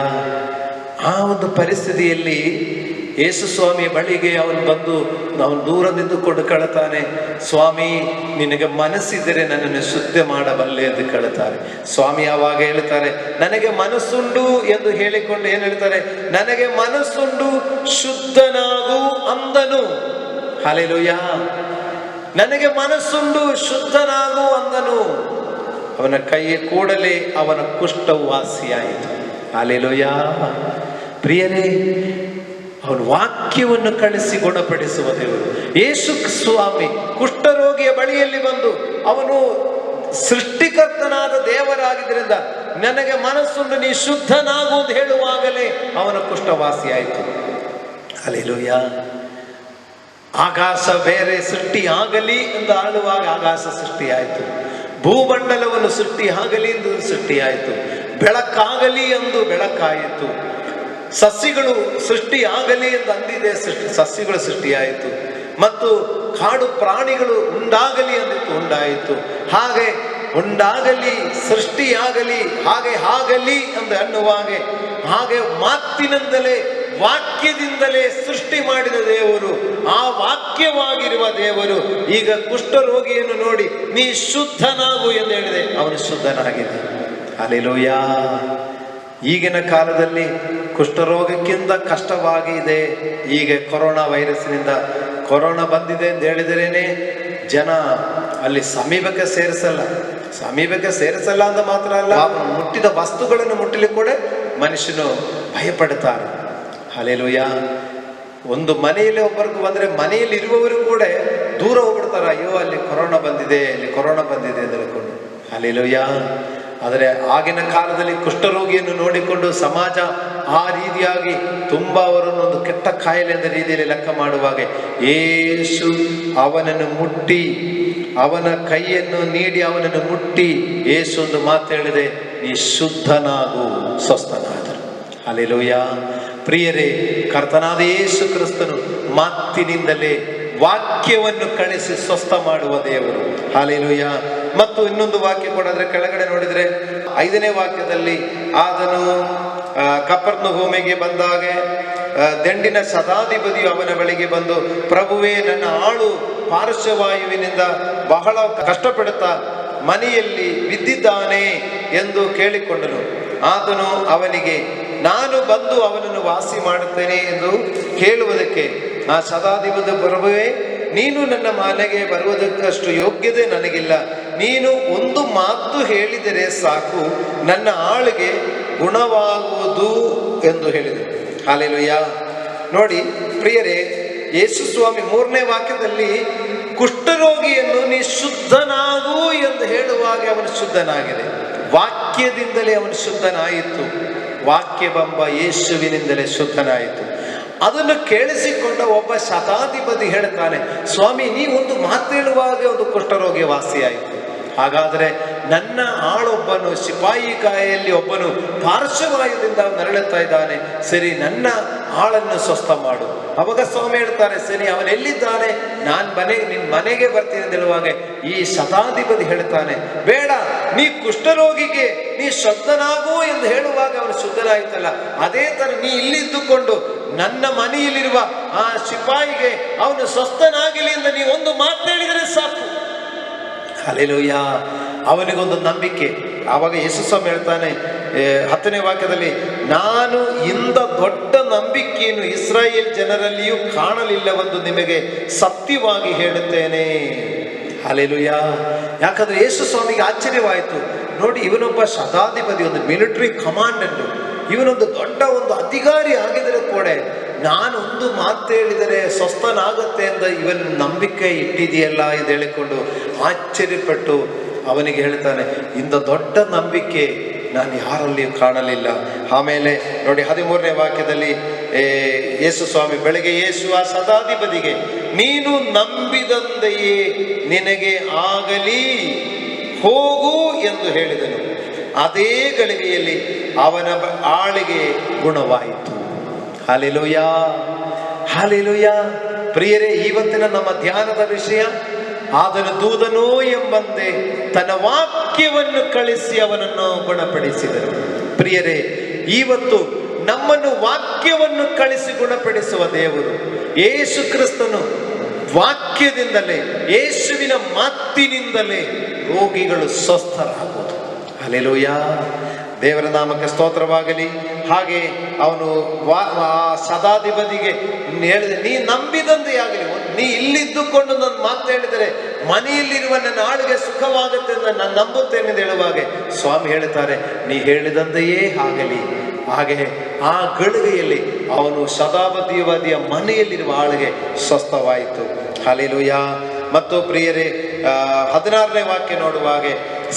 ಆ ಒಂದು ಪರಿಸ್ಥಿತಿಯಲ್ಲಿ ಯೇಸು ಸ್ವಾಮಿ ಬಳಿಗೆ ಅವನು ಬಂದು ಅವನು ದೂರ ನಿಂತುಕೊಂಡು ಕೇಳುತ್ತಾನೆ, ಸ್ವಾಮಿ ನಿನಗೆ ಮನಸ್ಸಿದ್ದರೆ ನನ್ನನ್ನು ಶುದ್ಧ ಮಾಡಬಲ್ಲೆ ಎಂದು ಕೇಳುತ್ತಾರೆ. ಸ್ವಾಮಿ ಆವಾಗ ಹೇಳ್ತಾರೆ, ನನಗೆ ಮನಸ್ಸುಂಡು ಎಂದು ಹೇಳಿಕೊಂಡು ಏನು ಹೇಳ್ತಾರೆ, ನನಗೆ ಮನಸ್ಸುಂಡು ಶುದ್ಧನಾಗು ಅಂದನು. ಹಲ್ಲೆಲೂಯಾ. ನನಗೆ ಮನಸ್ಸುಂಡು ಶುದ್ಧನಾಗು ಅಂದನು. ಅವನ ಕೈಯ ಕೂಡಲೇ ಅವನ ಕುಷ್ಠವು ವಾಸಿಯಾಯಿತು. ಹಲ್ಲೆಲೂಯಾ. ಪ್ರಿಯರೇ, ಅವನು ವಾಕ್ಯವನ್ನು ಕಳಿಸಿ ಗುಣಪಡಿಸುವ ದೇವರು. ಯೇಸು ಸ್ವಾಮಿ ಕುಷ್ಠರೋಗಿಯ ಬಳಿಯಲ್ಲಿ ಬಂದು ಅವನು ಸೃಷ್ಟಿಕರ್ತನಾದ ದೇವರಾಗಿದ್ದರಿಂದ ನನಗೆ ಮನಸ್ಸುಂಡು ನೀ ಶುದ್ಧನಾಗು ಅಂತ ಹೇಳುವಾಗಲೇ ಅವನ ಕುಷ್ಠವಾಸಿಯಾಯಿತು. ಹಲ್ಲೆಲೂಯಾ. ಆಕಾಶ ಬೇರೆ ಸೃಷ್ಟಿ ಆಗಲಿ ಎಂದು ಆಳುವಾಗ ಆಕಾಶ ಸೃಷ್ಟಿಯಾಯಿತು. ಭೂಮಂಡಲವನ್ನು ಸೃಷ್ಟಿ ಆಗಲಿ ಎಂದು ಸೃಷ್ಟಿಯಾಯಿತು. ಬೆಳಕಾಗಲಿ ಎಂದು ಬೆಳಕಾಯಿತು. ಸಸ್ಯಗಳು ಸೃಷ್ಟಿ ಆಗಲಿ ಎಂದು ಅಂದಿದೆ, ಸಸ್ಯಗಳು ಸೃಷ್ಟಿಯಾಯಿತು. ಮತ್ತು ಕಾಡು ಪ್ರಾಣಿಗಳು ಉಂಡಾಗಲಿ ಎಂದಿತ್ತು, ಉಂಡಾಯಿತು. ಹಾಗೆ ಉಂಡಾಗಲಿ, ಸೃಷ್ಟಿಯಾಗಲಿ, ಹಾಗೆ ಆಗಲಿ ಎಂದು ಅನ್ನುವಾಗೆ ಹಾಗೆ ಮಾತಿನಿಂದಲೇ ವಾಕ್ಯದಿಂದಲೇ ಸೃಷ್ಟಿ ಮಾಡಿದ ದೇವರು, ಆ ವಾಕ್ಯವಾಗಿರುವ ದೇವರು ಈಗ ಕುಷ್ಠರೋಗಿಯನ್ನು ನೋಡಿ ನೀ ಶುದ್ಧನಾಗು ಎಂದು ಹೇಳಿದೆ. ಅವನು ಶುದ್ಧನಾಗಿದೆ. ಹಲ್ಲೆಲೂಯಾ. ಈಗಿನ ಕಾಲದಲ್ಲಿ ಕುಷ್ಠರೋಗಕ್ಕಿಂತ ಕಷ್ಟವಾಗಿದೆ. ಈಗ ಕೊರೋನಾ ವೈರಸ್ನಿಂದ ಕೊರೋನಾ ಬಂದಿದೆ ಅಂತ ಹೇಳಿದರೇನೆ ಜನ ಅಲ್ಲಿ ಸಮೀಪಕ್ಕೆ ಸೇರಿಸಲ್ಲ ಅಂತ ಮಾತ್ರ ಅಲ್ಲ, ಮುಟ್ಟಿದ ವಸ್ತುಗಳನ್ನು ಮುಟ್ಟಲಿಕ್ಕೆ ಕೂಡ ಮನುಷ್ಯನು ಭಯಪಡುತ್ತಾರೆ. ಹಲ್ಲೆಲೂಯಾ. ಒಂದು ಮನೆಯಲ್ಲಿ ಒಬ್ಬರಿಗೆ ಬಂದರೆ ಮನೆಯಲ್ಲಿ ಇರುವವರು ಕೂಡ ದೂರ ಹೋಗ್ಬಿಡ್ತಾರೆ. ಅಯ್ಯೋ ಅಲ್ಲಿ ಕೊರೋನಾ ಬಂದಿದೆ ಅಂತ ಹೇಳ್ಕೊಂಡು. ಹಲ್ಲೆಲೂಯಾ. ಆದರೆ ಆಗಿನ ಕಾಲದಲ್ಲಿ ಕುಷ್ಠರೋಗಿಯನ್ನು ನೋಡಿಕೊಂಡು ಸಮಾಜ ಆ ರೀತಿಯಾಗಿ ತುಂಬ ಅವರನ್ನೊಂದು ಕೆಟ್ಟ ಕಾಯಿಲೆ ಎಂದ ರೀತಿಯಲ್ಲಿ ಲೆಕ್ಕ ಮಾಡುವಾಗ ಯೇಸು ಅವನನ್ನು ಮುಟ್ಟಿ, ಅವನ ಕೈಯನ್ನು ನೀಡಿ ಅವನನ್ನು ಮುಟ್ಟಿ ಯೇಸು ಒಂದು ಮಾತು ಹೇಳಿದೆ, ನೀ ಶುದ್ಧನಾಗು, ಸ್ವಸ್ಥನಾದರು. ಹಲ್ಲೆಲೂಯಾ. ಪ್ರಿಯರೇ, ಕರ್ತನಾದ ಯೇಸು ಕ್ರಿಸ್ತನು ಮಾತಿನಿಂದಲೇ ವಾಕ್ಯವನ್ನು ಕಳಿಸಿ ಸ್ವಸ್ಥ ಮಾಡುವ ದೇವರು. ಹಲ್ಲೆಲೂಯಾ. ಮತ್ತು ಇನ್ನೊಂದು ವಾಕ್ಯ ಕೊಡೋದ್ರೆ ಕೆಳಗಡೆ ನೋಡಿದ್ರೆ 5ನೇ ವಾಕ್ಯದಲ್ಲಿ ಆತನು ಕಪೆರ್ನಹೂಮಿಗೆ ಬಂದಾಗ ದಂಡಿನ ಶತಾಧಿಪತಿಯು ಅವನ ಬಳಿಗೆ ಬಂದು, ಪ್ರಭುವೇ, ನನ್ನ ಆಳು ಪಾರ್ಶ್ವವಾಯುವಿನಿಂದ ಬಹಳ ಕಷ್ಟಪಡುತ್ತಾ ಮನೆಯಲ್ಲಿ ಬಿದ್ದಿದ್ದಾನೆ ಎಂದು ಕೇಳಿಕೊಂಡನು. ಆತನು ಅವನಿಗೆ, ನಾನು ಬಂದು ಅವನನ್ನು ವಾಸಿ ಮಾಡುತ್ತೇನೆ ಎಂದು ಹೇಳುವುದಕ್ಕೆ ಆ ಶತಾಧಿಪತಿ, ಪ್ರಭುವೇ, ನೀನು ನನ್ನ ಮನೆಗೆ ಬರುವುದಕ್ಕಷ್ಟು ಯೋಗ್ಯತೆ ನನಗಿಲ್ಲ. ನೀನು ಒಂದು ಮಾತು ಹೇಳಿದರೆ ಸಾಕು, ನನ್ನ ಆಳಿಗೆ ಗುಣವಾಗುವುದು ಎಂದು ಹೇಳಿದರು. ಹಲ್ಲೆಲೂಯಾ. ನೋಡಿ ಪ್ರಿಯರೇ, ಯೇಸು ಸ್ವಾಮಿ 3ನೇ ವಾಕ್ಯದಲ್ಲಿ ಕುಷ್ಠರೋಗಿಯನ್ನು ನೀ ಶುದ್ಧನಾಗು ಎಂದು ಹೇಳುವಾಗ ಅವನು ಶುದ್ಧನಾಗಿದೆ. ವಾಕ್ಯದಿಂದಲೇ ಅವನು ಶುದ್ಧನಾಯಿತು. ವಾಕ್ಯವೆಂಬ ಯೇಸುವಿನಿಂದಲೇ ಶುದ್ಧನಾಯಿತು. ಅದನ್ನು ಕೇಳಿಸಿಕೊಂಡ ಒಬ್ಬ ಶತಾಧಿಪತಿ ಹೇಳ್ತಾನೆ, ಸ್ವಾಮಿ, ನೀವೊಂದು ಮಾತು ಹೇಳುವಾಗ ಒಂದು ಕುಷ್ಠರೋಗಿ ವಾಸಿಯಾಯಿತು. ಹಾಗಾದರೆ ನನ್ನ ಆಳೊಬ್ಬನು ಸಿಪಾಯಿ ಕಾಯಲ್ಲಿ ಒಬ್ಬನು ಪಾರ್ಶ್ವವಾಯುದಿಂದ ನರಳುತ್ತಾ ಇದ್ದಾನೆ, ಸರಿ ನನ್ನ ಆಳನ್ನು ಸ್ವಸ್ಥ ಮಾಡು. ಅವಾಗ ಸ್ವಾಮಿ ಹೇಳ್ತಾರೆ, ಸರಿ ಅವನು ಎಲ್ಲಿದ್ದಾನೆ, ನಿನ್ನ ಮನೆಗೆ ಬರ್ತೀನಿ ಅಂತ ಹೇಳುವಾಗ ಈ ಶತಾಧಿಪತಿ ಹೇಳ್ತಾನೆ, ಬೇಡ, ನೀ ಕುಷ್ಠರೋಗಿಗೆ ನೀ ಶುದ್ಧನಾಗು ಎಂದು ಹೇಳುವಾಗ ಅವನು ಶುದ್ಧನಾಯ್ತಲ್ಲ, ಅದೇ ತರ ನೀ ಇಲ್ಲಿದ್ದುಕೊಂಡು ನನ್ನ ಮನೆಯಲ್ಲಿರುವ ಆ ಸಿಪಾಯಿಗೆ ಅವನು ಸ್ವಸ್ಥನಾಗಲಿ ಎಂದು ನೀವು ಒಂದು ಮಾತು ಹೇಳಿದರೆ ಸಾಕು. ಹಲ್ಲೆಲೂಯಾ. ಅವನಿಗೊಂದು ನಂಬಿಕೆ. ಆವಾಗ ಯೇಸು ಸ್ವಾಮಿ ಹೇಳ್ತಾನೆ 10ನೇ ವಾಕ್ಯದಲ್ಲಿ, ನಾನು ಇಂಥ ದೊಡ್ಡ ನಂಬಿಕೆಯನ್ನು ಇಸ್ರಾಯೇಲ್ ಜನರಲ್ಲಿಯೂ ಕಾಣಲಿಲ್ಲವೆಂದು ನಿಮಗೆ ಸತ್ಯವಾಗಿ ಹೇಳುತ್ತೇನೆ. ಹಲ್ಲೆಲೂಯಾ. ಯಾಕಂದ್ರೆ ಯೇಸು ಸ್ವಾಮಿಗೆ ಆಶ್ಚರ್ಯವಾಯಿತು. ನೋಡಿ, ಇವನೊಬ್ಬ ಶತಾಧಿಪತಿ, ಒಂದು ಮಿಲಿಟರಿ ಕಮಾಂಡೆಂಟ್, ಇವನೊಂದು ದೊಡ್ಡ ಒಂದು ಅಧಿಕಾರಿ ಆಗಿದರೆ ಕೂಡ ನಾನೊಂದು ಮಾತು ಹೇಳಿದರೆ ಸ್ವಸ್ಥನಾಗುತ್ತೆ ಅಂತ ಇವನ್ ನಂಬಿಕೆ ಇಟ್ಟಿದೆಯಲ್ಲ ಎಂದು ಹೇಳಿಕೊಂಡು ಆಶ್ಚರ್ಯಪಟ್ಟು ಅವನಿಗೆ ಹೇಳ್ತಾನೆ, ಇಂಥ ದೊಡ್ಡ ನಂಬಿಕೆ ನಾನು ಯಾರಲ್ಲಿಯೂ ಕಾಣಲಿಲ್ಲ. ಆಮೇಲೆ ನೋಡಿ 13ನೇ ವಾಕ್ಯದಲ್ಲಿ ಯೇಸು ಸ್ವಾಮಿ ಬೆಳಗ್ಗೆ ಯೇಸು ಆ ಶತಾಧಿಪತಿಗೆ, ನೀನು ನಂಬಿದಂತೆಯೇ ನಿನಗೆ ಆಗಲಿ, ಹೋಗು ಎಂದು ಹೇಳಿದನು. ಅದೇ ಗಳಿಗೆಯಲ್ಲಿ ಅವನ ಆಳಿಗೆ ಗುಣವಾಯಿತು. Hallelujah, hallelujah. ಪ್ರಿಯರೇ, ಇವತ್ತಿನ ನಮ್ಮ ಧ್ಯಾನದ ವಿಷಯ, ಆತನು ದೂತನೋ ಎಂಬಂತೆ ತನ್ನ ವಾಕ್ಯವನ್ನು ಕಳಿಸಿ ಅವನನ್ನು ಗುಣಪಡಿಸಿದರು. ಪ್ರಿಯರೇ, ಇವತ್ತು ನಮ್ಮನ್ನು ವಾಕ್ಯವನ್ನು ಕಳಿಸಿ ಗುಣಪಡಿಸುವ ದೇವರು ಯೇಸು ಕ್ರಿಸ್ತನು. ವಾಕ್ಯದಿಂದಲೇ, ಯೇಸುವಿನ ಮಾತಿನಿಂದಲೇ ರೋಗಿಗಳು ಸ್ವಸ್ಥರಾಗುವುದು. ಹಲ್ಲೆಲೂಯ, ದೇವರ ನಾಮಕ್ಕೆ ಸ್ತೋತ್ರವಾಗಲಿ. ಹಾಗೆ ಅವನು ಶತಾಧಿಪತಿಗೆ ಹೇಳಿದೆ, ನೀ ನಂಬಿದಂತೆ ಆಗಲಿ, ನೀ ಇಲ್ಲಿದ್ದುಕೊಂಡು ನನ್ನ ಮಾತು ಹೇಳಿದರೆ ಮನೆಯಲ್ಲಿರುವ ನನ್ನ ಆಳಿಗೆ ಸುಖವಾಗುತ್ತೆ ಎಂದು ನಾನು ನಂಬುತ್ತೇನೆ ಎಂದು ಹೇಳುವಾಗ ಸ್ವಾಮಿ ಹೇಳುತ್ತಾರೆ, ನೀ ಹೇಳಿದಂತೆಯೇ ಆಗಲಿ. ಹಾಗೆ ಆ ಗಳಿಗೆಯಲ್ಲಿ ಅವನು ಶತಾಧಿಪತಿಯ ಮನೆಯಲ್ಲಿರುವ ಆಳಿಗೆ ಸ್ವಸ್ಥವಾಯಿತು. ಹಲ್ಲೆಲೂಯ. ಮತ್ತು ಪ್ರಿಯರೇ, 16ನೇ ವಾಕ್ಯ ನೋಡುವಾಗೆ,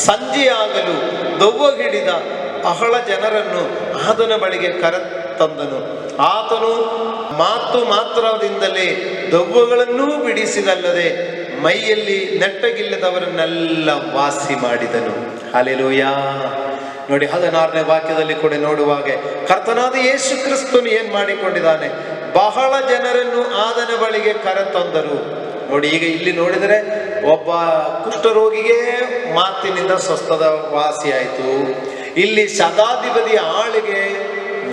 ಸಂಜೆಯಾಗಲು ದೆವ್ವ ಹಿಡಿದ ಬಹಳ ಜನರನ್ನು ಆತನ ಬಳಿಗೆ ಕರೆತಂದನು. ಆತನು ಮಾತು ಮಾತ್ರದಿಂದಲೇ ದೆವ್ವಗಳನ್ನೂ ಬಿಡಿಸಿದಲ್ಲದೆ ಮೈಯಲ್ಲಿ ನೆಟ್ಟಗಿಲ್ಲದವರನ್ನೆಲ್ಲ ವಾಸಿ ಮಾಡಿದನು. ಹಲ್ಲೆಲೂಯ. ನೋಡಿ, 16ನೇ ವಾಕ್ಯದಲ್ಲಿ ಕೂಡ ನೋಡುವಾಗ ಕರ್ತನಾದ ಯೇಸು ಕ್ರಿಸ್ತನು ಏನ್ ಮಾಡಿಕೊಂಡಿದ್ದಾನೆ, ಬಹಳ ಜನರನ್ನು ಆತನ ಬಳಿಗೆ ಕರೆತಂದರು. ನೋಡಿ, ಈಗ ಇಲ್ಲಿ ನೋಡಿದರೆ ಒಬ್ಬ ಕುಷ್ಠರೋಗಿಗೆ ಮಾತಿನಿಂದ ಸ್ವಸ್ಥದ ವಾಸಿಯಾಯಿತು. ಇಲ್ಲಿ ಶತಾಧಿಪತಿಯ ಆಳಿಗೆ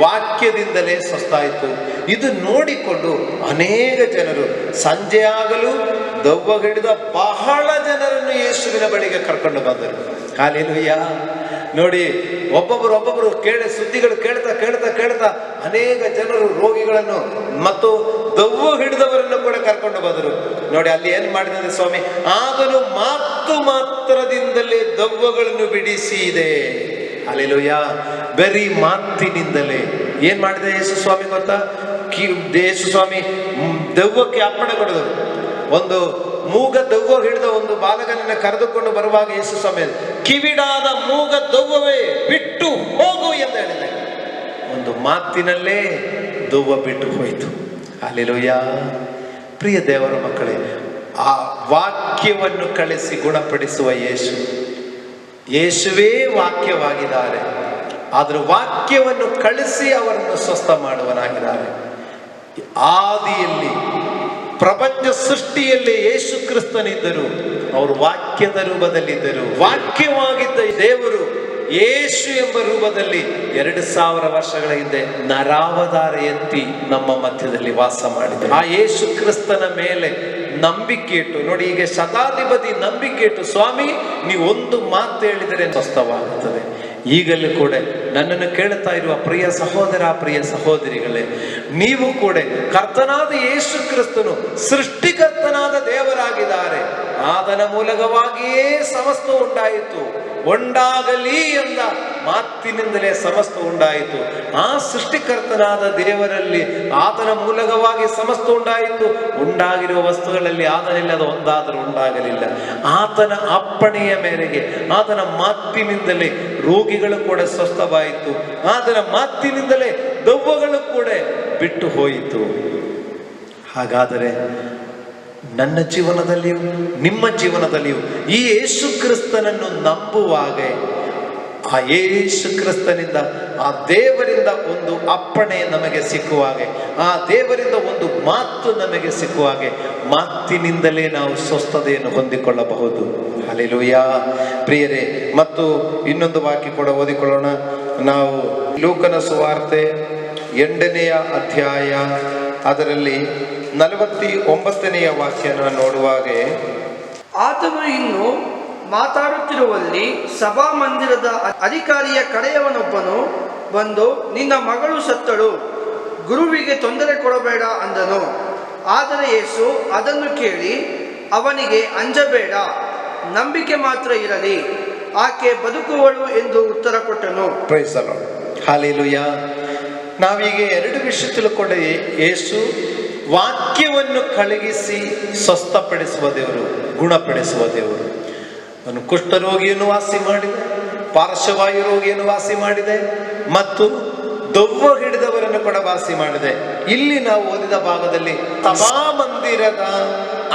ವಾಕ್ಯದಿಂದಲೇ ಸ್ವಸ್ಥ ಆಯಿತು. ಇದು ನೋಡಿಕೊಂಡು ಅನೇಕ ಜನರು ಸಂಜೆಯಾಗಲು ದೆವ್ವ ಹಿಡಿದ ಬಹಳ ಜನರನ್ನು ಯೇಸುವಿನ ಬಳಿಗೆ ಕರ್ಕೊಂಡು ಬಂದರು. ಹಲ್ಲೆಲೂಯ. ನೋಡಿ, ಒಬ್ಬೊಬ್ಬರು ಸುದ್ದಿಗಳು ಕೇಳ್ತಾ ಅನೇಕ ಜನರು ರೋಗಿಗಳನ್ನು ಮತ್ತು ದೆವ್ವ ಹಿಡಿದವರನ್ನು ಕೂಡ ಕರ್ಕೊಂಡು ಬಂದರು. ನೋಡಿ, ಅಲ್ಲಿ ಏನ್ ಮಾಡಿದಂದ್ರೆ ಸ್ವಾಮಿ, ಆತನು ಮಾತು ಮಾತ್ರದಿಂದಲೇ ದೆವ್ವಗಳನ್ನು ಬಿಡಿಸಿದೆ. ಹಲ್ಲೆಲೂಯ. ಬರೀ ಮಾತಿನಿಂದಲೇ ಏನ್ ಮಾಡಿದೆ ಯೇಸು ಸ್ವಾಮಿ ಗೊತ್ತಾ? ಯೇಸು ಸ್ವಾಮಿ ದೆವ್ವಕ್ಕೆ ಅಪ್ಪಣೆ ಕೊಡಿದರು. ಒಂದು ಮೂಗ ದೆವ್ವ ಹಿಡಿದ ಒಂದು ಬಾಲಕನನ್ನು ಕರೆದುಕೊಂಡು ಬರುವಾಗ ಯೇಸು ಸ್ವಾಮಿ, ಕಿವಿಡಾದ ಮೂಗ ದೆವ್ವವೇ ಬಿಟ್ಟು ಹೋಗು ಎಂದು ಹೇಳಿದೆ. ಒಂದು ಮಾತಿನಲ್ಲೇ ದೆವ್ವ ಬಿಟ್ಟು ಹೋಯಿತು. ಹಲ್ಲೆಲೂಯ. ಪ್ರಿಯ ದೇವರ ಮಕ್ಕಳೇ, ಆ ವಾಕ್ಯವನ್ನು ಕಳಿಸಿ ಗುಣಪಡಿಸುವ ಯೇಸುವೇ ವಾಕ್ಯವಾಗಿದ್ದಾರೆ. ಆದರೂ ವಾಕ್ಯವನ್ನು ಕಳಿಸಿ ಅವರನ್ನು ಸ್ವಸ್ಥ ಮಾಡುವನಾಗಿದ್ದಾರೆ. ಆದಿಯಲ್ಲಿ ಪ್ರಪಂಚ ಸೃಷ್ಟಿಯಲ್ಲಿ ಯೇಸು ಕ್ರಿಸ್ತನಿದ್ದರು. ಅವರು ವಾಕ್ಯದ ರೂಪದಲ್ಲಿದ್ದರು. ವಾಕ್ಯವಾಗಿದ್ದ ದೇವರು ಯೇಸು ಎಂಬ ರೂಪದಲ್ಲಿ 2000 ವರ್ಷಗಳ ಹಿಂದೆ ನರಾವತಾರ ಎತ್ತಿ ನಮ್ಮ ಮಧ್ಯದಲ್ಲಿ ವಾಸ ಮಾಡಿದರು. ಆ ಯೇಸು ಕ್ರಿಸ್ತನ ಮೇಲೆ ನಂಬಿಕೆ ಇಟ್ಟು, ನೋಡಿ, ಈಗ ಶತಾಧಿಪತಿ ನಂಬಿಕೆ ಇಟ್ಟು, ಸ್ವಾಮಿ ನೀವು ಒಂದು ಮಾತು ಹೇಳಿದರೆ ಸ್ವಸ್ಥವಾಗುತ್ತದೆ. ಈಗಲೂ ಕೂಡ ನನ್ನನ್ನು ಕೇಳುತ್ತಾ ಇರುವ ಪ್ರಿಯ ಸಹೋದರ, ಪ್ರಿಯ ಸಹೋದರಿಗಳೇ, ನೀವು ಕೂಡ ಕರ್ತನಾದ ಯೇಸು ಕ್ರಿಸ್ತನು ಸೃಷ್ಟಿಕರ್ತನಾದ ದೇವರಾಗಿದ್ದಾರೆ. ಆತನ ಮೂಲಕವಾಗಿಯೇ ಸಮಸ್ತ ಉಂಟಾಯಿತು. ಉಂಟಾಗಲಿ ಎಂದ ಮಾತಿನಿಂದಲೇ ಸಮಸ್ತ ಉಂಟಾಯಿತು. ಆ ಸೃಷ್ಟಿಕರ್ತನಾದ ದೇವರಲ್ಲಿ ಆತನ ಮೂಲಕವಾಗಿ ಸಮಸ್ತ ಉಂಟಾಯಿತು. ಉಂಟಾಗಿರುವ ವಸ್ತುಗಳಲ್ಲಿ ಆತನಿಲ್ಲದ ಒಂದಾದರೂ ಉಂಟಾಗಲಿಲ್ಲ. ಆತನ ಅಪ್ಪಣೆಯ ಮೇರೆಗೆ, ಆತನ ಮಾತಿನಿಂದಲೇ ರೋಗಿಗಳು ಕೂಡ ಸ್ವಸ್ಥವಾಯಿತು. ಆತನ ಮಾತಿನಿಂದಲೇ ದೆವ್ವಗಳು ಕೂಡ ಬಿಟ್ಟು ಹೋಯಿತು. ಹಾಗಾದರೆ ನನ್ನ ಜೀವನದಲ್ಲಿಯೂ ನಿಮ್ಮ ಜೀವನದಲ್ಲಿಯೂ ಈ ಯೇಸು ಕ್ರಿಸ್ತನನ್ನು ನಂಬುವಾಗ, ಆ ಯೇಸು ಕ್ರಿಸ್ತನಿಂದ, ಆ ದೇವರಿಂದ ಒಂದು ಅಪ್ಪಣೆ ನಮಗೆ ಸಿಕ್ಕುವಾಗ, ಆ ದೇವರಿಂದ ಒಂದು ಮಾತು ನಮಗೆ ಸಿಕ್ಕುವಾಗ, ಮಾತಿನಿಂದಲೇ ನಾವು ಸ್ವಸ್ಥತೆಯನ್ನು ಹೊಂದಿಕೊಳ್ಳಬಹುದು. ಹಲ್ಲೆಲೂಯಾ. ಪ್ರಿಯರೇ, ಮತ್ತು ಇನ್ನೊಂದು ವಾಕ್ಯ ಕೂಡ ಓದಿಕೊಳ್ಳೋಣ. ನಾವು ಲೂಕನ ಸುವಾರ್ತೆ 8ನೇ ಅಧ್ಯಾಯ ಅದರಲ್ಲಿ 49ನೇ ವಾಕ್ಯನ ನೋಡುವಾಗ, ಆತನು ಇನ್ನು ಮಾತಾಡುತ್ತಿರುವಲ್ಲಿ ಸಭಾಮಂದಿರದ ಅಧಿಕಾರಿಯ ಕಡೆಯವನೊಬ್ಬನು ಬಂದು, ನಿನ್ನ ಮಗಳು ಸತ್ತಳು, ಗುರುವಿಗೆ ತೊಂದರೆ ಕೊಡಬೇಡ ಅಂದನು. ಆದರೆ ಯೇಸು ಅದನ್ನು ಕೇಳಿ ಅವನಿಗೆ, ಅಂಜಬೇಡ, ನಂಬಿಕೆ ಮಾತ್ರ ಇರಲಿ, ಆಕೆ ಬದುಕುವಳು ಎಂದು ಉತ್ತರ ಕೊಟ್ಟನು. Praise the lord. ಹಲ್ಲೆಲೂಯಾ. ನಾವೀಗ 2 ವಿಷಯ ತಿಳ್ಕೊಂಡೆ. ಯೇಸು ವಾಕ್ಯವನ್ನು ಕಳುಹಿಸಿ ಸ್ವಸ್ಥಪಡಿಸುವ ದೇವರು, ಗುಣಪಡಿಸುವ ದೇವರು. ಅವನು ಕುಷ್ಠರೋಗಿಯನ್ನು ವಾಸಿ ಮಾಡಿದೆ, ಪಾರ್ಶ್ವವಾಯು ರೋಗಿಯನ್ನು ವಾಸಿ ಮಾಡಿದೆ, ಮತ್ತು ದೆವ್ವ ಹಿಡಿದವರನ್ನು ಕೂಡ ವಾಸಿ ಮಾಡಿದೆ. ಇಲ್ಲಿ ನಾವು ಓದಿದ ಭಾಗದಲ್ಲಿ ಸಭಾಮಂದಿರದ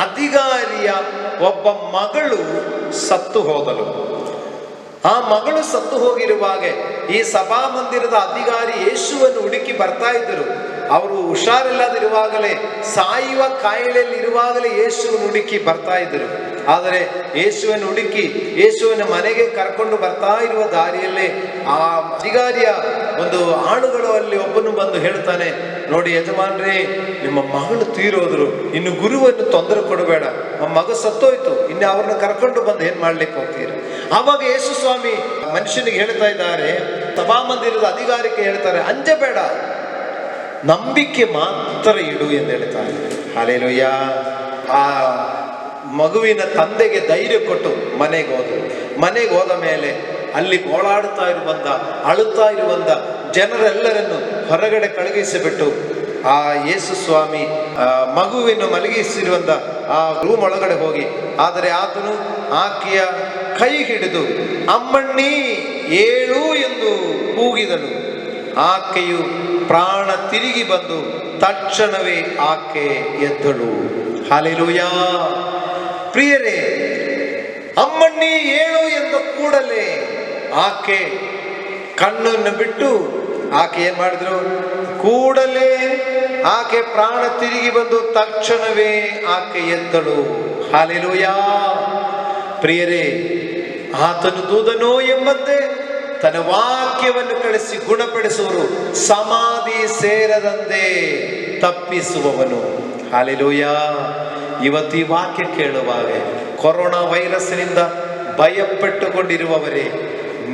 ಅಧಿಕಾರಿಯ ಒಬ್ಬ ಮಗಳು ಸತ್ತು ಹೋದಳು. ಆ ಮಗಳು ಸತ್ತು ಹೋಗಿರುವಾಗ ಈ ಸಭಾಮಂದಿರದ ಅಧಿಕಾರಿ ಯೇಸುವನ್ನು ಹುಡುಕಿ ಬರ್ತಾ ಇದ್ದರು. ಅವರು ಹುಷಾರಿಲ್ಲದಿರುವಾಗಲೇ, ಸಾಯುವ ಕಾಯಿಲೆಯಲ್ಲಿ ಇರುವಾಗಲೇ ಯೇಸುವನ್ನು ಹುಡುಕಿ ಬರ್ತಾ ಇದ್ದರು. ಆದರೆ ಯೇಸುವನ್ನು ಹುಡುಕಿ ಯೇಸುವಿನ ಮನೆಗೆ ಕರ್ಕೊಂಡು ಬರ್ತಾ ಇರುವ ದಾರಿಯಲ್ಲೇ ಆ ಅಧಿಕಾರಿಯ ಒಂದು ಆಳುಗಳು ಅಲ್ಲಿ ಒಬ್ಬನು ಬಂದು ಹೇಳ್ತಾನೆ, ನೋಡಿ ಯಜಮಾನ್ರೇ, ನಿಮ್ಮ ಮಗಳು ತೀರೋದ್ರು, ಇನ್ನು ಗುರುವನ್ನು ತೊಂದರೆ ಕೊಡಬೇಡ, ನಮ್ಮ ಮಗ ಸತ್ತೋಯ್ತು, ಇನ್ನು ಅವ್ರನ್ನ ಕರ್ಕೊಂಡು ಬಂದು ಏನ್ ಮಾಡ್ಲಿಕ್ಕೆ ಹೋಗ್ತೀರ? ಆವಾಗ ಯೇಸು ಸ್ವಾಮಿ ಮನುಷ್ಯನಿಗೆ ಹೇಳ್ತಾ ಇದ್ದಾರೆ, ಸಭಾಮಂದಿರದ ಅಧಿಕಾರಿಗೆ ಹೇಳ್ತಾರೆ, ಅಂಜಬೇಡ, ನಂಬಿಕೆ ಮಾತ್ರ ಇಡು ಎಂದು ಹೇಳ್ತಾರೆ. ಹಲ್ಲೆಲೂಯ. ಆ ಮಗುವಿನ ತಂದೆಗೆ ಧೈರ್ಯ ಕೊಟ್ಟು ಮನೆಗೆ ಹೋದ ಮೇಲೆ ಅಲ್ಲಿ ಓಡಾಡುತ್ತಾ ಇರುವಂತ, ಅಳುತ್ತಾ ಇರುವಂತ ಜನರೆಲ್ಲರನ್ನು ಹೊರಗಡೆ ಕಳುಹಿಸಿಬಿಟ್ಟು ಆ ಯೇಸು ಸ್ವಾಮಿ ಮಗುವಿನ ಮಲಗಿಸಿರುವಂತ ಆ ರೂಮ್ ಒಳಗಡೆ ಹೋಗಿ, ಆದರೆ ಆತನು ಆಕೆಯ ಕೈ ಹಿಡಿದು ಅಮ್ಮಣ್ಣಿ ಏಳು ಎಂದು ಕೂಗಿದನು. ಆಕೆಯು ಪ್ರಾಣ ತಿರುಗಿ ಬಂದು ತಕ್ಷಣವೇ ಆಕೆ ಎದ್ದಳು. ಹಲ್ಲೆಲೂಯಾ. ಪ್ರಿಯರೇ, ಅಮ್ಮಣ್ಣಿ ಏಳು ಎಂದ ಕೂಡಲೇ ಆಕೆ ಕಣ್ಣನ್ನು ಬಿಟ್ಟು ಆಕೆ ಏನ್ ಮಾಡಿದ್ರು? ಕೂಡಲೇ ಆಕೆ ಪ್ರಾಣ ತಿರುಗಿ ಬಂದು ತಕ್ಷಣವೇ ಆಕೆ ಎದ್ದಳು. ಹಲ್ಲೆಲೂಯಾ. ಪ್ರಿಯರೇ, ಆತನು ದೂತನೋ ಎಂಬಂತೆ ತನ್ನ ವಾಕ್ಯವನ್ನು ಕಳಿಸಿ ಗುಣಪಡಿಸುವರು, ಸಮಾಧಿ ಸೇರದಂತೆ ತಪ್ಪಿಸುವವನು. ಹಲ್ಲೆಲೂಯಾ. ಇವತ್ತು ಈ ವಾಕ್ಯ ಕೇಳುವಾಗ ಕೊರೋನಾ ವೈರಸ್ನಿಂದ ಭಯಪಟ್ಟುಕೊಂಡಿರುವವರೇ,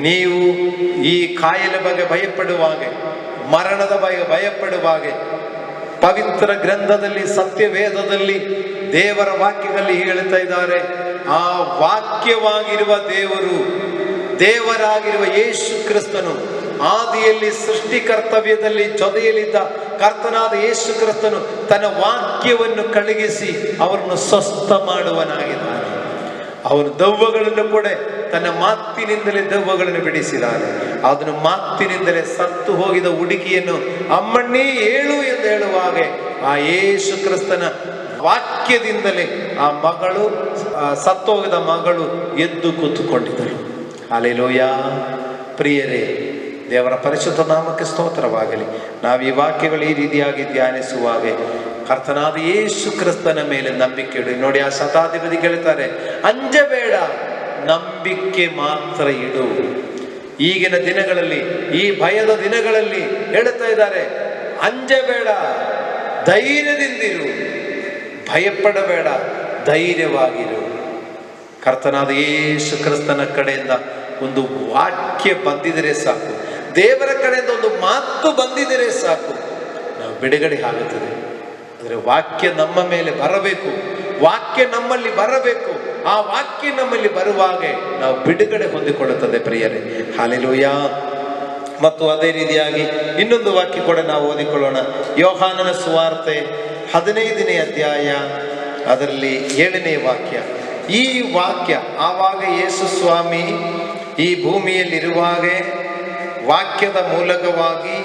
ನೀವು ಈ ಕಾಯಿಲೆ ಬಗ್ಗೆ ಭಯಪಡುವಾಗ, ಮರಣದ ಬಗ್ಗೆ ಭಯಪಡುವಾಗ, ಪವಿತ್ರ ಗ್ರಂಥದಲ್ಲಿ, ಸತ್ಯವೇದದಲ್ಲಿ, ದೇವರ ವಾಕ್ಯದಲ್ಲಿ ಹೇಳ್ತಾ ಇದ್ದಾರೆ, ಆ ವಾಕ್ಯವಾಗಿರುವ ದೇವರಾಗಿರುವ ಯೇಸು ಕ್ರಿಸ್ತನು, ಆದಿಯಲ್ಲಿ ಸೃಷ್ಟಿ ಕರ್ತವ್ಯದಲ್ಲಿ ಜೊತೆಯಲ್ಲಿದ್ದ ಕರ್ತನಾದ ಯೇಸು ಕ್ರಿಸ್ತನು ತನ್ನ ವಾಕ್ಯವನ್ನು ಕಳುಹಿಸಿ ಅವರನ್ನು ಸ್ವಸ್ಥ ಮಾಡುವನಾಗಿದ್ದಾನೆ. ಅವನು ದೆವ್ವಗಳನ್ನು ಕೂಡ ತನ್ನ ಮಾತಿನಿಂದಲೇ ದೆವ್ವಗಳನ್ನು ಬಿಡಿಸಿದ್ದಾನೆ. ಅದನ್ನು ಮಾತಿನಿಂದಲೇ ಸತ್ತು ಹೋಗಿದ ಹುಡುಗಿಯನ್ನು ಅಮ್ಮಣ್ಣಿ ಏಳು ಎಂದು ಹೇಳುವಾಗ ಆ ಯೇಸು ಕ್ರಿಸ್ತನ ವಾಕ್ಯದಿಂದಲೇ ಆ ಮಗಳು, ಸತ್ತೋಗಿದ ಮಗಳು ಎದ್ದು ಕೂತುಕೊಂಡಿದ್ದಳು. ಹಲ್ಲೆಲೂಯಾ. ಪ್ರಿಯರೇ, ದೇವರ ಪರಿಶುದ್ಧ ನಾಮಕ್ಕೆ ಸ್ತೋತ್ರವಾಗಲಿ. ನಾವು ಈ ವಾಕ್ಯಗಳು ಈ ರೀತಿಯಾಗಿ ಧ್ಯಾನಿಸುವಾಗ ಕರ್ತನಾದ ಯೇಸು ಕ್ರಿಸ್ತನ ಮೇಲೆ ನಂಬಿಕೆ ಇಡು. ನೋಡಿ, ಆ ಶತಾಧಿಪತಿ ಹೇಳ್ತಾರೆ, ಅಂಜಬೇಡ, ನಂಬಿಕೆ ಮಾತ್ರ ಇಡು. ಈಗಿನ ದಿನಗಳಲ್ಲಿ, ಈ ಭಯದ ದಿನಗಳಲ್ಲಿ ಹೇಳ್ತಾ ಇದ್ದಾರೆ, ಅಂಜಬೇಡ, ಧೈರ್ಯದಿಂದಿರು, ಭಯಪಡಬೇಡ, ಧೈರ್ಯವಾಗಿರು. ಕರ್ತನಾದ ಯೇಸು ಕ್ರಿಸ್ತನ ಕಡೆಯಿಂದ ಒಂದು ವಾಕ್ಯ ಬಂದಿದರೆ ಸಾಕು, ದೇವರ ಕಡೆಯಿಂದ ಒಂದು ಮಾತು ಬಂದಿದರೆ ಸಾಕು, ನಾವು ಬಿಡುಗಡೆ ಆಗುತ್ತದೆ. ಆದರೆ ವಾಕ್ಯ ನಮ್ಮ ಮೇಲೆ ಬರಬೇಕು, ವಾಕ್ಯ ನಮ್ಮಲ್ಲಿ ಬರಬೇಕು. ಆ ವಾಕ್ಯ ನಮ್ಮಲ್ಲಿ ಬರುವಾಗ ನಾವು ಬಿಡುಗಡೆ ಹೊಂದಿಕೊಳ್ಳುತ್ತದೆ. ಪ್ರಿಯರೇ, ಹಲ್ಲೆಲೂಯಾ. ಮತ್ತು ಅದೇ ರೀತಿಯಾಗಿ ಇನ್ನೊಂದು ವಾಕ್ಯ ಕೂಡ ನಾವು ಓದಿಕೊಳ್ಳೋಣ. ಯೋಹಾನನ ಸುವಾರ್ತೆ 15ನೇ ಅಧ್ಯಾಯ, ಅದರಲ್ಲಿ 7ನೇ ವಾಕ್ಯ. ಈ ವಾಕ್ಯ, ಆವಾಗ ಯೇಸು ಸ್ವಾಮಿ ಈ ಭೂಮಿಯಲ್ಲಿರುವಾಗ ವಾಕ್ಯದ ಮೂಲಕವಾಗಿ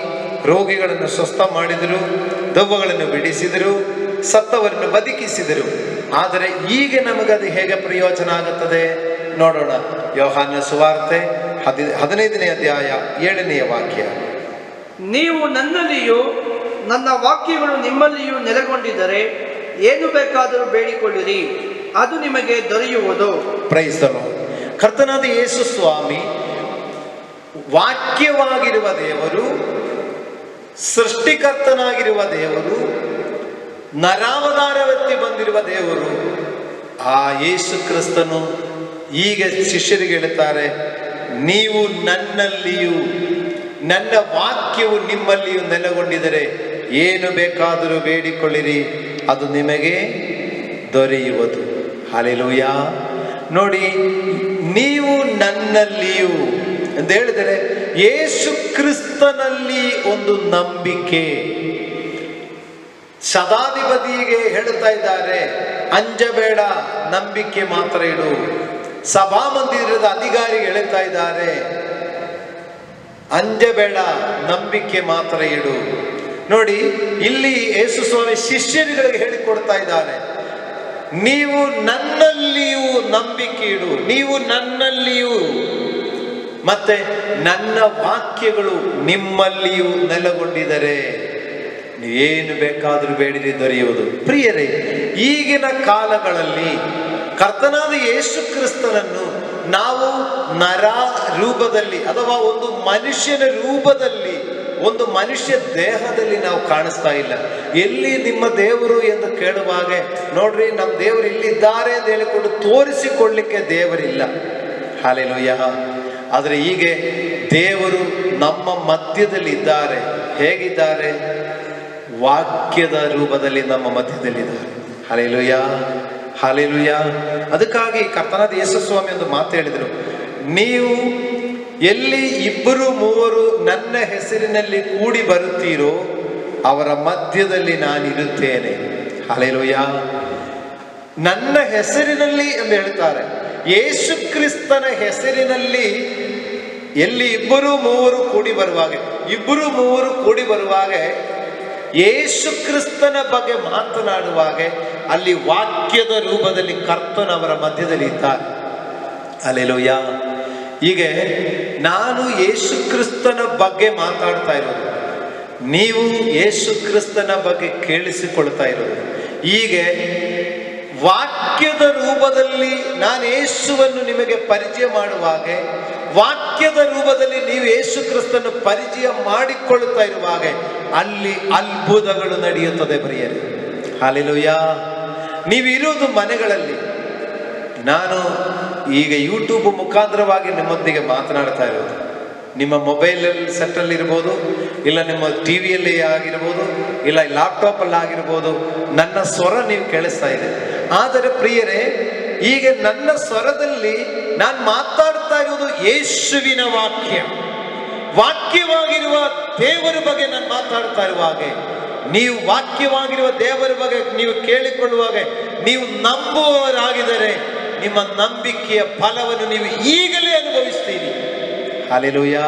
ರೋಗಿಗಳನ್ನು ಸ್ವಸ್ಥ ಮಾಡಿದರು, ದೆವ್ವಗಳನ್ನು ಬಿಡಿಸಿದರು, ಸತ್ತವರನ್ನು ಬದುಕಿಸಿದರು. ಆದರೆ ಈಗ ನಮಗದು ಹೇಗೆ ಪ್ರಯೋಜನ ಆಗುತ್ತದೆ ನೋಡೋಣ. ಯೋಹಾನನ ಸುವಾರ್ತೆ 15ನೇ ಅಧ್ಯಾಯ 7ನೇ ವಾಕ್ಯ. ನೀವು ನನ್ನಲ್ಲಿಯೂ ನನ್ನ ವಾಕ್ಯಗಳು ನಿಮ್ಮಲ್ಲಿಯೂ ನೆಲೆಗೊಂಡಿದ್ದರೆ ಏನು ಬೇಕಾದರೂ ಬೇಡಿಕೊಳ್ಳಿರಿ, ಅದು ನಿಮಗೆ ದೊರೆಯುವುದು. Praise the lord. ಕರ್ತನಾದ ಯೇಸು ಸ್ವಾಮಿ ವಾಕ್ಯವಾಗಿರುವ ದೇವರು, ಸೃಷ್ಟಿಕರ್ತನಾಗಿರುವ ದೇವರು, ನರಾವತಾರವೆತ್ತಿ ಬಂದಿರುವ ದೇವರು. ಆ ಯೇಸು ಕ್ರಿಸ್ತನು ಈಗ ಶಿಷ್ಯರಿಗೆ ಹೇಳುತ್ತಾರೆ, ನೀವು ನನ್ನಲ್ಲಿಯೂ ನನ್ನ ವಾಕ್ಯವು ನಿಮ್ಮಲ್ಲಿಯೂ ನೆಲೆಗೊಂಡಿದ್ದರೆ ಏನು ಬೇಕಾದರೂ ಬೇಡಿಕೊಳ್ಳಿರಿ, ಅದು ನಿಮಗೆ ದೊರೆಯುವುದು. ಹಲ್ಲೆಲೂಯಾ. ನೋಡಿ, ನೀವು ನನ್ನಲ್ಲಿಯೂ ಅಂತ ಹೇಳಿದರೆ ಯೇಸು ಕ್ರಿಸ್ತನಲ್ಲಿ ಒಂದು ನಂಬಿಕೆ. ಶತಾಧಿಪತಿಗೆ ಹೇಳುತ್ತಾ ಇದ್ದಾರೆ, ಅಂಜಬೇಡ, ನಂಬಿಕೆ ಮಾತ್ರ ಇಡು. ಸಭಾಮಂದಿರದ ಅಧಿಕಾರಿಗೆ ಹೇಳುತ್ತಾ ಇದ್ದಾರೆ, ಅಂಜಬೇಡ, ನಂಬಿಕೆ ಮಾತ್ರ ಇಡು. ನೋಡಿ, ಇಲ್ಲಿ ಯೇಸು ಸ್ವಾಮಿ ಶಿಷ್ಯರುಗಳಿಗೆ ಹೇಳಿಕೊಡ್ತಾ ಇದ್ದಾರೆ, ನೀವು ನನ್ನಲ್ಲಿಯೂ ನಂಬಿಕೆ ಇಡು, ನೀವು ನನ್ನಲ್ಲಿಯೂ ಮತ್ತೆ ನನ್ನ ವಾಕ್ಯಗಳು ನಿಮ್ಮಲ್ಲಿಯೂ ನೆಲೆಗೊಂಡಿದರೆ ನೀವೇನು ಬೇಕಾದರೂ ಬೇಡಿರಿ ದೊರೆಯುವುದು. ಪ್ರಿಯರೇ, ಈಗಿನ ಕಾಲಗಳಲ್ಲಿ ಕರ್ತನಾದ ಯೇಸು ಕ್ರಿಸ್ತನನ್ನು ನಾವು ನರ ರೂಪದಲ್ಲಿ ಅಥವಾ ಒಂದು ಮನುಷ್ಯನ ರೂಪದಲ್ಲಿ, ಒಂದು ಮನುಷ್ಯ ದೇಹದಲ್ಲಿ ನಾವು ಕಾಣಿಸ್ತಾ ಇಲ್ಲ. ಎಲ್ಲಿ ನಿಮ್ಮ ದೇವರು ಎಂದು ಕೇಳುವಾಗ, ನೋಡ್ರಿ ನಮ್ಮ ದೇವರು ಇಲ್ಲಿದ್ದಾರೆ ಅಂತ ಹೇಳಿಕೊಂಡು ತೋರಿಸಿಕೊಳ್ಳಿಕ್ಕೆ ದೇವರಿಲ್ಲ. ಹಲ್ಲೆಲೂಯಾ. ಆದರೆ ಹೀಗೆ ದೇವರು ನಮ್ಮ ಮಧ್ಯದಲ್ಲಿ ಇದ್ದಾರೆ. ಹೇಗಿದ್ದಾರೆ? ವಾಕ್ಯದ ರೂಪದಲ್ಲಿ ನಮ್ಮ ಮಧ್ಯದಲ್ಲಿದ್ದಾರೆ. Hallelujah, hallelujah. ಅದಕ್ಕಾಗಿ ಕರ್ತನಾದ ಯೇಸು ಸ್ವಾಮಿ ಒಂದು ಮಾತು ಹೇಳಿದರು, ನೀವು ಎಲ್ಲಿ 2-3 ನನ್ನ ಹೆಸರಿನಲ್ಲಿ ಕೂಡಿ ಬರುತ್ತೀರೋ ಅವರ ಮಧ್ಯದಲ್ಲಿ ನಾನಿರುತ್ತೇನೆ. ಹಲ್ಲೆಲೂಯಾ. ನನ್ನ ಹೆಸರಿನಲ್ಲಿ ಎಂದು ಹೇಳ್ತಾರೆ. ಯೇಸು ಕ್ರಿಸ್ತನ ಹೆಸರಿನಲ್ಲಿ ಎಲ್ಲಿ 2-3 ಕೂಡಿ ಬರುವಾಗ, 2-3 ಕೂಡಿ ಬರುವಾಗ ಯೇಸು ಕ್ರಿಸ್ತನ ಬಗ್ಗೆ ಮಾತನಾಡುವಾಗ ಅಲ್ಲಿ ವಾಕ್ಯದ ರೂಪದಲ್ಲಿ ಕರ್ತನವರ ಮಧ್ಯದಲ್ಲಿ ಇದ್ದಾರೆ. ಹಲ್ಲೆಲೂಯಾ. ಹೀಗೆ ನಾನು ಯೇಸು ಕ್ರಿಸ್ತನ ಬಗ್ಗೆ ಮಾತಾಡ್ತಾ ಇರೋದು, ನೀವು ಯೇಸು ಕ್ರಿಸ್ತನ ಬಗ್ಗೆ ಕೇಳಿಸಿಕೊಳ್ತಾ ಇರೋದು. ಹೀಗೆ ವಾಕ್ಯದ ರೂಪದಲ್ಲಿ ನಾನು ಯೇಸುವನ್ನು ನಿಮಗೆ ಪರಿಚಯ ಮಾಡುವಾಗ, ವಾಕ್ಯದ ರೂಪದಲ್ಲಿ ನೀವು ಯೇಸು ಕ್ರಿಸ್ತನ ಪರಿಚಯ ಮಾಡಿಕೊಳ್ಳುತ್ತಾ ಇರುವಾಗ ಅಲ್ಲಿ ಅದ್ಭುತಗಳು ನಡೆಯುತ್ತದೆ. ಪ್ರಿಯರೇ, ಹಲ್ಲೆಲೂಯಾ. ನೀವಿರುವುದು ಮನೆಗಳಲ್ಲಿ. ನಾನು ಈಗ ಯೂಟ್ಯೂಬ್ ಮುಖಾಂತರವಾಗಿ ನಿಮ್ಮೊಂದಿಗೆ ಮಾತನಾಡ್ತಾ ಇರೋದು. ನಿಮ್ಮ ಮೊಬೈಲಲ್ಲಿ ಸೆಟ್ಟಲ್ಲಿ ಇರ್ಬೋದು, ಇಲ್ಲ ನಿಮ್ಮ ಟಿವಿಯಲ್ಲಿ ಆಗಿರ್ಬೋದು, ಇಲ್ಲ ಲ್ಯಾಪ್ಟಾಪಲ್ಲಿ ಆಗಿರ್ಬೋದು. ನನ್ನ ಸ್ವರ ನೀವು ಕೇಳಿಸ್ತಾ ಇದೆ. ಆದರೆ ಪ್ರಿಯರೇ, ಈಗ ನನ್ನ ಸ್ವರದಲ್ಲಿ ನಾನು ಮಾತಾಡ್ತಾ ಇರುವುದು ಯೇಸುವಿನ ವಾಕ್ಯವಾಗಿರುವ ದೇವರ ಬಗ್ಗೆ ನಾನು ಮಾತಾಡ್ತಾ ಇರುವಾಗ, ನೀವು ವಾಕ್ಯವಾಗಿರುವ ದೇವರ ಬಗ್ಗೆ ನೀವು ಕೇಳಿಕೊಳ್ಳುವಾಗ, ನೀವು ನಂಬುವವರಾಗಿದ್ದರೆ ನಿಮ್ಮ ನಂಬಿಕೆಯ ಫಲವನ್ನು ನೀವು ಈಗಲೇ ಅನುಭವಿಸ್ತೀರಿ. Hallelujah,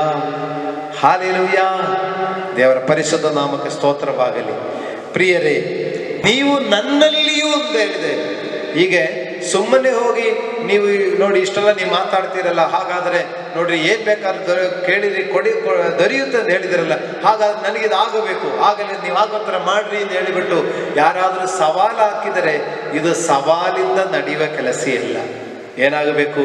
hallelujah. ದೇವರ ಪರಿಶುದ್ಧ ನಾಮಕ್ಕೆ ಸ್ತೋತ್ರವಾಗಲಿ. ಪ್ರಿಯರೇ, ನೀವು ನನ್ನಲ್ಲಿಯೂ ಅಂತ ಹೇಳಿದೆ. ಹೀಗೆ ಸುಮ್ಮನೆ ಹೋಗಿ ನೀವು ನೋಡಿ ಇಷ್ಟೆಲ್ಲ ನೀವು ಮಾತಾಡ್ತೀರಲ್ಲ, ಹಾಗಾದರೆ ನೋಡ್ರಿ ಏನ್ ಬೇಕಾದ್ರೂ ಕೇಳಿರಿ ದೊರೆಯುತ್ತೆ ಅಂತ ಹೇಳಿದಿರಲ್ಲ, ಹಾಗಾದ್ರೆ ನನಗಿದು ಆಗಬೇಕು, ಆಗಲಿ ನೀವು ಆಗೋತ್ರ ಮಾಡ್ರಿ ಅಂತ ಹೇಳಿಬಿಟ್ಟು ಯಾರಾದರೂ ಸವಾಲು ಹಾಕಿದರೆ ಇದು ಸವಾಲಿಂದ ನಡೆಯುವ ಕೆಲಸ ಇಲ್ಲ. ಏನಾಗಬೇಕು?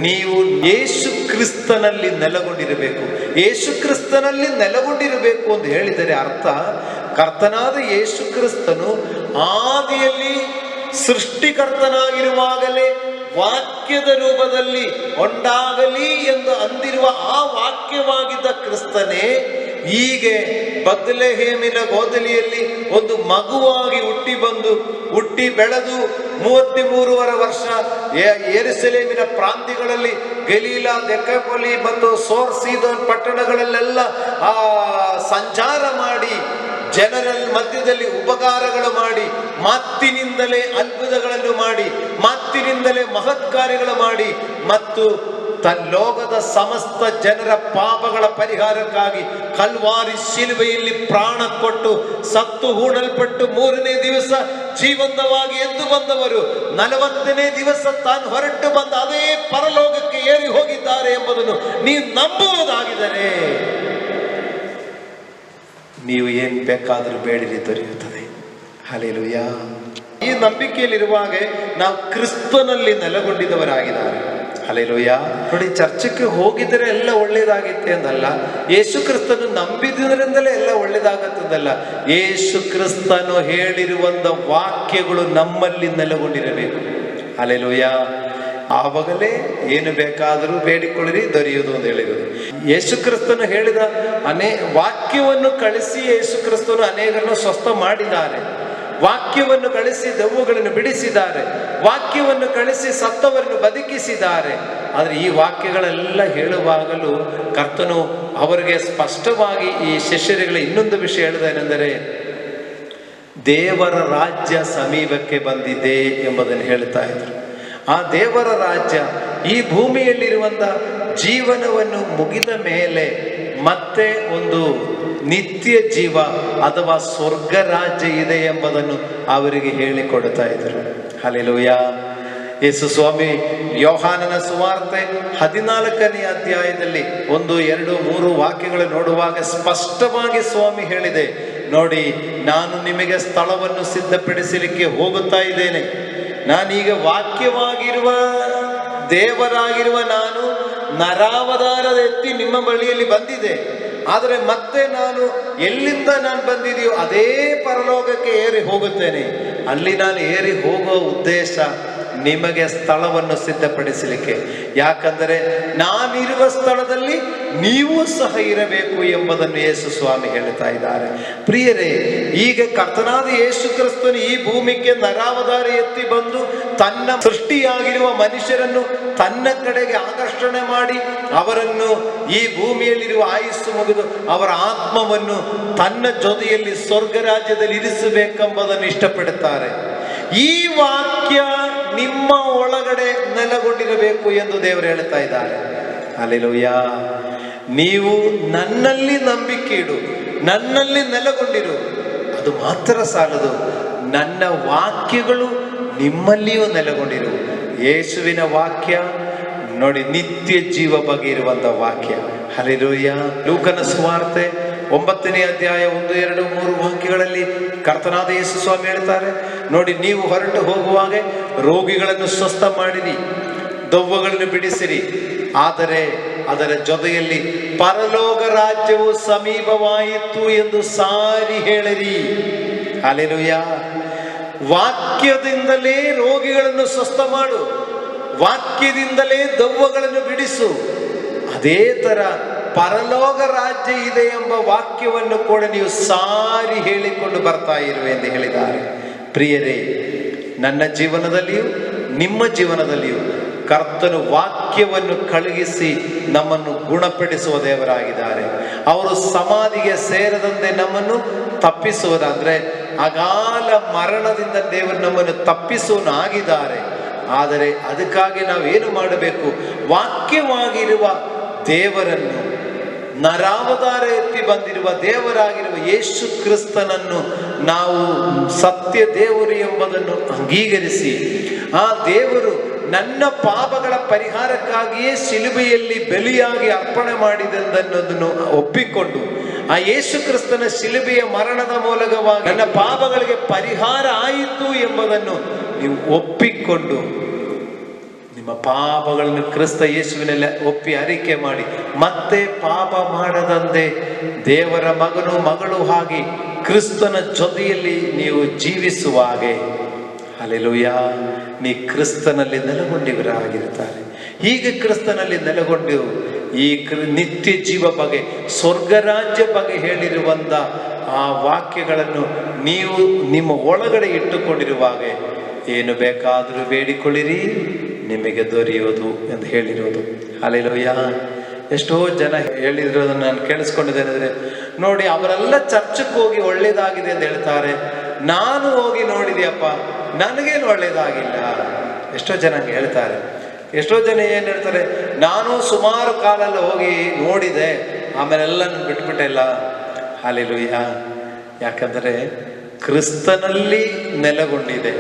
ನೀವು ಯೇಸು ಕ್ರಿಸ್ತನಲ್ಲಿ ನೆಲೆಗೊಂಡಿರಬೇಕು. ಯೇಸು ಕ್ರಿಸ್ತನಲ್ಲಿ ನೆಲೆಗೊಂಡಿರಬೇಕು ಅಂತ ಹೇಳಿದರೆ ಅರ್ಥ, ಕರ್ತನಾದ ಯೇಸು ಕ್ರಿಸ್ತನು ಆದಿಯಲ್ಲಿ ಸೃಷ್ಟಿಕರ್ತನಾಗಿರುವಾಗಲೇ ವಾಕ್ಯದ ರೂಪದಲ್ಲಿ ಉಂಟಾಗಲಿ ಎಂದು ಅಂದಿರುವ ಆ ವಾಕ್ಯವಾಗಿದ್ದ ಕ್ರಿಸ್ತನೇ ಹೀಗೆ ಬತ್ಲೆಹೇಮಿನ ಗೋದಲಿಯಲ್ಲಿ ಒಂದು ಮಗುವಾಗಿ ಹುಟ್ಟಿ ಬೆಳೆದು 33 ವರ್ಷ ಯೆರೂಸಲೇಮಿನ ಪ್ರಾಂತ್ಯಗಳಲ್ಲಿ ಗಲೀಲಾ, ದೆಕಪೊಲಿ ಮತ್ತು ಸೋರ್ ಸೀದೋನ್ ಪಟ್ಟಣಗಳಲ್ಲೆಲ್ಲ ಸಂಚಾರ ಮಾಡಿ ಜನರ ಮಧ್ಯದಲ್ಲಿ ಉಪಕಾರಗಳು ಮಾಡಿ, ಮಾತಿನಿಂದಲೇ ಅದ್ಭುತಗಳನ್ನು ಮಾಡಿ, ಮಾತಿನಿಂದಲೇ ಮಹತ್ ಕಾರ್ಯಗಳು ಮಾಡಿ, ಮತ್ತು ಲೋಕದ ಸಮಸ್ತ ಜನರ ಪಾಪಗಳ ಪರಿಹಾರಕ್ಕಾಗಿ ಕಲ್ವಾರಿ ಶಿಲುಬೆಯಲ್ಲಿ ಪ್ರಾಣ ಕೊಟ್ಟು ಸತ್ತು ಹೂಣಲ್ಪಟ್ಟು 3ನೇ ದಿವಸ ಜೀವಂತವಾಗಿ ಎದ್ದು ಬಂದವರು 40ನೇ ದಿವಸ ತಾನು ಹೊರಟು ಬಂದ ಅದೇ ಪರಲೋಕಕ್ಕೆ ಏರಿ ಹೋಗಿದ್ದಾರೆ ಎಂಬುದನ್ನು ನೀವು ನಂಬುವುದಾಗಿದ್ದರೆ ನೀವು ಏನ್ ಬೇಕಾದರೂ ಬೇಡಿರಿ ದೊರೆಯುತ್ತದೆ. ಹಲ್ಲೆಲೂಯಾ. ಈ ನಂಬಿಕೆಯಲ್ಲಿರುವಾಗ ನಾವು ಕ್ರಿಸ್ತನಲ್ಲಿ ನೆಲೆಗೊಂಡಿದ್ದವರಾಗಿದ್ದಾರೆ. ಹಲ್ಲೆಲೂಯಾ. ನೋಡಿ, ಚರ್ಚಕ್ಕೆ ಹೋಗಿದರೆ ಎಲ್ಲ ಒಳ್ಳೇದಾಗಿತ್ತೆ ಅಂದಲ್ಲ, ಯೇಸು ಕ್ರಿಸ್ತನು ನಂಬಿದ್ರಿಂದಲೇ ಎಲ್ಲ ಒಳ್ಳೇದಾಗತ್ತದಲ್ಲ. ಯೇಸು ಕ್ರಿಸ್ತನು ಹೇಳಿರುವಂತ ವಾಕ್ಯಗಳು ನಮ್ಮಲ್ಲಿ ನೆಲೆಗೊಂಡಿರಬೇಕು. ಹಲ್ಲೆಲೂಯಾ. ಆವಾಗಲೇ ಏನು ಬೇಕಾದರೂ ಬೇಡಿಕೊಳ್ಳಿರಿ ದೊರೆಯುವುದು ಅಂತ ಹೇಳಿರೋದು. ಯೇಸು ಕ್ರಿಸ್ತನು ಹೇಳಿದ ವಾಕ್ಯವನ್ನು ಕಳಿಸಿ ಯೇಸು ಕ್ರಿಸ್ತನು ಅನೇಕರನ್ನು ಸ್ವಸ್ಥ ಮಾಡಿದ್ದಾರೆ. ವಾಕ್ಯವನ್ನು ಕಳಿಸಿ ದೆವ್ವಗಳನ್ನು ಬಿಡಿಸಿದ್ದಾರೆ. ವಾಕ್ಯವನ್ನು ಕಳಿಸಿ ಸತ್ತವರನ್ನು ಬದುಕಿಸಿದ್ದಾರೆ. ಆದರೆ ಈ ವಾಕ್ಯಗಳೆಲ್ಲ ಹೇಳುವಾಗಲೂ ಕರ್ತನು ಅವರಿಗೆ ಸ್ಪಷ್ಟವಾಗಿ ಈ ಶಿಷ್ಯರುಗಳ ಇನ್ನೊಂದು ವಿಷಯ ಹೇಳಿದೇನೆಂದರೆ, ದೇವರ ರಾಜ್ಯ ಸಮೀಪಕ್ಕೆ ಬಂದಿದೆ ಎಂಬುದನ್ನು ಹೇಳ್ತಾ ಇದ್ರು. ಆ ದೇವರ ರಾಜ್ಯ ಈ ಭೂಮಿಯಲ್ಲಿರುವಂಥ ಜೀವನವನ್ನು ಮುಗಿದ ಮೇಲೆ ಮತ್ತೆ ಒಂದು ನಿತ್ಯ ಜೀವ ಅಥವಾ ಸ್ವರ್ಗ ರಾಜ್ಯ ಇದೆ ಎಂಬುದನ್ನು ಅವರಿಗೆ ಹೇಳಿಕೊಡ್ತಾ ಇದ್ರು. ಹಲ್ಲೆಲೂಯಾ. ಯೇಸು ಸ್ವಾಮಿ ಯೋಹಾನನ ಸುವಾರ್ತೆ 14ನೇ ಅಧ್ಯಾಯದಲ್ಲಿ 1, 2, 3 ವಾಕ್ಯಗಳು ನೋಡುವಾಗ ಸ್ಪಷ್ಟವಾಗಿ ಸ್ವಾಮಿ ಹೇಳಿದೆ, ನೋಡಿ, ನಾನು ನಿಮಗೆ ಸ್ಥಳವನ್ನು ಸಿದ್ಧಪಡಿಸಲಿಕ್ಕೆ ಹೋಗುತ್ತಾ ಇದ್ದೇನೆ. ನಾನೀಗ ವಾಕ್ಯವಾಗಿರುವ ದೇವರಾಗಿರುವ ನಾನು ನರಾವತಾರದ ಎತ್ತಿ ನಿಮ್ಮ ಬಳಿಯಲ್ಲಿ ಬಂದಿದೆ. ಆದರೆ ಮತ್ತೆ ನಾನು ಎಲ್ಲಿಂದ ನಾನು ಬಂದಿದೆಯೋ ಅದೇ ಪರಲೋಕಕ್ಕೆ ಏರಿ ಹೋಗುತ್ತೇನೆ. ಅಲ್ಲಿ ನಾನು ಏರಿ ಹೋಗುವ ಉದ್ದೇಶ ನಿಮಗೆ ಸ್ಥಳವನ್ನು ಸಿದ್ಧಪಡಿಸಲಿಕ್ಕೆ. ಯಾಕಂದರೆ ನಾನಿರುವ ಸ್ಥಳದಲ್ಲಿ ನೀವು ಸಹ ಇರಬೇಕು ಎಂಬುದನ್ನು ಯೇಸು ಸ್ವಾಮಿ ಹೇಳ್ತಾ ಇದ್ದಾರೆ. ಪ್ರಿಯರೇ, ಈಗ ಕರ್ತನಾದ ಯೇಸು ಕ್ರಿಸ್ತನು ಈ ಭೂಮಿಗೆ ನರಾವತಾರ ಎತ್ತಿ ಬಂದು ತನ್ನ ಸೃಷ್ಟಿಯಾಗಿರುವ ಮನುಷ್ಯರನ್ನು ತನ್ನ ಕಡೆಗೆ ಆಕರ್ಷಣೆ ಮಾಡಿ ಅವರನ್ನು ಈ ಭೂಮಿಯಲ್ಲಿರುವ ಆಯುಸ್ಸು ಮುಗಿದು ಅವರ ಆತ್ಮವನ್ನು ತನ್ನ ಜೊತೆಯಲ್ಲಿ ಸ್ವರ್ಗ ರಾಜ್ಯದಲ್ಲಿ ಇರಿಸಬೇಕೆಂಬುದನ್ನು ಇಷ್ಟಪಡುತ್ತಾರೆ. ಈ ವಾಕ್ಯ ನಿಮ್ಮ ಒಳಗಡೆ ನೆಲೆಗೊಂಡಿರಬೇಕು ಎಂದು ದೇವರು ಹೇಳ್ತಾ ಇದ್ದಾರೆ. ಹಲ್ಲೆಲೂಯಾ. ನೀವು ನನ್ನಲ್ಲಿ ನಂಬಿಕೆ ಇಡು, ನನ್ನಲ್ಲಿ ನೆಲೆಗೊಂಡಿರು. ಅದು ಮಾತ್ರ ಸಾಲದು, ನನ್ನ ವಾಕ್ಯಗಳು ನಿಮ್ಮಲ್ಲಿಯೂ ನೆಲೆಗೊಂಡಿರು. ಯೇಸುವಿನ ವಾಕ್ಯ ನೋಡಿ, ನಿತ್ಯ ಜೀವ ಬಗ್ಗೆ ಇರುವಂತ ವಾಕ್ಯ. ಹಲ್ಲೆಲೂಯಾ. ಲೂಕನ ಸುವಾರ್ತೆ 9ನೇ ಅಧ್ಯಾಯ 1, 2, 3 ವಾಕ್ಯಗಳಲ್ಲಿ ಕರ್ತನಾದ ಯೇಸು ಸ್ವಾಮಿ ಹೇಳ್ತಾರೆ, ನೋಡಿ, ನೀವು ಹೊರಟು ಹೋಗುವಾಗ ರೋಗಿಗಳನ್ನು ಸ್ವಸ್ಥ ಮಾಡಿರಿ, ದೆವ್ವಗಳನ್ನು ಬಿಡಿಸಿರಿ, ಆದರೆ ಅದರ ಜೊತೆಯಲ್ಲಿ ಪರಲೋಕ ರಾಜ್ಯವು ಸಮೀಪವಾಯಿತು ಎಂದು ಸಾರಿ ಹೇಳಿರಿ. ಹಲ್ಲೆಲೂಯಾ. ವಾಕ್ಯದಿಂದಲೇ ರೋಗಿಗಳನ್ನು ಸ್ವಸ್ಥ ಮಾಡು, ವಾಕ್ಯದಿಂದಲೇ ದೆವ್ವಗಳನ್ನು ಬಿಡಿಸು. ಅದೇ ತರ ಪರಲೋಕ ರಾಜ್ಯ ಇದೆ ಎಂಬ ವಾಕ್ಯವನ್ನು ಕೂಡ ನೀವು ಸಾರಿ ಹೇಳಿಕೊಂಡು ಬರ್ತಾ ಇರುವೆ ಎಂದು ಹೇಳಿದ್ದಾರೆ. ಪ್ರಿಯರೇ, ನನ್ನ ಜೀವನದಲ್ಲಿಯೂ ನಿಮ್ಮ ಜೀವನದಲ್ಲಿಯೂ ಕರ್ತನು ವಾಕ್ಯವನ್ನು ಕಳುಹಿಸಿ ನಮ್ಮನ್ನು ಗುಣಪಡಿಸುವ ದೇವರಾಗಿದ್ದಾರೆ. ಅವರು ಸಮಾಧಿಗೆ ಸೇರದಂತೆ ನಮ್ಮನ್ನು ತಪ್ಪಿಸುವುದಾದ್ರೆ ಅಗಾಲ ಮರಣದಿಂದ ದೇವರು ನಮ್ಮನ್ನು ತಪ್ಪಿಸುವನಾಗಿದ್ದಾರೆ. ಆದರೆ ಅದಕ್ಕಾಗಿ ನಾವೇನು ಮಾಡಬೇಕು? ವಾಕ್ಯವಾಗಿರುವ ದೇವರನ್ನು, ನರಾವತಾರ ಎತ್ತಿ ಬಂದಿರುವ ದೇವರಾಗಿರುವ ಯೇಸು ಕ್ರಿಸ್ತನನ್ನು ನಾವು ಸತ್ಯ ದೇವರು ಎಂಬುದನ್ನು ಅಂಗೀಕರಿಸಿ, ಆ ದೇವರು ನನ್ನ ಪಾಪಗಳ ಪರಿಹಾರಕ್ಕಾಗಿಯೇ ಶಿಲುಬೆಯಲ್ಲಿ ಬಲಿಯಾಗಿ ಅರ್ಪಣೆ ಮಾಡಿದೆಂದನ್ನೋದನ್ನು ಒಪ್ಪಿಕೊಂಡು, ಆ ಯೇಸು ಕ್ರಿಸ್ತನ ಶಿಲುಬೆಯ ಮರಣದ ಮೂಲಕವಾಗಿ ನನ್ನ ಪಾಪಗಳಿಗೆ ಪರಿಹಾರ ಆಯಿತು ಎಂಬುದನ್ನು ನೀವು ಒಪ್ಪಿಕೊಂಡು ನಿಮ್ಮ ಪಾಪಗಳನ್ನು ಕ್ರಿಸ್ತ ಯೇಸುವಿನಲ್ಲಿ ಒಪ್ಪಿ ಅರಿಕೆ ಮಾಡಿ ಮತ್ತೆ ಪಾಪ ಮಾಡದಂತೆ ದೇವರ ಮಗನು ಮಗಳು ಆಗಿ ಕ್ರಿಸ್ತನ ಜೊತೆಯಲ್ಲಿ ನೀವು ಜೀವಿಸುವ ಹಾಗೆ, ಹಲ್ಲೆಲೂಯಾ, ನೀ ಕ್ರಿಸ್ತನಲ್ಲಿ ನೆಲೆಗೊಂಡಿವರಾಗಿರ್ತಾರೆ. ಹೀಗೆ ಕ್ರಿಸ್ತನಲ್ಲಿ ನೆಲೆಗೊಂಡು ಈ ನಿತ್ಯ ಜೀವ ಬಗ್ಗೆ, ಸ್ವರ್ಗ ರಾಜ್ಯ ಬಗ್ಗೆ ಹೇಳಿರುವಂಥ ಆ ವಾಕ್ಯಗಳನ್ನು ನೀವು ನಿಮ್ಮ ಒಳಗಡೆ ಇಟ್ಟುಕೊಂಡಿರುವಾಗ ಏನು ಬೇಕಾದರೂ ಬೇಡಿಕೊಳ್ಳಿರಿ, ನಿಮಗೆ ದೊರೆಯುವುದು ಎಂದು ಹೇಳಿರೋದು. ಹಲ್ಲೆಲೂಯಾ. ಎಷ್ಟೋ ಜನ ಹೇಳಿರೋದನ್ನು ನಾನು ಕೇಳಿಸ್ಕೊಂಡಿದ್ದೇನೆಂದರೆ, ನೋಡಿ, ಅವರೆಲ್ಲ ಚರ್ಚಕ್ಕೆ ಹೋಗಿ ಒಳ್ಳೇದಾಗಿದೆ ಅಂತ ಹೇಳ್ತಾರೆ, ನಾನು ಹೋಗಿ ನೋಡಿದೆಯಪ್ಪ, ನನಗೇನು ಒಳ್ಳೇದಾಗಿಲ್ಲ. ಎಷ್ಟೋ ಜನ ಹಂಗೆ ಹೇಳ್ತಾರೆ. ಎಷ್ಟೋ ಜನ ಏನು ಹೇಳ್ತಾರೆ, ನಾನು ಸುಮಾರು ಕಾಲೆಲ್ಲ ಹೋಗಿ ನೋಡಿದೆ, ಆಮೇಲೆಲ್ಲ ನಾನು ಬಿಟ್ಬಿಟ್ಟೆಲ್ಲ. ಹಲ್ಲೆಲೂಯಾ. ಯಾಕಂದರೆ ಕ್ರಿಸ್ತನಲ್ಲಿ ನೆಲೆಗೊಂಡಿದೆ.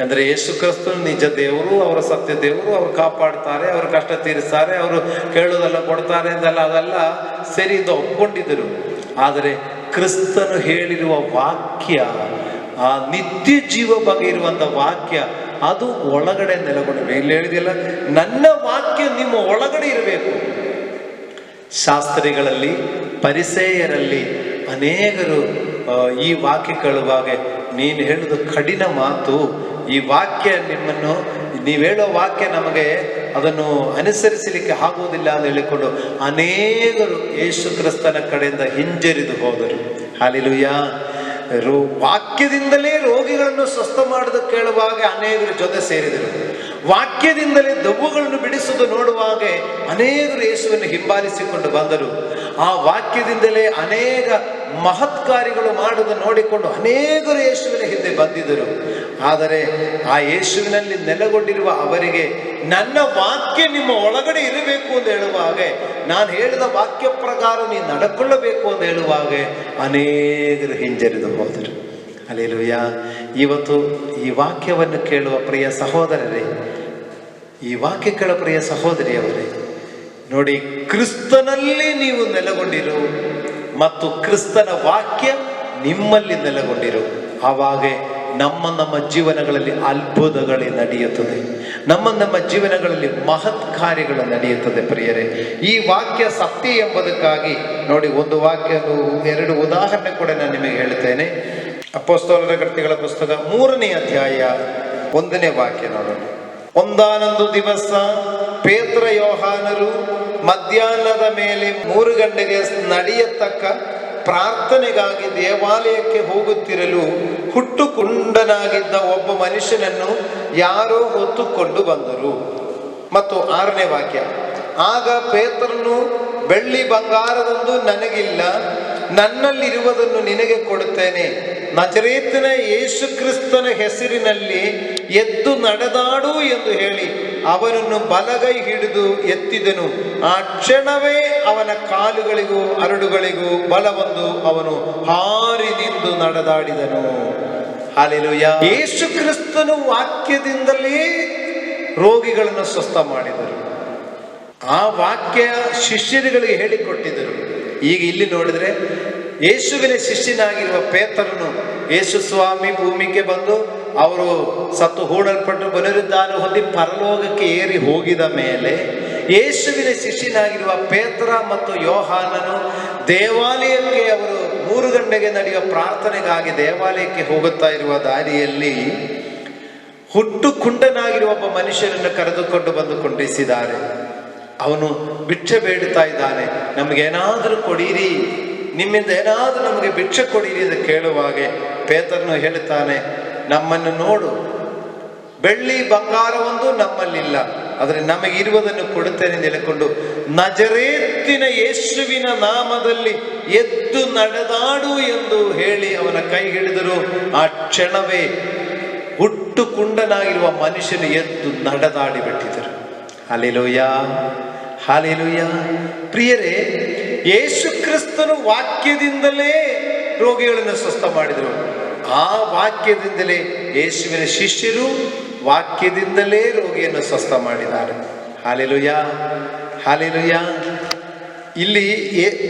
ಅಂದರೆ ಯೇಸು ಕ್ರಿಸ್ತನು ನಿಜ ದೇವರು, ಅವರ ಸತ್ಯ ದೇವರು, ಅವರು ಕಾಪಾಡ್ತಾರೆ, ಅವರು ಕಷ್ಟ ತೀರಿಸ್ತಾರೆ, ಅವರು ಕೇಳೋದೆಲ್ಲ ಕೊಡ್ತಾರೆ ಅಂತೆಲ್ಲ ಅದೆಲ್ಲ ಸರಿ ಅಂತ ಒಪ್ಕೊಂಡಿದ್ದರು. ಆದರೆ ಕ್ರಿಸ್ತನು ಹೇಳಿರುವ ವಾಕ್ಯ, ಆ ನಿತ್ಯ ಜೀವ ಬಗ್ಗೆ ಇರುವಂಥ ವಾಕ್ಯ, ಅದು ಒಳಗಡೆ ನೆಲೆಗೊಂಡಿದೆ. ಇಲ್ಲಿ ಹೇಳಿದೆಯಲ್ಲ, ನನ್ನ ವಾಕ್ಯ ನಿಮ್ಮ ಒಳಗಡೆ ಇರಬೇಕು. ಶಾಸ್ತ್ರಿಗಳಲ್ಲಿ, ಪರಿಸೇಯರಲ್ಲಿ ಅನೇಕರು ಈ ವಾಕ್ಯ ಕೇಳುವಾಗ, ನೀನು ಹೇಳೋದು ಕಠಿಣ ಮಾತು, ಈ ವಾಕ್ಯ ನಿಮ್ಮನ್ನು, ನೀವು ಹೇಳೋ ವಾಕ್ಯ ನಮಗೆ ಅದನ್ನು ಅನುಸರಿಸಲಿಕ್ಕೆ ಆಗುವುದಿಲ್ಲ ಅಂತ ಹೇಳಿಕೊಂಡು ಅನೇಕರು ಯೇಸು ಕ್ರಿಸ್ತನ ಕಡೆಯಿಂದ ಹಿಂಜರಿದು ಹೋದರು. ಹಲ್ಲೆಲೂಯಾ. ವಾಕ್ಯದಿಂದಲೇ ರೋಗಿಗಳನ್ನು ಸ್ವಸ್ಥ ಮಾಡೋದು ಕೇಳುವಾಗ ಅನೇಕರು ಜೊತೆ ಸೇರಿದರು. ವಾಕ್ಯದಿಂದಲೇ ದೆವ್ವಗಳನ್ನು ಬಿಡಿಸುವುದು ನೋಡುವಾಗ ಅನೇಕರು ಯೇಸುವನ್ನು ಹಿಂಬಾಲಿಸಿಕೊಂಡು ಬಂದರು. ಆ ವಾಕ್ಯದಿಂದಲೇ ಅನೇಕ ಮಹತ್ಕಾರ್ಯಗಳು ಮಾಡುವುದನ್ನು ನೋಡಿಕೊಂಡು ಅನೇಕರು ಯೇಸುವಿನ ಹಿಂದೆ ಬಂದಿದ್ದರು. ಆದರೆ ಆ ಯೇಸುವಿನಲ್ಲಿ ನೆಲೆಗೊಂಡಿರುವ ಅವರಿಗೆ ನನ್ನ ವಾಕ್ಯ ನಿಮ್ಮ ಒಳಗಡೆ ಇರಬೇಕು ಅಂತ ಹೇಳುವಾಗ, ನಾನು ಹೇಳಿದ ವಾಕ್ಯ ಪ್ರಕಾರ ನೀವು ನಡ್ಕೊಳ್ಳಬೇಕು ಅಂತ ಹೇಳುವಾಗ ಅನೇಕರು ಹಿಂಜರಿದು ಹೋದರು. ಹಲ್ಲೆಲೂಯಾ. ಇವತ್ತು ಈ ವಾಕ್ಯವನ್ನು ಕೇಳುವ ಪ್ರಿಯ ಸಹೋದರರೇ, ಈ ವಾಕ್ಯಗಳ ಪ್ರಿಯ ಸಹೋದರಿಯವರೇ, ನೋಡಿ, ಕ್ರಿಸ್ತನಲ್ಲಿ ನೀವು ನೆಲೆಗೊಂಡಿರು ಮತ್ತು ಕ್ರಿಸ್ತನ ವಾಕ್ಯ ನಿಮ್ಮಲ್ಲಿ ನೆಲೆಗೊಂಡಿರು. ಆವಾಗ ನಮ್ಮ ಜೀವನಗಳಲ್ಲಿ ಅದ್ಭುತಗಳೇ ನಡೆಯುತ್ತದೆ, ನಮ್ಮ ಜೀವನಗಳಲ್ಲಿ ಮಹತ್ ಕಾರ್ಯಗಳು ನಡೆಯುತ್ತದೆ. ಪ್ರಿಯರೇ, ಈ ವಾಕ್ಯ ಸತ್ಯ ಎಂಬುದಕ್ಕಾಗಿ ನೋಡಿ, ಒಂದು ವಾಕ್ಯ, 2 ಉದಾಹರಣೆ ಕೂಡ ನಾನು ನಿಮಗೆ ಹೇಳ್ತೇನೆ. ಅಪೊಸ್ತಲರ ಕೃತ್ಯಗಳ ಪುಸ್ತಕ 3ನೇ ಅಧ್ಯಾಯ 1ನೇ ವಾಕ್ಯ ನೋಡೋಣ. ಒಂದಾನೊಂದು ದಿವಸ ಪೇತ್ರ ಯೋಹಾನರು ಮಧ್ಯಾಹ್ನದ ಮೇಲೆ 3 ಗಂಟೆಗೆ ನಡೆಯತಕ್ಕ ಪ್ರಾರ್ಥನೆಗಾಗಿ ದೇವಾಲಯಕ್ಕೆ ಹೋಗುತ್ತಿರಲು ಹುಟ್ಟು ಕುಂಡನಾಗಿದ್ದ ಒಬ್ಬ ಮನುಷ್ಯನನ್ನು ಯಾರೋ ಹೊತ್ತುಕೊಂಡು ಬಂದರು. ಮತ್ತು 6ನೇ ವಾಕ್ಯ, ಆಗ ಪೇತ್ರನು, ಬೆಳ್ಳಿ ಬಂಗಾರದೊಂದು ನನಗಿಲ್ಲ, ನನ್ನಲ್ಲಿರುವುದನ್ನು ನಿನಗೆ ಕೊಡುತ್ತೇನೆ. ನಜರೇತಿನ ಯೇಸು ಕ್ರಿಸ್ತನ ಹೆಸರಿನಲ್ಲಿ ಎದ್ದು ನಡೆದಾಡು ಎಂದು ಹೇಳಿ ಅವನನ್ನು ಬಲಗೈ ಹಿಡಿದು ಎತ್ತಿದನು. ಆ ಕ್ಷಣವೇ ಅವನ ಕಾಲುಗಳಿಗೂ ಹರಡುಗಳಿಗೂ ಬಲ ಬಂದು ಅವನು ಹಾರಿ ನಿಂತು ನಡೆದಾಡಿದನು. ಹಲ್ಲೆಲೂಯಾ. ಯೇಸು ಕ್ರಿಸ್ತನು ವಾಕ್ಯದಿಂದಲೇ ರೋಗಿಗಳನ್ನು ಸ್ವಸ್ಥ ಮಾಡಿದರು. ಆ ವಾಕ್ಯ ಶಿಷ್ಯರುಗಳಿಗೆ ಹೇಳಿಕೊಟ್ಟಿದ್ದರು. ಈಗ ಇಲ್ಲಿ ನೋಡಿದ್ರೆ, ಯೇಸುವಿನ ಶಿಷ್ಯನಾಗಿರುವ ಪೇತ್ರನು, ಯೇಸು ಸ್ವಾಮಿ ಭೂಮಿಗೆ ಬಂದು ಅವರು ಸತ್ತು ಹೂಡಲ್ಪಟ್ಟು ಪುನರುದ್ಧಾರ ಹೊಂದಿ ಪರಲೋಕಕ್ಕೆ ಏರಿ ಹೋಗಿದ ಮೇಲೆ ಯೇಸುವಿನ ಶಿಷ್ಯನಾಗಿರುವ ಪೇತ್ರ ಮತ್ತು ಯೋಹಾನನು ದೇವಾಲಯಕ್ಕೆ, ಅವರು 3 ಗಂಟೆಗೆ ನಡೆಯುವ ಪ್ರಾರ್ಥನೆಗಾಗಿ ದೇವಾಲಯಕ್ಕೆ ಹೋಗುತ್ತಾ ಇರುವ ದಾರಿಯಲ್ಲಿ ಹುಟ್ಟು ಕುಂಡನಾಗಿರುವ ಒಬ್ಬ ಮನುಷ್ಯನನ್ನು ಕರೆದುಕೊಂಡು ಬಂದು ಕೊಂಡಿಸಿದ್ದಾರೆ. ಅವನು ಭಿಕ್ಷೆ ಬೇಡುತ್ತಾ ಇದ್ದಾನೆ. ನಮಗೇನಾದರೂ ಕೊಡಿರಿ, ನಿಮ್ಮಿಂದ ಏನಾದರೂ ನಮಗೆ ಭಿಕ್ಷೆ ಕೊಡಿರಿ ಎಂದು ಕೇಳುವಾಗೆ ಪೇತ್ರನು ಹೇಳುತ್ತಾನೆ, ನಮ್ಮನ್ನು ನೋಡು, ಬೆಳ್ಳಿ ಬಂಗಾರವೊಂದು ನಮ್ಮಲ್ಲಿಲ್ಲ, ಆದರೆ ನಮಗಿರುವುದನ್ನು ಕೊಡುತ್ತೇನೆ ಎಂದು ಹೇಳಿಕೊಂಡು ನಜರೇತಿನ ಯೇಸುವಿನ ನಾಮದಲ್ಲಿ ಎದ್ದು ನಡೆದಾಡು ಎಂದು ಹೇಳಿ ಅವನ ಕೈ ಹಿಡಿದರು. ಆ ಕ್ಷಣವೇ ಹುಟ್ಟು ಕುಂಡನಾಗಿರುವ ಮನುಷ್ಯನು ಎದ್ದು ನಡೆದಾಡಿ ಬಿಟ್ಟಿದ್ದರು. Hallelujah, hallelujah. ಪ್ರಿಯರೇ, ಯೇಸು ಕ್ರಿಸ್ತನು ವಾಕ್ಯದಿಂದಲೇ ರೋಗಿಗಳನ್ನು ಸ್ವಸ್ಥ ಮಾಡಿದರು. ಆ ವಾಕ್ಯದಿಂದಲೇ ಯೇಸುವಿನ ಶಿಷ್ಯರು ವಾಕ್ಯದಿಂದಲೇ ರೋಗಿಯನ್ನು ಸ್ವಸ್ಥ ಮಾಡಿದ್ದಾರೆ. Hallelujah, hallelujah. ಇಲ್ಲಿ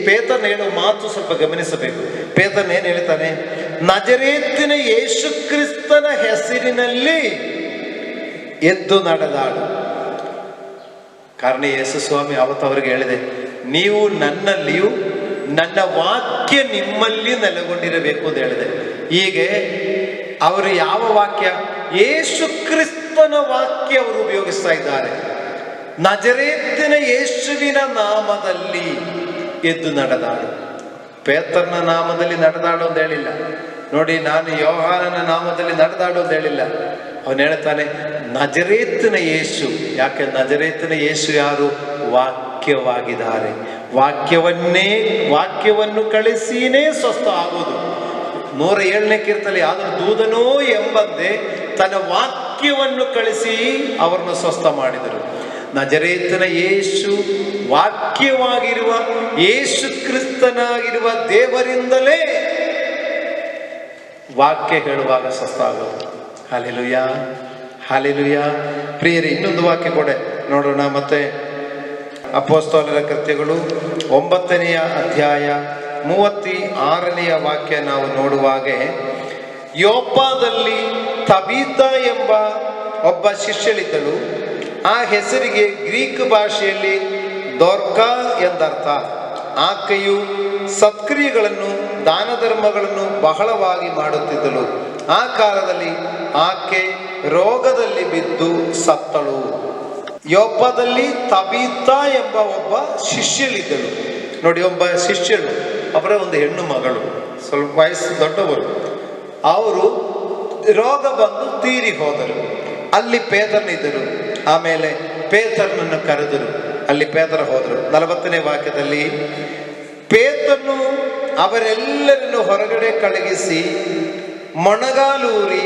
ಪೇತ್ರನ ಹೇಳುವ ಮಾತು ಸ್ವಲ್ಪ ಗಮನಿಸಬೇಕು. ಪೇತ್ರನ ಏನು ಹೇಳ್ತಾನೆ? ನಜರೇತಿನ ಯೇಸು ಕ್ರಿಸ್ತನ ಹೆಸರಿನಲ್ಲಿ ಎದ್ದು ನಡೆದಾಡು. ಕಾರಣ ಯೇಸು ಸ್ವಾಮಿ ಅವತ್ತು ಅವರಿಗೆ ಹೇಳಿದೆ, ನೀವು ನನ್ನಲ್ಲಿಯೂ ನನ್ನ ವಾಕ್ಯ ನಿಮ್ಮಲ್ಲಿ ನೆಲೆಗೊಂಡಿರಬೇಕು ಅಂತ ಹೇಳಿದೆ. ಹೀಗೆ ಅವರು ಯಾವ ವಾಕ್ಯ? ಯೇಸು ಕ್ರಿಸ್ತನ ವಾಕ್ಯ ಅವರು ಉಪಯೋಗಿಸ್ತಾ ಇದ್ದಾರೆ. ನಜರೇತಿನ ಯೇಸುವಿನ ನಾಮದಲ್ಲಿ ಎದ್ದು ನಡೆದಾಡು. ಪೇತ್ರನ ನಾಮದಲ್ಲಿ ನಡೆದಾಡು ಅಂತ ಹೇಳಿಲ್ಲ. ನೋಡಿ, ನಾನು ಯೋಹಾನನ ನಾಮದಲ್ಲಿ ನಡೆದಾಡು ಅಂತ ಹೇಳಿಲ್ಲ. ಅವನು ಹೇಳ್ತಾನೆ ನಜರೇತಿನ ಯೇಸು. ಯಾಕೆ? ನಜರೇತಿನ ಯೇಸು ಯಾರು? ವಾಕ್ಯವಾಗಿದ್ದಾರೆ. ವಾಕ್ಯವನ್ನು ಕಳಿಸಿನೇ ಸ್ವಸ್ಥ ಆಗೋದು. 107ನೇ ಕೀರ್ತನೆ, ಆದರೂ ದೂದನೋ ಎಂಬಂತೆ ತನ್ನ ವಾಕ್ಯವನ್ನು ಕಳಿಸಿ ಅವರನ್ನು ಸ್ವಸ್ಥ ಮಾಡಿದರು. ನಜರೇತಿನ ಯೇಸು ವಾಕ್ಯವಾಗಿರುವ ಯೇಸು ಕ್ರಿಸ್ತನಾಗಿರುವ ದೇವರಿಂದಲೇ ವಾಕ್ಯ ಹೇಳುವಾಗ ಸ್ವಸ್ಥ ಆಗೋದು. Hallelujah, hallelujah. ಪ್ರಿಯರೇ, ಇನ್ನೊಂದು ವಾಕ್ಯ ಕೂಡ ನೋಡೋಣ. ಮತ್ತೆ ಅಪೊಸ್ತಲರ ಕೃತ್ಯಗಳು 9ನೇ ಅಧ್ಯಾಯ 36ನೇ ವಾಕ್ಯ ನಾವು ನೋಡುವಾಗ, ಯೋಪ್ಪದಲ್ಲಿ ತಬೀತಾ ಎಂಬ ಒಬ್ಬ ಶಿಷ್ಯಳಿದ್ದಳು. ಆ ಹೆಸರಿಗೆ ಗ್ರೀಕ್ ಭಾಷೆಯಲ್ಲಿ ದೊರ್ಕಾ ಎಂದರ್ಥ. ಆಕೆಯು ಸತ್ಕ್ರಿಯೆಗಳನ್ನು ದಾನ ಧರ್ಮಗಳನ್ನು ಬಹಳವಾಗಿ ಮಾಡುತ್ತಿದ್ದಳು. ಆ ಕಾಲದಲ್ಲಿ ಆಕೆ ರೋಗದಲ್ಲಿ ಬಿದ್ದು ಸತ್ತಳು. ಯೋಪ್ಪದಲ್ಲಿ ತಬೀತಾ ಎಂಬ ಒಬ್ಬ ಶಿಷ್ಯಳಿದ್ದಳು. ನೋಡಿ, ಒಬ್ಬ ಶಿಷ್ಯಳು, ಅವರ ಒಂದು ಹೆಣ್ಣು ಮಗಳು, ಸ್ವಲ್ಪ ವಯಸ್ಸು ದೊಡ್ಡವರು. ಅವರು ರೋಗ ಬಂದು ತೀರಿ ಹೋದರು. ಅಲ್ಲಿ ಪೇತ್ರನಿದ್ದರು. ಆಮೇಲೆ ಪೇತ್ರನನ್ನು ಕರೆದರು. ಅಲ್ಲಿ ಪೇತ್ರ ಹೋದರು. 40ನೇ ವಾಕ್ಯದಲ್ಲಿ, ಪೇತ್ರನು ಅವರೆಲ್ಲರನ್ನು ಹೊರಗಡೆ ಕಳಗಿಸಿ ಮೊಣಗಾಲೂರಿ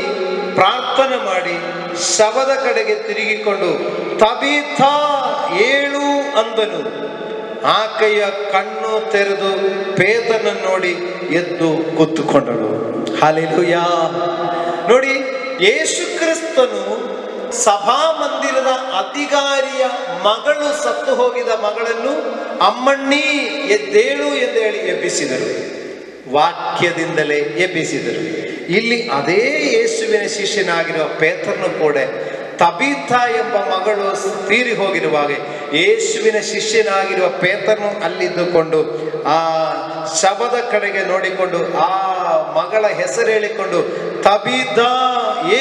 ಪ್ರಾರ್ಥನೆ ಮಾಡಿ ಶವದ ಕಡೆಗೆ ತಿರುಗಿಕೊಂಡು ತಬೀತಾ ಏಳು ಅಂದನು. ಆಕೆಯ ಕಣ್ಣು ತೆರೆದು ಪೇತ್ರನನ್ನು ನೋಡಿ ಎದ್ದು ಕೂತುಕೊಂಡಳು. ಹಲ್ಲೆಲೂಯಾ. ನೋಡಿ, ಯೇಸು ಕ್ರಿಸ್ತನು ಸಭಾಮಂದಿರದ ಅಧಿಕಾರಿಯ ಮಗಳು ಸತ್ತು ಹೋಗಿದ ಮಗಳನ್ನು ಅಮ್ಮಣ್ಣಿ ಎದ್ದೇಳು ಎಂದು ಹೇಳಿ ಎಬ್ಬಿಸಿದರು. ವಾಕ್ಯದಿಂದಲೇ ಎಬ್ಬಿಸಿದರು. ಇಲ್ಲಿ ಅದೇ ಯೇಸುವಿನ ಶಿಷ್ಯನಾಗಿರುವ ಪೇತ್ರನು ಕೂಡ ತಬೀತ ಎಂಬ ಮಗಳು ತೀರಿ ಹೋಗಿರುವಾಗ ಯೇಸುವಿನ ಶಿಷ್ಯನಾಗಿರುವ ಪೇತ್ರನು ಅಲ್ಲಿದ್ದುಕೊಂಡು ಆ ಶವದ ಕಡೆಗೆ ನೋಡಿಕೊಂಡು ಆ ಮಗಳ ಹೆಸರು ಹೇಳಿಕೊಂಡು ತಬೀತ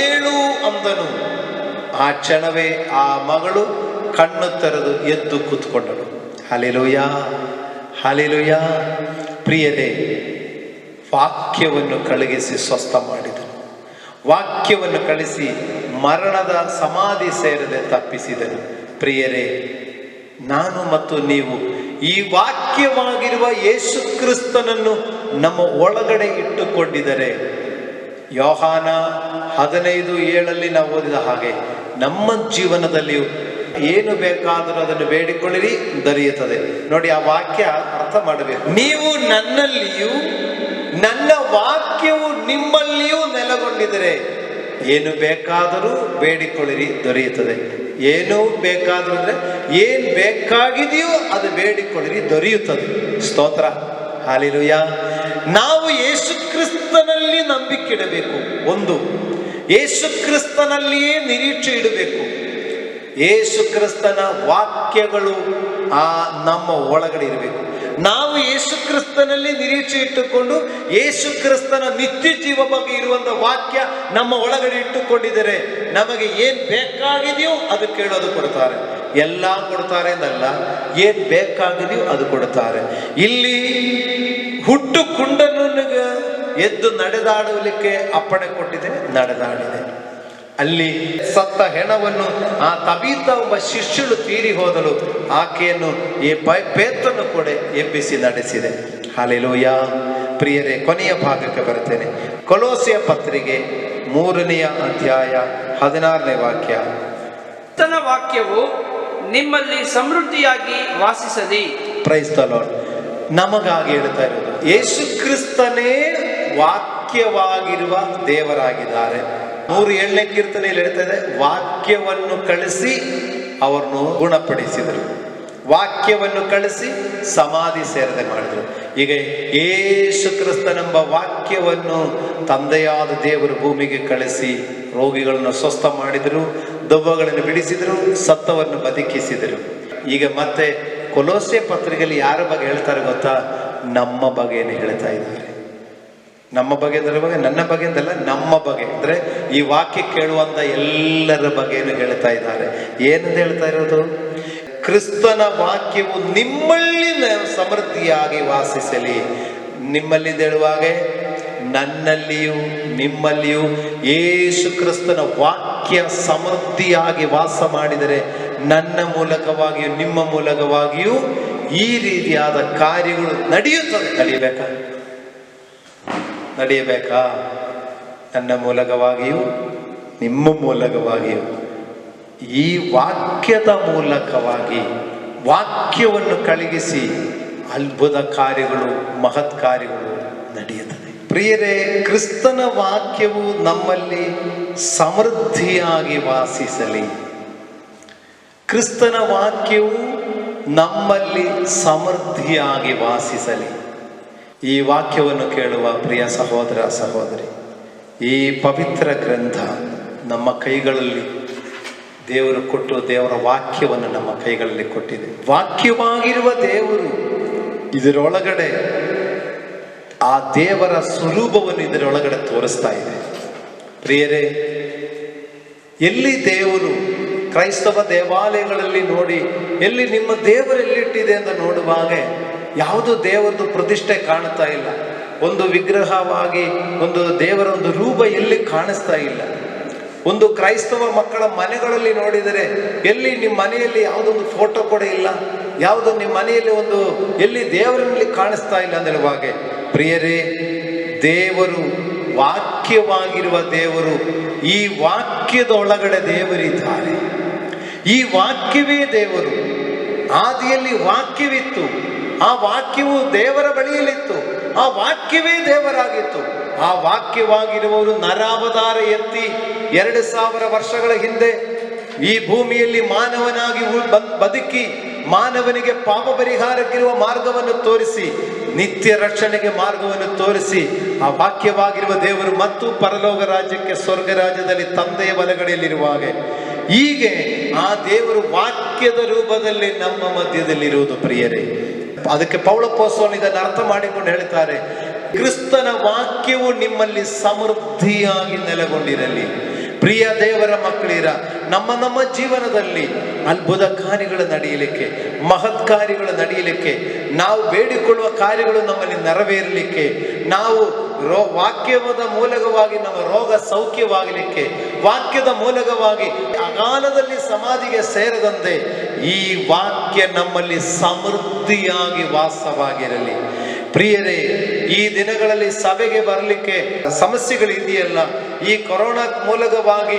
ಏಳು ಅಂದನು. ಆ ಕ್ಷಣವೇ ಆ ಮಗಳು ಕಣ್ಣು ತೆರೆದು ಎದ್ದು ಕೂತ್ಕೊಂಡಳು. Hallelujah, hallelujah. ಪ್ರಿಯರೇ, ವಾಕ್ಯವನ್ನು ಕಳುಹಿಸಿ ಸ್ವಸ್ಥ ಮಾಡಿದನು. ವಾಕ್ಯವನ್ನು ಕಳಿಸಿ ಮರಣದ ಸಮಾಧಿ ಸೇರದೆ ತಪ್ಪಿಸಿದನು. ಪ್ರಿಯರೇ, ನಾನು ಮತ್ತು ನೀವು ಈ ವಾಕ್ಯವಾಗಿರುವ ಯೇಸು ಕ್ರಿಸ್ತನನ್ನು ನಮ್ಮ ಒಳಗಡೆ ಇಟ್ಟುಕೊಂಡಿದ್ದರೆ, ಯೋಹಾನ 15:7 ನಾವು ಓದಿದ ಹಾಗೆ ನಮ್ಮ ಜೀವನದಲ್ಲಿಯೂ ಏನು ಬೇಕಾದರೂ ಅದನ್ನು ಬೇಡಿಕೊಳ್ಳಿರಿ, ದೊರೆಯುತ್ತದೆ. ನೋಡಿ, ಆ ವಾಕ್ಯ ಅರ್ಥ ಮಾಡಬೇಕು. ನೀವು ನನ್ನಲ್ಲಿಯೂ ನನ್ನ ವಾಕ್ಯವು ನಿಮ್ಮಲ್ಲಿಯೂ ನೆಲೆಗೊಂಡಿದ್ದರೆ ಏನು ಬೇಕಾದರೂ ಬೇಡಿಕೊಳ್ಳಿರಿ, ದೊರೆಯುತ್ತದೆ. ಏನು ಬೇಕಾದರೂ ಅಂದ್ರೆ ಏನ್ ಬೇಕಾಗಿದೆಯೋ ಅದು ಬೇಡಿಕೊಳ್ಳಿರಿ, ದೊರೆಯುತ್ತದೆ. ಸ್ತೋತ್ರ, ಹಲ್ಲೆಲೂಯಾ. ನಾವು ಯೇಸು ಕ್ರಿಸ್ತನಲ್ಲಿ ನಂಬಿಕೆ ಇಡಬೇಕು. ಒಂದು, ಯೇಸು ಕ್ರಿಸ್ತನಲ್ಲಿಯೇ ನಿರೀಕ್ಷೆ ಇಡಬೇಕು. ಯೇಸು ಕ್ರಿಸ್ತನ ವಾಕ್ಯಗಳು ನಮ್ಮ ಒಳಗಡೆ ಇರಬೇಕು. ನಾವು ಯೇಸು ಕ್ರಿಸ್ತನಲ್ಲಿ ನಿರೀಕ್ಷೆ ಇಟ್ಟುಕೊಂಡು ಯೇಸು ಕ್ರಿಸ್ತನ ನಿತ್ಯ ಜೀವ ಬಗ್ಗೆ ಇರುವಂತ ವಾಕ್ಯ ನಮ್ಮ ಒಳಗಡೆ ಇಟ್ಟುಕೊಂಡಿದ್ದರೆ ನಮಗೆ ಏನ್ ಬೇಕಾಗಿದೆಯೋ ಅದು ಕೇಳೋದು ಕೊಡ್ತಾರೆ. ಎಲ್ಲ ಕೊಡ್ತಾರೆ ಎಂದಲ್ಲ, ಏನ್ ಬೇಕಾಗಿದೆಯೋ ಅದು ಕೊಡ್ತಾರೆ. ಇಲ್ಲಿ ಹುಟ್ಟು ಕುಂಡನಿಗೆ ಎದ್ದು ನಡೆದಾಡಲಿಕ್ಕೆ ಅಪ್ಪಣೆ ಕೊಟ್ಟಿದೆ, ನಡೆದಾಡಿದೆ. ಅಲ್ಲಿ ಸತ್ತ ಹೆಣವನ್ನು ಆ ತಬೀತ ಒಬ್ಬ ಶಿಷ್ಯಳು ತೀರಿ ಹೋದಳು, ಆಕೆಯನ್ನು ಈ ಪೇತ್ರನು ಕೂಡ ಎಬ್ಬಿಸಿ ನಡೆಸಿದೆ. ಹಲ್ಲೆಲೂಯಾ. ಪ್ರಿಯರೇ, ಕೊನೆಯ ಭಾಗಕ್ಕೆ ಬರ್ತೇನೆ. ಕೊಲೋಸ್ಯ ಪತ್ರಿಕೆ 3ನೇ ಅಧ್ಯಾಯ 16ನೇ ವಾಕ್ಯ. ಕರ್ತನ ವಾಕ್ಯವು ನಿಮ್ಮಲ್ಲಿ ಸಮೃದ್ಧಿಯಾಗಿ ವಾಸಿಸಲಿ. Price the lord. ನಮಗಾಗಿ ಹೇಳ್ತಾ ಇರೋದು, ಯೇಸು ಕ್ರಿಸ್ತನೇ ವಾಕ್ಯವಾಗಿರುವ ದೇವರಾಗಿದ್ದಾರೆ. 107ನೇ ಕೀರ್ತನೆಯಲ್ಲಿ ಹೇಳ್ತಾ ಇದೆ, ವಾಕ್ಯವನ್ನು ಕಳಿಸಿ ಅವರನ್ನು ಗುಣಪಡಿಸಿದರು, ವಾಕ್ಯವನ್ನು ಕಳಿಸಿ ಸಮಾಧಿ ಸೇರದೆ ಮಾಡಿದರು. ಈಗ ಯೇಸು ಕ್ರಿಸ್ತನೆಂಬ ವಾಕ್ಯವನ್ನು ತಂದೆಯಾದ ದೇವರು ಭೂಮಿಗೆ ಕಳಿಸಿ ರೋಗಿಗಳನ್ನು ಸ್ವಸ್ಥ ಮಾಡಿದರು, ದೆವ್ವಗಳನ್ನು ಬಿಡಿಸಿದರು, ಸತ್ತವನ್ನು ಬದುಕಿಸಿದರು. ಈಗ ಮತ್ತೆ ಕೊಲೋಸ್ಯ ಪತ್ರಿಕೆಯಲ್ಲಿ ಯಾರ ಬಗ್ಗೆ ಹೇಳ್ತಾರೆ ಗೊತ್ತಾ? ನಮ್ಮ ಬಗ್ಗೆನೇ ಹೇಳ್ತಾ ಇದ್ದಾರೆ. ನಮ್ಮ ಬಗ್ಗೆ ಅಂದ್ರೆ ನನ್ನ ಬಗ್ಗೆ ಅಂತಲ್ಲ, ನಮ್ಮ ಬಗ್ಗೆ ಅಂದ್ರೆ ಈ ವಾಕ್ಯ ಕೇಳುವಂತ ಎಲ್ಲರ ಬಗ್ಗೆನೂ ಹೇಳ್ತಾ ಇದ್ದಾರೆ. ಏನಂತ ಹೇಳ್ತಾ ಇರೋದು? ಕ್ರಿಸ್ತನ ವಾಕ್ಯವು ನಿಮ್ಮಲ್ಲಿ ಸಮೃದ್ಧಿಯಾಗಿ ವಾಸಿಸಲಿ. ನಿಮ್ಮಲ್ಲಿ ಹೇಳುವಾಗ ನನ್ನಲ್ಲಿಯೂ ನಿಮ್ಮಲ್ಲಿಯೂ ಯೇಸು ಕ್ರಿಸ್ತನ ವಾಕ್ಯ ಸಮೃದ್ಧಿಯಾಗಿ ವಾಸ ಮಾಡಿದರೆ ನನ್ನ ಮೂಲಕವಾಗಿಯೂ ನಿಮ್ಮ ಮೂಲಕವಾಗಿಯೂ ಈ ರೀತಿಯಾದ ಕಾರ್ಯಗಳು ನಡೆಯುತ್ತದೆ. ನಡೆಯಬೇಕಾ? ನನ್ನ ಮೂಲಕವಾಗಿಯೂ ನಿಮ್ಮ ಮೂಲಕವಾಗಿಯೂ ಈ ವಾಕ್ಯದ ಮೂಲಕವಾಗಿ ವಾಕ್ಯವನ್ನು ಕಳುಹಿಸಿ ಅದ್ಭುತ ಕಾರ್ಯಗಳು, ಮಹತ್ ಕಾರ್ಯಗಳು ನಡೆಯುತ್ತದೆ. ಪ್ರಿಯರೇ, ಕ್ರಿಸ್ತನ ವಾಕ್ಯವು ನಮ್ಮಲ್ಲಿ ಸಮೃದ್ಧಿಯಾಗಿ ವಾಸಿಸಲಿ. ಕ್ರಿಸ್ತನ ವಾಕ್ಯವು ನಮ್ಮಲ್ಲಿ ಸಮೃದ್ಧಿಯಾಗಿ ವಾಸಿಸಲಿ. ಈ ವಾಕ್ಯವನ್ನು ಕೇಳುವ ಪ್ರಿಯ ಸಹೋದರ ಸಹೋದರಿ, ಈ ಪವಿತ್ರ ಗ್ರಂಥ ನಮ್ಮ ಕೈಗಳಲ್ಲಿ ದೇವರು ಕೊಟ್ಟು, ದೇವರ ವಾಕ್ಯವನ್ನು ನಮ್ಮ ಕೈಗಳಲ್ಲಿ ಕೊಟ್ಟಿದೆ. ವಾಕ್ಯವಾಗಿರುವ ದೇವರು ಇದರೊಳಗಡೆ ಆ ದೇವರ ಸ್ವರೂಪವನ್ನು ಇದರೊಳಗಡೆ ತೋರಿಸ್ತಾ ಇದೆ. ಪ್ರಿಯರೇ, ಎಲ್ಲಿ ದೇವರು ಕ್ರೈಸ್ತವ ದೇವಾಲಯಗಳಲ್ಲಿ ನೋಡಿ, ಎಲ್ಲಿ ನಿಮ್ಮ ದೇವರು ಎಲ್ಲಿಟ್ಟಿದೆ ಅಂತ ನೋಡುವಾಗ ಯಾವುದು ದೇವರದು ಪ್ರತಿಷ್ಠೆ ಕಾಣ್ತಾ ಇಲ್ಲ. ಒಂದು ವಿಗ್ರಹವಾಗಿ ಒಂದು ದೇವರ ಒಂದು ರೂಪ ಎಲ್ಲಿ ಕಾಣಿಸ್ತಾ ಇಲ್ಲ. ಒಂದು ಕ್ರೈಸ್ತವ ಮಕ್ಕಳ ಮನೆಗಳಲ್ಲಿ ನೋಡಿದರೆ ಎಲ್ಲಿ ನಿಮ್ಮ ಮನೆಯಲ್ಲಿ ಯಾವುದೊಂದು ಫೋಟೋ ಕೂಡ ಇಲ್ಲ, ಯಾವುದು ನಿಮ್ಮ ಮನೆಯಲ್ಲಿ ಒಂದು ಎಲ್ಲಿ ದೇವರಲ್ಲಿ ಕಾಣಿಸ್ತಾ ಇಲ್ಲ ಅಂತ ಹೇಳುವಾಗ, ಪ್ರಿಯರೇ, ದೇವರು ವಾಕ್ಯವಾಗಿರುವ ದೇವರು, ಈ ವಾಕ್ಯದ ಒಳಗಡೆ ದೇವರಿದ್ದಾರೆ. ಈ ವಾಕ್ಯವೇ ದೇವರು. ಆದಿಯಲ್ಲಿ ವಾಕ್ಯವಿತ್ತು, ಆ ವಾಕ್ಯವು ದೇವರ ಬಳಿಯಲ್ಲಿತ್ತು, ಆ ವಾಕ್ಯವೇ ದೇವರಾಗಿತ್ತು. ಆ ವಾಕ್ಯವಾಗಿರುವವರು ನರಾವತಾರ ಎತ್ತಿ 2000 ವರ್ಷಗಳ ಹಿಂದೆ ಈ ಭೂಮಿಯಲ್ಲಿ ಮಾನವನಾಗಿ ಬದುಕಿ ಮಾನವನಿಗೆ ಪಾಪ ಪರಿಹಾರಕ್ಕಿರುವ ಮಾರ್ಗವನ್ನು ತೋರಿಸಿ, ನಿತ್ಯ ರಕ್ಷಣೆಗೆ ಮಾರ್ಗವನ್ನು ತೋರಿಸಿ, ಆ ವಾಕ್ಯವಾಗಿರುವ ದೇವರು ಮತ್ತು ಪರಲೋಕ ರಾಜ್ಯಕ್ಕೆ ಸ್ವರ್ಗ ರಾಜ್ಯದಲ್ಲಿ ತಂದೆಯ ಬಲಗಡೆಯಲ್ಲಿರುವಾಗ ಹೀಗೆ ಆ ದೇವರು ವಾಕ್ಯದ ರೂಪದಲ್ಲಿ ನಮ್ಮ ಮಧ್ಯದಲ್ಲಿರುವುದು ಪ್ರಿಯರೇ. ಅದಕ್ಕೆ ಪೌಲಪೋಸ್ತಲನು ಇದನ್ನು ಅರ್ಥ ಮಾಡಿಕೊಂಡು ಹೇಳ್ತಾರೆ, ಕ್ರಿಸ್ತನ ವಾಕ್ಯವು ನಿಮ್ಮಲ್ಲಿ ಸಮೃದ್ಧಿಯಾಗಿ ನೆಲೆಗೊಂಡಿರಲಿ. ಪ್ರಿಯ ದೇವರ ಮಕ್ಕಳಿರ, ನಮ್ಮ ಜೀವನದಲ್ಲಿ ಅದ್ಭುತ ಕಾರ್ಯಗಳು ನಡೆಯಲಿಕ್ಕೆ, ಮಹತ್ ಕಾರ್ಯಗಳು ನಡೆಯಲಿಕ್ಕೆ, ನಾವು ಬೇಡಿಕೊಳ್ಳುವ ಕಾರ್ಯಗಳು ನಮ್ಮಲ್ಲಿ ನೆರವೇರಲಿಕ್ಕೆ, ನಾವು ವಾಕ್ಯದ ಮೂಲಕವಾಗಿ ನಮ್ಮ ರೋಗ ಸೌಖ್ಯವಾಗಲಿಕ್ಕೆ, ವಾಕ್ಯದ ಮೂಲಕವಾಗಿ ಅಗಾಲದಲ್ಲಿ ಸಮಾಧಿಗೆ ಸೇರದಂತೆ ಈ ವಾಕ್ಯ ನಮ್ಮಲ್ಲಿ ಸಮೃದ್ಧಿಯಾಗಿ ವಾಸವಾಗಿರಲಿ. ಪ್ರಿಯರೇ, ಈ ದಿನಗಳಲ್ಲಿ ಸಭೆಗೆ ಬರಲಿಕ್ಕೆ ಸಮಸ್ಯೆಗಳು ಇದೆಯಲ್ಲ, ಈ ಕೊರೋನಾ ಮೂಲಕವಾಗಿ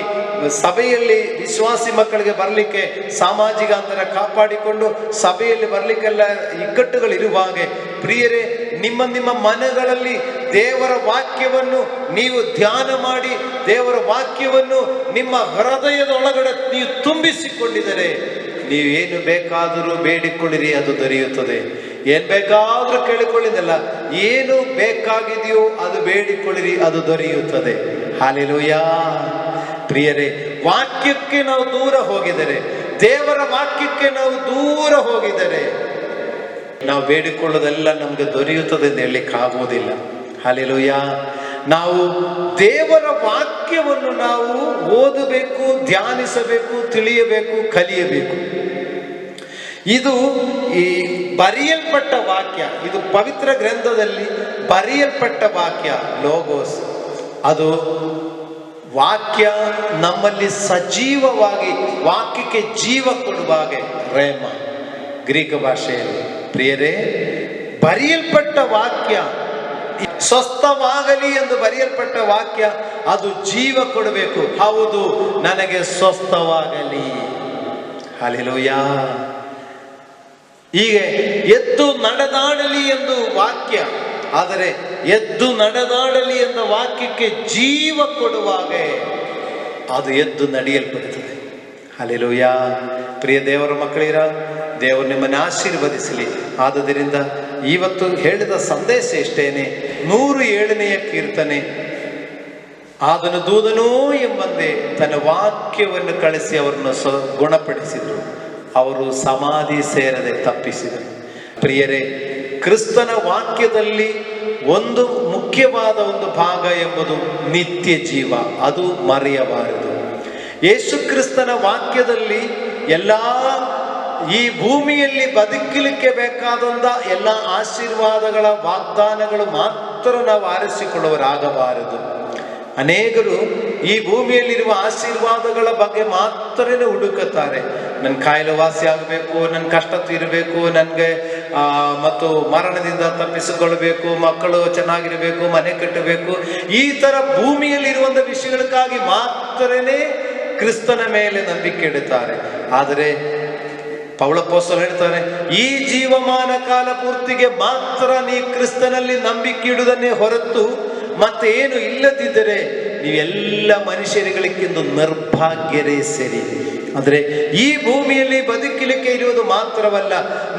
ಸಭೆಯಲ್ಲಿ ವಿಶ್ವಾಸಿ ಮಕ್ಕಳಿಗೆ ಬರಲಿಕ್ಕೆ ಸಾಮಾಜಿಕ ಅಂತರ ಕಾಪಾಡಿಕೊಂಡು ಸಭೆಯಲ್ಲಿ ಬರಲಿಕ್ಕೆಲ್ಲ ಇಕ್ಕಟ್ಟುಗಳು ಇರುವಾಗ, ಪ್ರಿಯರೇ, ನಿಮ್ಮ ಮನಗಳಲ್ಲಿ ದೇವರ ವಾಕ್ಯವನ್ನು ನೀವು ಧ್ಯಾನ ಮಾಡಿ, ದೇವರ ವಾಕ್ಯವನ್ನು ನಿಮ್ಮ ಹೃದಯದೊಳಗಡೆ ನೀವು ತುಂಬಿಸಿಕೊಂಡಿದ್ದರೆ ನೀವೇನು ಬೇಕಾದರೂ ಬೇಡಿಕೊಳ್ಳಿರಿ, ಅದು ದೊರೆಯುತ್ತದೆ. ಏನ್ ಬೇಕಾದ್ರೂ ಕೇಳಿಕೊಳ್ಳಿದಲ್ಲ, ಏನು ಬೇಕಾಗಿದೆಯೋ ಅದು ಬೇಡಿಕೊಳ್ಳಿರಿ, ಅದು ದೊರೆಯುತ್ತದೆ. ಹಲ್ಲೆಲೂಯಾ. ಪ್ರಿಯರೇ, ವಾಕ್ಯಕ್ಕೆ ನಾವು ದೂರ ಹೋಗಿದರೆ, ದೇವರ ವಾಕ್ಯಕ್ಕೆ ನಾವು ದೂರ ಹೋಗಿದರೆ ನಾವು ಬೇಡಿಕೊಳ್ಳೋದೆಲ್ಲ ನಮ್ಗೆ ದೊರೆಯುತ್ತದೆ ಅಂತ ಹೇಳಲಿಕ್ಕೆ ಆಗುವುದಿಲ್ಲ. ಹಲ್ಲೆಲೂಯಾ. ನಾವು ದೇವರ ವಾಕ್ಯವನ್ನು ನಾವು ಓದಬೇಕು, ಧ್ಯಾನಿಸಬೇಕು, ತಿಳಿಯಬೇಕು, ಕಲಿಯಬೇಕು. ಇದು ಈ ಬರೆಯಲ್ಪಟ್ಟ ವಾಕ್ಯ, ಇದು ಪವಿತ್ರ ಗ್ರಂಥದಲ್ಲಿ ಬರೆಯಲ್ಪಟ್ಟ ವಾಕ್ಯ ಲೋಗೋಸ್. ಅದು ವಾಕ್ಯ ನಮ್ಮಲ್ಲಿ ಸಜೀವವಾಗಿ ವಾಕ್ಯಕ್ಕೆ ಜೀವ ಕೊಡುವಾಗ ರೇಮ ಗ್ರೀಕ್ ಭಾಷೆಯಲ್ಲಿ. ಪ್ರಿಯರೇ, ಬರೆಯಲ್ಪಟ್ಟ ವಾಕ್ಯ ಸ್ವಸ್ಥವಾಗಲಿ ಎಂದು ಬರೆಯಲ್ಪಟ್ಟ ವಾಕ್ಯ ಅದು ಜೀವ ಕೊಡಬೇಕು. ಹೌದು, ನನಗೆ ಸ್ವಸ್ಥವಾಗಲಿ. ಹಲ್ಲೆಲೂಯಾ. ಹೀಗೆ ಎದ್ದು ನಡೆದಾಡಲಿ ಎಂದು ವಾಕ್ಯ, ಆದರೆ ಎದ್ದು ನಡೆದಾಡಲಿ ಎಂದ ವಾಕ್ಯಕ್ಕೆ ಜೀವ ಕೊಡುವಾಗ ಅದು ಎದ್ದು ನಡೆಯಲ್ಪಡುತ್ತದೆ. ಹಲ್ಲೆಲೂಯಾ. ಪ್ರಿಯ ದೇವರ ಮಕ್ಕಳಿರ, ದೇವರು ನಿಮ್ಮನ್ನು ಆಶೀರ್ವದಿಸಲಿ. ಆದುದರಿಂದ ಇವತ್ತು ಹೇಳಿದ ಸಂದೇಶ ಇಷ್ಟೇನೆ. 107ನೇ ಕೀರ್ತನೆ, ಆದನು ದೂದನೋ ಎಂಬಂತೆ ತನ್ನ ವಾಕ್ಯವನ್ನು ಕಳಿಸಿ ಅವರನ್ನು ಗುಣಪಡಿಸಿದರು, ಅವರು ಸಮಾಧಿ ಸೇರದೆ ತಪ್ಪಿಸಿದರು. ಪ್ರಿಯರೇ, ಕ್ರಿಸ್ತನ ವಾಕ್ಯದಲ್ಲಿ ಒಂದು ಮುಖ್ಯವಾದ ಒಂದು ಭಾಗ ಎಂಬುದು ನಿತ್ಯ ಜೀವ, ಅದು ಮರೆಯಬಾರದು. ಯೇಸು ಕ್ರಿಸ್ತನ ವಾಕ್ಯದಲ್ಲಿ ಎಲ್ಲ ಈ ಭೂಮಿಯಲ್ಲಿ ಬದುಕಲಿಕ್ಕೆ ಬೇಕಾದಂಥ ಎಲ್ಲ ಆಶೀರ್ವಾದಗಳ ವಾಗ್ದಾನಗಳು ಮಾತ್ರ ನಾವು ಆರಿಸಿಕೊಳ್ಳುವರಾಗಬಾರದು. ಅನೇಕರು ಈ ಭೂಮಿಯಲ್ಲಿರುವ ಆಶೀರ್ವಾದಗಳ ಬಗ್ಗೆ ಮಾತ್ರನೇ ಹುಡುಕುತ್ತಾರೆ. ನನ್ನ ಕಾಯಿಲೆ ವಾಸಿ ಆಗಬೇಕು, ನನ್ನ ಕಷ್ಟ ತೀರಬೇಕು, ನನಗೆ ಮತ್ತು ಮರಣದಿಂದ ತಪ್ಪಿಸಿಕೊಳ್ಳಬೇಕು, ಮಕ್ಕಳು ಚೆನ್ನಾಗಿರಬೇಕು, ಮನೆ ಕಟ್ಟಬೇಕು, ಈ ಥರ ಭೂಮಿಯಲ್ಲಿರುವಂಥ ವಿಷಯಗಳಿಗಾಗಿ ಮಾತ್ರನೇ ಕ್ರಿಸ್ತನ ಮೇಲೆ ನಂಬಿಕೆ ಇಡುತ್ತಾರೆ. ಆದರೆ ಪೌಲಪೋಸ್ತಲನು ಹೇಳ್ತಾನೆ, ಈ ಜೀವಮಾನ ಕಾಲ ಪೂರ್ತಿಗೆ ಮಾತ್ರ ನೀ ಕ್ರಿಸ್ತನಲ್ಲಿ ನಂಬಿಕೆ ಇಡುವುದನ್ನೇ ಹೊರತು ಮತ್ತೆ ಏನು ಇಲ್ಲದಿದ್ದರೆ ನೀವೆಲ್ಲ ಮನುಷ್ಯರುಗಳಿಗಿಂತ ನಿರ್ಭಾಗ್ಯರೇ ಸರಿ. ಅಂದರೆ ಈ ಭೂಮಿಯಲ್ಲಿ ಬದುಕಲಿಕ್ಕೆ ಇರುವುದು ಮಾತ್ರವಲ್ಲ,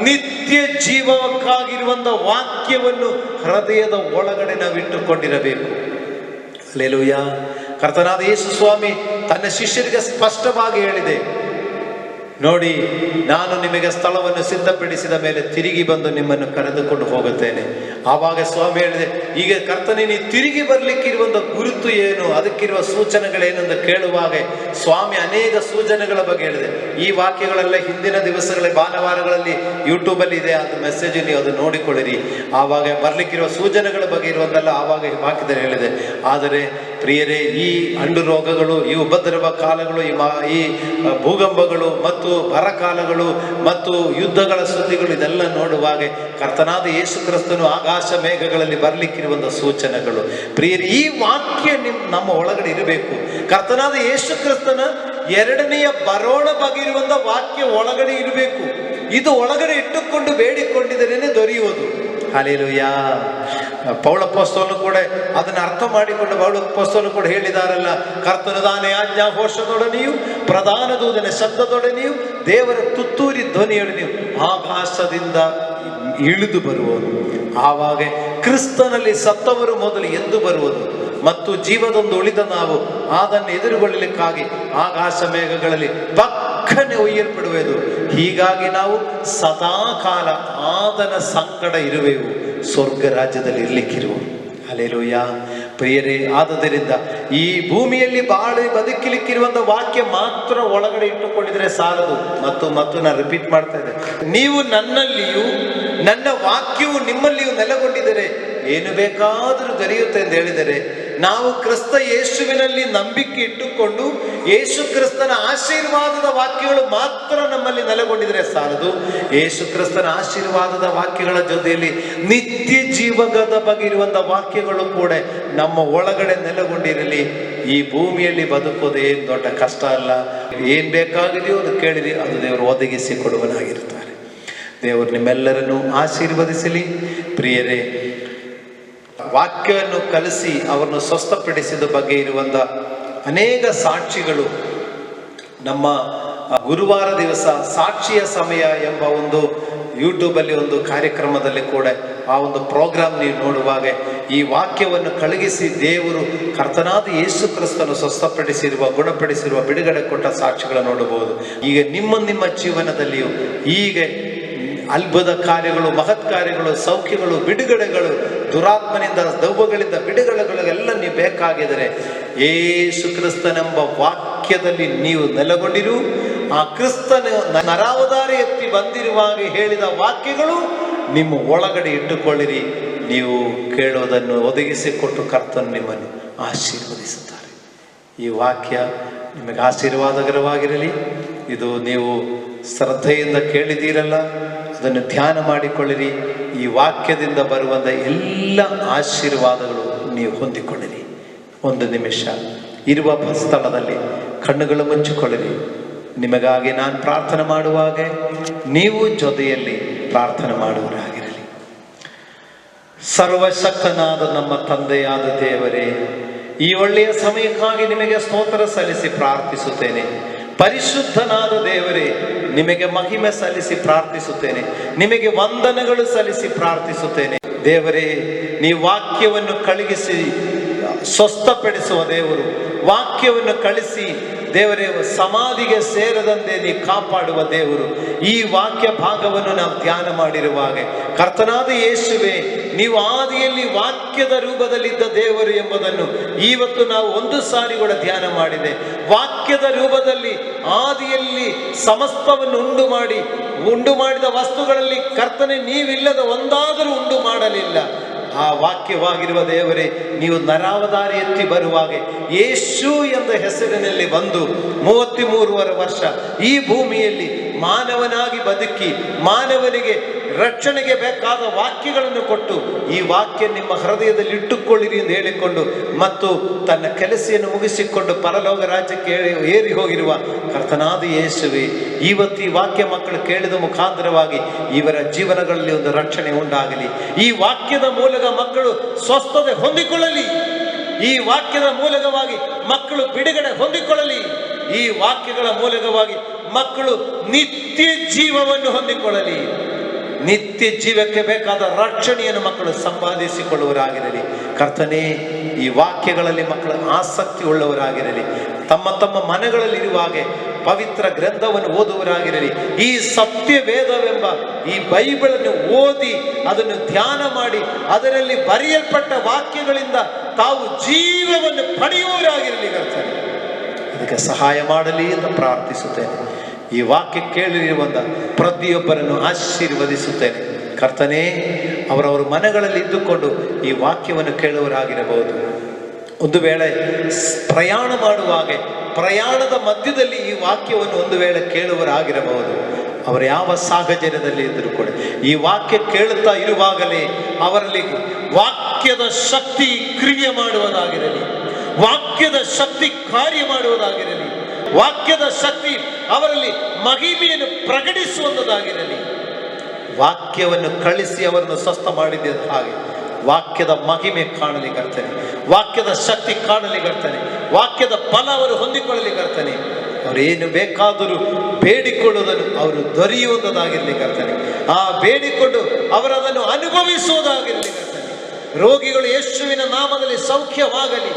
ನಿತ್ಯ ಜೀವಕ್ಕಾಗಿರುವಂಥ ವಾಕ್ಯವನ್ನು ಹೃದಯದ ಒಳಗಡೆ ನಾವು ಇಟ್ಟುಕೊಂಡಿರಬೇಕು. ಹಲ್ಲೆಲೂಯಾ. ಕರ್ತನಾದ ಯೇಸು ಸ್ವಾಮಿ ತನ್ನ ಶಿಷ್ಯರಿಗೆ ಸ್ಪಷ್ಟವಾಗಿ ಹೇಳಿದೆ, ನೋಡಿ, ನಾನು ನಿಮಗೆ ಸ್ಥಳವನ್ನು ಸಿದ್ಧಪಡಿಸಿದ ಮೇಲೆ ತಿರುಗಿ ಬಂದು ನಿಮ್ಮನ್ನು ಕರೆದುಕೊಂಡು ಹೋಗುತ್ತೇನೆ. ಆವಾಗ ಸ್ವಾಮಿ ಹೇಳಿದೆ, ಈಗ ಕರ್ತನೇ ನೀ ತಿರುಗಿ ಬರ್ಲಿಕ್ಕಿರುವಂಥ ಗುರುತು ಏನು, ಅದಕ್ಕಿರುವ ಸೂಚನೆಗಳೇನು ಅಂತ ಕೇಳುವಾಗ ಸ್ವಾಮಿ ಅನೇಕ ಸೂಚನೆಗಳ ಬಗ್ಗೆ ಹೇಳಿದೆ. ಈ ವಾಕ್ಯಗಳೆಲ್ಲ ಹಿಂದಿನ ದಿವಸಗಳ ಭಾನುವಾರಗಳಲ್ಲಿ ಯೂಟ್ಯೂಬಲ್ಲಿ ಇದೆ, ಅದು ಮೆಸೇಜ್ ನೀವು ಅದು ನೋಡಿಕೊಳ್ಳಿರಿ. ಆವಾಗ ಬರ್ಲಿಕ್ಕಿರುವ ಸೂಚನೆಗಳ ಬಗ್ಗೆ ಇರುವಂತೆಲ್ಲ ಆವಾಗ ವಾಕ್ಯದಲ್ಲಿ ಹೇಳಿದೆ. ಆದರೆ ಪ್ರಿಯರೇ, ಈ ಅಂಡು ರೋಗಗಳು, ಈ ಉಪದ್ರವ ಕಾಲಗಳು, ಈ ಭೂಕಂಪಗಳು ಮತ್ತು ಬರಕಾಲಗಳು ಮತ್ತು ಯುದ್ಧಗಳ ಸುದ್ದಿಗಳು, ಇದೆಲ್ಲ ನೋಡುವಾಗ ಕರ್ತನಾದ ಯೇಸು ಕ್ರಿಸ್ತನು ಆಕಾಶ ಮೇಘಗಳಲ್ಲಿ ಬರ್ಲಿಕ್ಕಿರುವಂಥ ಸೂಚನೆಗಳು. ಪ್ರಿಯರೇ, ಈ ವಾಕ್ಯ ನಮ್ಮ ಒಳಗಡೆ ಇರಬೇಕು. ಕರ್ತನಾದ ಯೇಸು ಕ್ರಿಸ್ತನ ಎರಡನೆಯ ಬರೋಣ ಬಗೆಯಿರುವಂಥ ವಾಕ್ಯ ಒಳಗಡೆ ಇರಬೇಕು. ಇದು ಒಳಗಡೆ ಇಟ್ಟುಕೊಂಡು ಬೇಡಿಕೊಂಡಿದ್ದರೇನೆ ದೊರೆಯುವುದು. ಹಲ್ಲೆಲೂಯಾ. ಪೌಳಪೋಸ್ತಲನು ಕೂಡ ಅದನ್ನು ಅರ್ಥ ಮಾಡಿಕೊಂಡು ಪೌಳಪೋಸ್ತಲನು ಕೂಡ ಹೇಳಿದಾರಲ್ಲ, ಕರ್ತನು ತಾನೇ ಆಜ್ಞಾ ಘೋಷದೊಡನೆಯೂ ಪ್ರಧಾನ ದೂತನ ಶಬ್ದದೊಡನೆಯೂ ದೇವರ ತುತ್ತೂರಿ ಧ್ವನಿಯೊಡನೆಯೂ ಆಕಾಶದಿಂದ ಇಳಿದು ಬರುವನು. ಆವಾಗ ಕ್ರಿಸ್ತನಲ್ಲಿ ಸತ್ತವರು ಮೊದಲು ಎದ್ದು ಬರುವುದು ಮತ್ತು ಜೀವದೊಂದು ಉಳಿದ ನಾವು ಅದನ್ನು ಎದುರುಗೊಳ್ಳಲಿಕ್ಕಾಗಿ ಆಕಾಶ ಮೇಘಗಳಲ್ಲಿ ಪಕ್ಕನೆ ಒಯ್ಯಲ್ಪಡುವುದು. ಹೀಗಾಗಿ ನಾವು ಸದಾಕಾಲ ಆತನ ಸಂಕಟ ಇರುವೆವು, ಸ್ವರ್ಗ ರಾಜ್ಯದಲ್ಲಿ ಇರ್ಲಿಕ್ಕಿರುವು. ಹಲ್ಲೆಲೂಯ. ಪ್ರಿಯರೇ, ಆದುದರಿಂದ ಈ ಭೂಮಿಯಲ್ಲಿ ಬದುಕಲಿಕ್ಕಿರುವಂಥ ವಾಕ್ಯ ಮಾತ್ರ ಒಳಗಡೆ ಇಟ್ಟುಕೊಂಡಿದ್ರೆ ಸಾಲದು. ಮತ್ತು ನಾನು ರಿಪೀಟ್ ಮಾಡ್ತಾ ಇದ್ದೆ, ನೀವು ನನ್ನಲ್ಲಿಯೂ ನನ್ನ ವಾಕ್ಯವು ನಿಮ್ಮಲ್ಲಿಯೂ ನೆಲೆಗೊಂಡಿದ್ದರೆ ಏನು ಬೇಕಾದರೂ ದೊರೆಯುತ್ತೆ ಎಂದು ಹೇಳಿದರೆ, ನಾವು ಕ್ರಿಸ್ತ ಯೇಸುವಿನಲ್ಲಿ ನಂಬಿಕೆ ಇಟ್ಟುಕೊಂಡು ಯೇಸು ಕ್ರಿಸ್ತನ ಆಶೀರ್ವಾದದ ವಾಕ್ಯಗಳು ಮಾತ್ರ ನಮ್ಮಲ್ಲಿ ನೆಲೆಗೊಂಡಿದ್ರೆ ಸಾಲದು. ಯೇಸು ಕ್ರಿಸ್ತನ ಆಶೀರ್ವಾದದ ವಾಕ್ಯಗಳ ಜೊತೆಯಲ್ಲಿ ನಿತ್ಯ ಜೀವದ ಬಗ್ಗೆ ಇರುವಂಥ ವಾಕ್ಯಗಳು ಕೂಡ ನಮ್ಮ ಒಳಗಡೆ ನೆಲೆಗೊಂಡಿರಲಿ. ಈ ಭೂಮಿಯಲ್ಲಿ ಬದುಕೋದು ಏನು ದೊಡ್ಡ ಕಷ್ಟ ಅಲ್ಲ. ಏನು ಬೇಕಾಗಿದೆಯೋ ಅದು ಕೇಳಿರಿ, ಅದು ದೇವರು ಒದಗಿಸಿ ಕೊಡುವನಾಗಿರ್ತಾರೆ. ದೇವರು ನಿಮ್ಮೆಲ್ಲರನ್ನು ಆಶೀರ್ವದಿಸಲಿ. ಪ್ರಿಯರೇ, ವಾಕ್ಯವನ್ನು ಕಲಿಸಿ ಅವರನ್ನು ಸ್ವಸ್ಥಪಡಿಸಿದ ಬಗ್ಗೆ ಇರುವಂಥ ಅನೇಕ ಸಾಕ್ಷಿಗಳು ನಮ್ಮ ಗುರುವಾರ ದಿವಸ ಸಾಕ್ಷಿಯ ಸಮಯ ಎಂಬ ಒಂದು ಯೂಟ್ಯೂಬಲ್ಲಿ ಒಂದು ಕಾರ್ಯಕ್ರಮದಲ್ಲಿ ಕೂಡ ಆ ಒಂದು ಪ್ರೋಗ್ರಾಮ್ ನೀವು ನೋಡುವಾಗ ಈ ವಾಕ್ಯವನ್ನು ಕಳುಹಿಸಿ ದೇವರು ಕರ್ತನಾದ ಯೇಸು ಕ್ರಿಸ್ತನು ಸ್ವಸ್ಥಪಡಿಸಿರುವ, ಗುಣಪಡಿಸಿರುವ, ಬಿಡುಗಡೆ ಕೊಟ್ಟ ಸಾಕ್ಷಿಗಳನ್ನು ನೋಡಬಹುದು. ಈಗ ನಿಮ್ಮ ಜೀವನದಲ್ಲಿಯೂ ಹೀಗೆ ಅದ್ಭುತ ಕಾರ್ಯಗಳು, ಮಹತ್ ಕಾರ್ಯಗಳು, ಸೌಖ್ಯಗಳು, ಬಿಡುಗಡೆಗಳು, ದುರಾತ್ಮನಿಂದ ದೆವ್ವಗಳಿಂದ ಬಿಡುಗಡೆಗಳೆಲ್ಲ ನೀವು ಬೇಕಾಗಿದ್ದರೆ ಯೇಸು ಕ್ರಿಸ್ತನೆಂಬ ವಾಕ್ಯದಲ್ಲಿ ನೀವು ನೆಲೆಗೊಂಡಿರು. ಆ ಕ್ರಿಸ್ತನು ನರಾವತಾರಿ ಎತ್ತಿ ಬಂದಿರುವಾಗ ಹೇಳಿದ ವಾಕ್ಯಗಳು ನಿಮ್ಮ ಒಳಗಡೆ ಇಟ್ಟುಕೊಳ್ಳಿರಿ. ನೀವು ಕೇಳೋದನ್ನು ಒದಗಿಸಿಕೊಟ್ಟು ಕರ್ತನು ನಿಮ್ಮನ್ನು ಆಶೀರ್ವದಿಸುತ್ತಾರೆ. ಈ ವಾಕ್ಯ ನಿಮಗೆ ಆಶೀರ್ವಾದಕರವಾಗಿರಲಿ. ಇದು ನೀವು ಶ್ರದ್ಧೆಯಿಂದ ಕೇಳಿದ್ದೀರಲ್ಲ, ಅದನ್ನು ಧ್ಯಾನ ಮಾಡಿಕೊಳ್ಳಿರಿ. ಈ ವಾಕ್ಯದಿಂದ ಬರುವಂಥ ಎಲ್ಲ ಆಶೀರ್ವಾದಗಳು ನೀವು ಹೊಂದಿಕೊಳ್ಳಿರಿ. ಒಂದು ನಿಮಿಷ ಇರುವ ಸ್ಥಳದಲ್ಲಿ ಕಣ್ಣುಗಳು ಮುಚ್ಚಿಕೊಳ್ಳಿರಿ. ನಿಮಗಾಗಿ ನಾನು ಪ್ರಾರ್ಥನೆ ಮಾಡುವಾಗ ನೀವು ಜೊತೆಯಲ್ಲಿ ಪ್ರಾರ್ಥನೆ ಮಾಡುವರಾಗಿರಲಿ. ಸರ್ವಶಕ್ತನಾದ ನಮ್ಮ ತಂದೆಯಾದ ದೇವರೇ, ಈ ಒಳ್ಳೆಯ ಸಮಯಕ್ಕಾಗಿ ನಿಮಗೆ ಸ್ತೋತ್ರ ಸಲ್ಲಿಸಿ ಪ್ರಾರ್ಥಿಸುತ್ತೇನೆ. ಪರಿಶುದ್ಧನಾದ ದೇವರೇ, ನಿಮಗೆ ಮಹಿಮೆ ಸಲ್ಲಿಸಿ ಪ್ರಾರ್ಥಿಸುತ್ತೇನೆ. ನಿಮಗೆ ವಂದನೆಗಳು ಸಲ್ಲಿಸಿ ಪ್ರಾರ್ಥಿಸುತ್ತೇನೆ. ದೇವರೇ, ನೀವು ವಾಕ್ಯವನ್ನು ಕಳುಹಿಸಿ ಸ್ವಸ್ಥಪಡಿಸುವ ದೇವರು, ವಾಕ್ಯವನ್ನು ಕಳಿಸಿ ದೇವರೇ ಸಮಾಧಿಗೆ ಸೇರದಂತೆ ನೀವು ಕಾಪಾಡುವ ದೇವರು. ಈ ವಾಕ್ಯ ಭಾಗವನ್ನು ನಾವು ಧ್ಯಾನ ಮಾಡಿರುವಾಗ ಕರ್ತನಾದ ಯೇಸುವೆ, ನೀವು ಆದಿಯಲ್ಲಿ ವಾಕ್ಯದ ರೂಪದಲ್ಲಿದ್ದ ದೇವರು ಎಂಬುದನ್ನು ಇವತ್ತು ನಾವು ಒಂದು ಸಾರಿ ಕೂಡ ಧ್ಯಾನ ಮಾಡಿದೆ. ವಾಕ್ಯದ ರೂಪದಲ್ಲಿ ಆದಿಯಲ್ಲಿ ಸಮಸ್ತವನ್ನು ಉಂಡು ಮಾಡಿದ ವಸ್ತುಗಳಲ್ಲಿ ಕರ್ತನೆ ನೀವಿಲ್ಲದ ಒಂದಾದರೂ ಉಂಡು ಮಾಡಲಿಲ್ಲ. ಆ ವಾಕ್ಯವಾಗಿರುವ ದೇವರೇ, ನೀವು ನರಾವತಾರಿ ಎತ್ತಿ ಬರುವಾಗ ಯೇಸು ಎಂದ ಹೆಸರಿನಲ್ಲಿ ಬಂದು 33 ವರ್ಷ ಈ ಭೂಮಿಯಲ್ಲಿ ಮಾನವನಾಗಿ ಬದುಕಿ ಮಾನವನಿಗೆ ರಕ್ಷಣೆಗೆ ಬೇಕಾದ ವಾಕ್ಯಗಳನ್ನು ಕೊಟ್ಟು ಈ ವಾಕ್ಯ ನಿಮ್ಮ ಹೃದಯದಲ್ಲಿ ಇಟ್ಟುಕೊಳ್ಳಿರಿ ಎಂದು ಹೇಳಿಕೊಂಡು ಮತ್ತು ತನ್ನ ಕೆಲಸವನ್ನು ಮುಗಿಸಿಕೊಂಡು ಪರಲೋಕ ರಾಜ್ಯಕ್ಕೆ ಏರಿ ಹೋಗಿರುವ ಕರ್ತನಾದ ಯೇಸುವೆ, ಇವತ್ತು ಈ ವಾಕ್ಯ ಮಕ್ಕಳು ಕೇಳಿದ ಮುಖಾಂತರವಾಗಿ ಇವರ ಜೀವನಗಳಲ್ಲಿ ಒಂದು ರಕ್ಷಣೆ ಉಂಟಾಗಲಿ. ಈ ವಾಕ್ಯದ ಮೂಲಕ ಮಕ್ಕಳು ಸ್ವಸ್ಥತೆ ಹೊಂದಿಕೊಳ್ಳಲಿ. ಈ ವಾಕ್ಯದ ಮೂಲಕವಾಗಿ ಮಕ್ಕಳು ಬಿಡುಗಡೆ ಹೊಂದಿಕೊಳ್ಳಲಿ. ಈ ವಾಕ್ಯಗಳ ಮೂಲಕವಾಗಿ ಮಕ್ಕಳು ನಿತ್ಯ ಜೀವವನ್ನು ಹೊಂದಿಕೊಳ್ಳಲಿ. ನಿತ್ಯ ಜೀವಕ್ಕೆ ಬೇಕಾದ ರಕ್ಷಣೆಯನ್ನು ಮಕ್ಕಳು ಸಂಪಾದಿಸಿಕೊಳ್ಳುವರಾಗಿರಲಿ. ಕರ್ತನೇ, ಈ ವಾಕ್ಯಗಳಲ್ಲಿ ಮಕ್ಕಳ ಆಸಕ್ತಿ ಉಳ್ಳವರಾಗಿರಲಿ. ತಮ್ಮ ಮನೆಗಳಲ್ಲಿರುವಾಗ ಪವಿತ್ರ ಗ್ರಂಥವನ್ನು ಓದುವರಾಗಿರಲಿ. ಈ ಸತ್ಯ ವೇದವೆಂಬ ಈ ಬೈಬಲನ್ನು ಓದಿ ಅದನ್ನು ಧ್ಯಾನ ಮಾಡಿ ಅದರಲ್ಲಿ ಬರೆಯಲ್ಪಟ್ಟ ವಾಕ್ಯಗಳಿಂದ ತಾವು ಜೀವವನ್ನು ಪಡೆಯುವವರಾಗಿರಲಿ. ಕರ್ತನೇ, ಅದಕ್ಕೆ ಸಹಾಯ ಮಾಡಲಿ ಎಂದು ಪ್ರಾರ್ಥಿಸುತ್ತೇನೆ. ಈ ವಾಕ್ಯ ಕೇಳಿರುವಂಥ ಪ್ರತಿಯೊಬ್ಬರನ್ನು ಆಶೀರ್ವದಿಸುತ್ತೇನೆ. ಕರ್ತನೇ, ಅವರವರ ಮನೆಗಳಲ್ಲಿ ಇದ್ದುಕೊಂಡು ಈ ವಾಕ್ಯವನ್ನು ಕೇಳುವರಾಗಿರಬಹುದು. ಒಂದು ವೇಳೆ ಪ್ರಯಾಣ ಮಾಡುವಾಗ ಪ್ರಯಾಣದ ಮಧ್ಯದಲ್ಲಿ ಈ ವಾಕ್ಯವನ್ನು ಒಂದು ವೇಳೆ ಕೇಳುವರಾಗಿರಬಹುದು. ಅವರು ಯಾವ ಸಾಹಚರ್ಯದಲ್ಲಿ ಇದ್ದರೂ ಕೂಡ ಈ ವಾಕ್ಯ ಕೇಳುತ್ತಾ ಇರುವಾಗಲೇ ಅವರಲ್ಲಿ ವಾಕ್ಯದ ಶಕ್ತಿ ಕ್ರಿಯೆ ಮಾಡುವುದಾಗಿರಲಿ, ವಾಕ್ಯದ ಶಕ್ತಿ ಕಾರ್ಯ ಮಾಡುವುದಾಗಿರಲಿ, ವಾಕ್ಯದ ಶಕ್ತಿ ಅವರಲ್ಲಿ ಮಹಿಮೆಯನ್ನು ಪ್ರಕಟಿಸುವಂಥದ್ದಾಗಿರಲಿ. ವಾಕ್ಯವನ್ನು ಕಳಿಸಿ ಅವರನ್ನು ಸ್ವಸ್ಥ ಮಾಡಿದ್ದ ಹಾಗೆ ವಾಕ್ಯದ ಮಹಿಮೆ ಕಾಣಲಿ ಕರ್ತನೆ, ವಾಕ್ಯದ ಶಕ್ತಿ ಕಾಣಲಿ ಕರ್ತನೆ, ವಾಕ್ಯದ ಬಲ ಅವರು ಹೊಂದಿಕೊಳ್ಳಲಿ ಕರ್ತನೆ. ಅವರೇನು ಬೇಕಾದರೂ ಬೇಡಿಕೊಳ್ಳುವುದನ್ನು ಅವರು ದೊರೆಯುವುದಾಗಿರಲಿ ಕರ್ತನೆ. ಆ ಬೇಡಿಕೊಂಡು ಅವರದನ್ನು ಅನುಭವಿಸುವುದಾಗಿರಲಿ ಕರ್ತನೆ. ರೋಗಿಗಳು ಯೇಸುವಿನ ನಾಮದಲ್ಲಿ ಸೌಖ್ಯವಾಗಲಿ.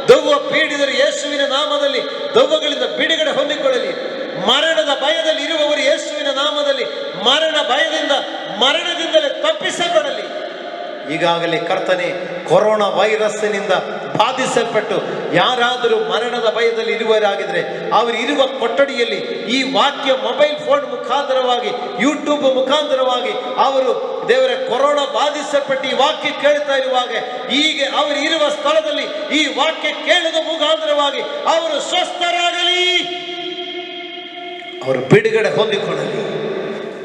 ದೆವ್ವ ಪೀಡಿತರು ಯೇಸುವಿನ ನಾಮದಲ್ಲಿ ದೆವ್ವಗಳಿಂದ ಬಿಡುಗಡೆ ಹೊಂದಿಕೊಳ್ಳಲಿ. ಮರಣದ ಭಯದಲ್ಲಿ ಇರುವವರು ಯೇಸುವಿನ ನಾಮದಲ್ಲಿ ಮರಣದಿಂದಲೇ ತಪ್ಪಿಸಲ್ಪಡಲಿ. ಈಗಾಗಲೇ ಕರ್ತನೆ, ಕೊರೋನಾ ವೈರಸ್ಸಿನಿಂದ ಬಾಧಿಸಲ್ಪಟ್ಟು ಯಾರಾದರೂ ಮರಣದ ಭಯದಲ್ಲಿ ಇರುವವರಾಗಿದ್ರೆ ಅವರು ಇರುವ ಕೊಠಡಿಯಲ್ಲಿ ಈ ವಾಕ್ಯ ಮೊಬೈಲ್ ಫೋನ್ ಮುಖಾಂತರವಾಗಿ, ಯೂಟ್ಯೂಬ್ ಮುಖಾಂತರವಾಗಿ ಅವರು ದೇವರ ಕೊರೋನಾ ಬಾಧಿಸಲ್ಪಟ್ಟು ಈ ವಾಕ್ಯ ಕೇಳ್ತಾ ಇರುವಾಗ ಹೀಗೆ ಅವರು ಇರುವ ಸ್ಥಳದಲ್ಲಿ ಈ ವಾಕ್ಯ ಕೇಳುವ ಮುಖಾಂತರವಾಗಿ ಅವರು ಸ್ವಸ್ಥರಾಗಲಿ, ಅವರು ಬಿಡುಗಡೆ ಹೊಂದಿಕೊಳ್ಳಲಿ.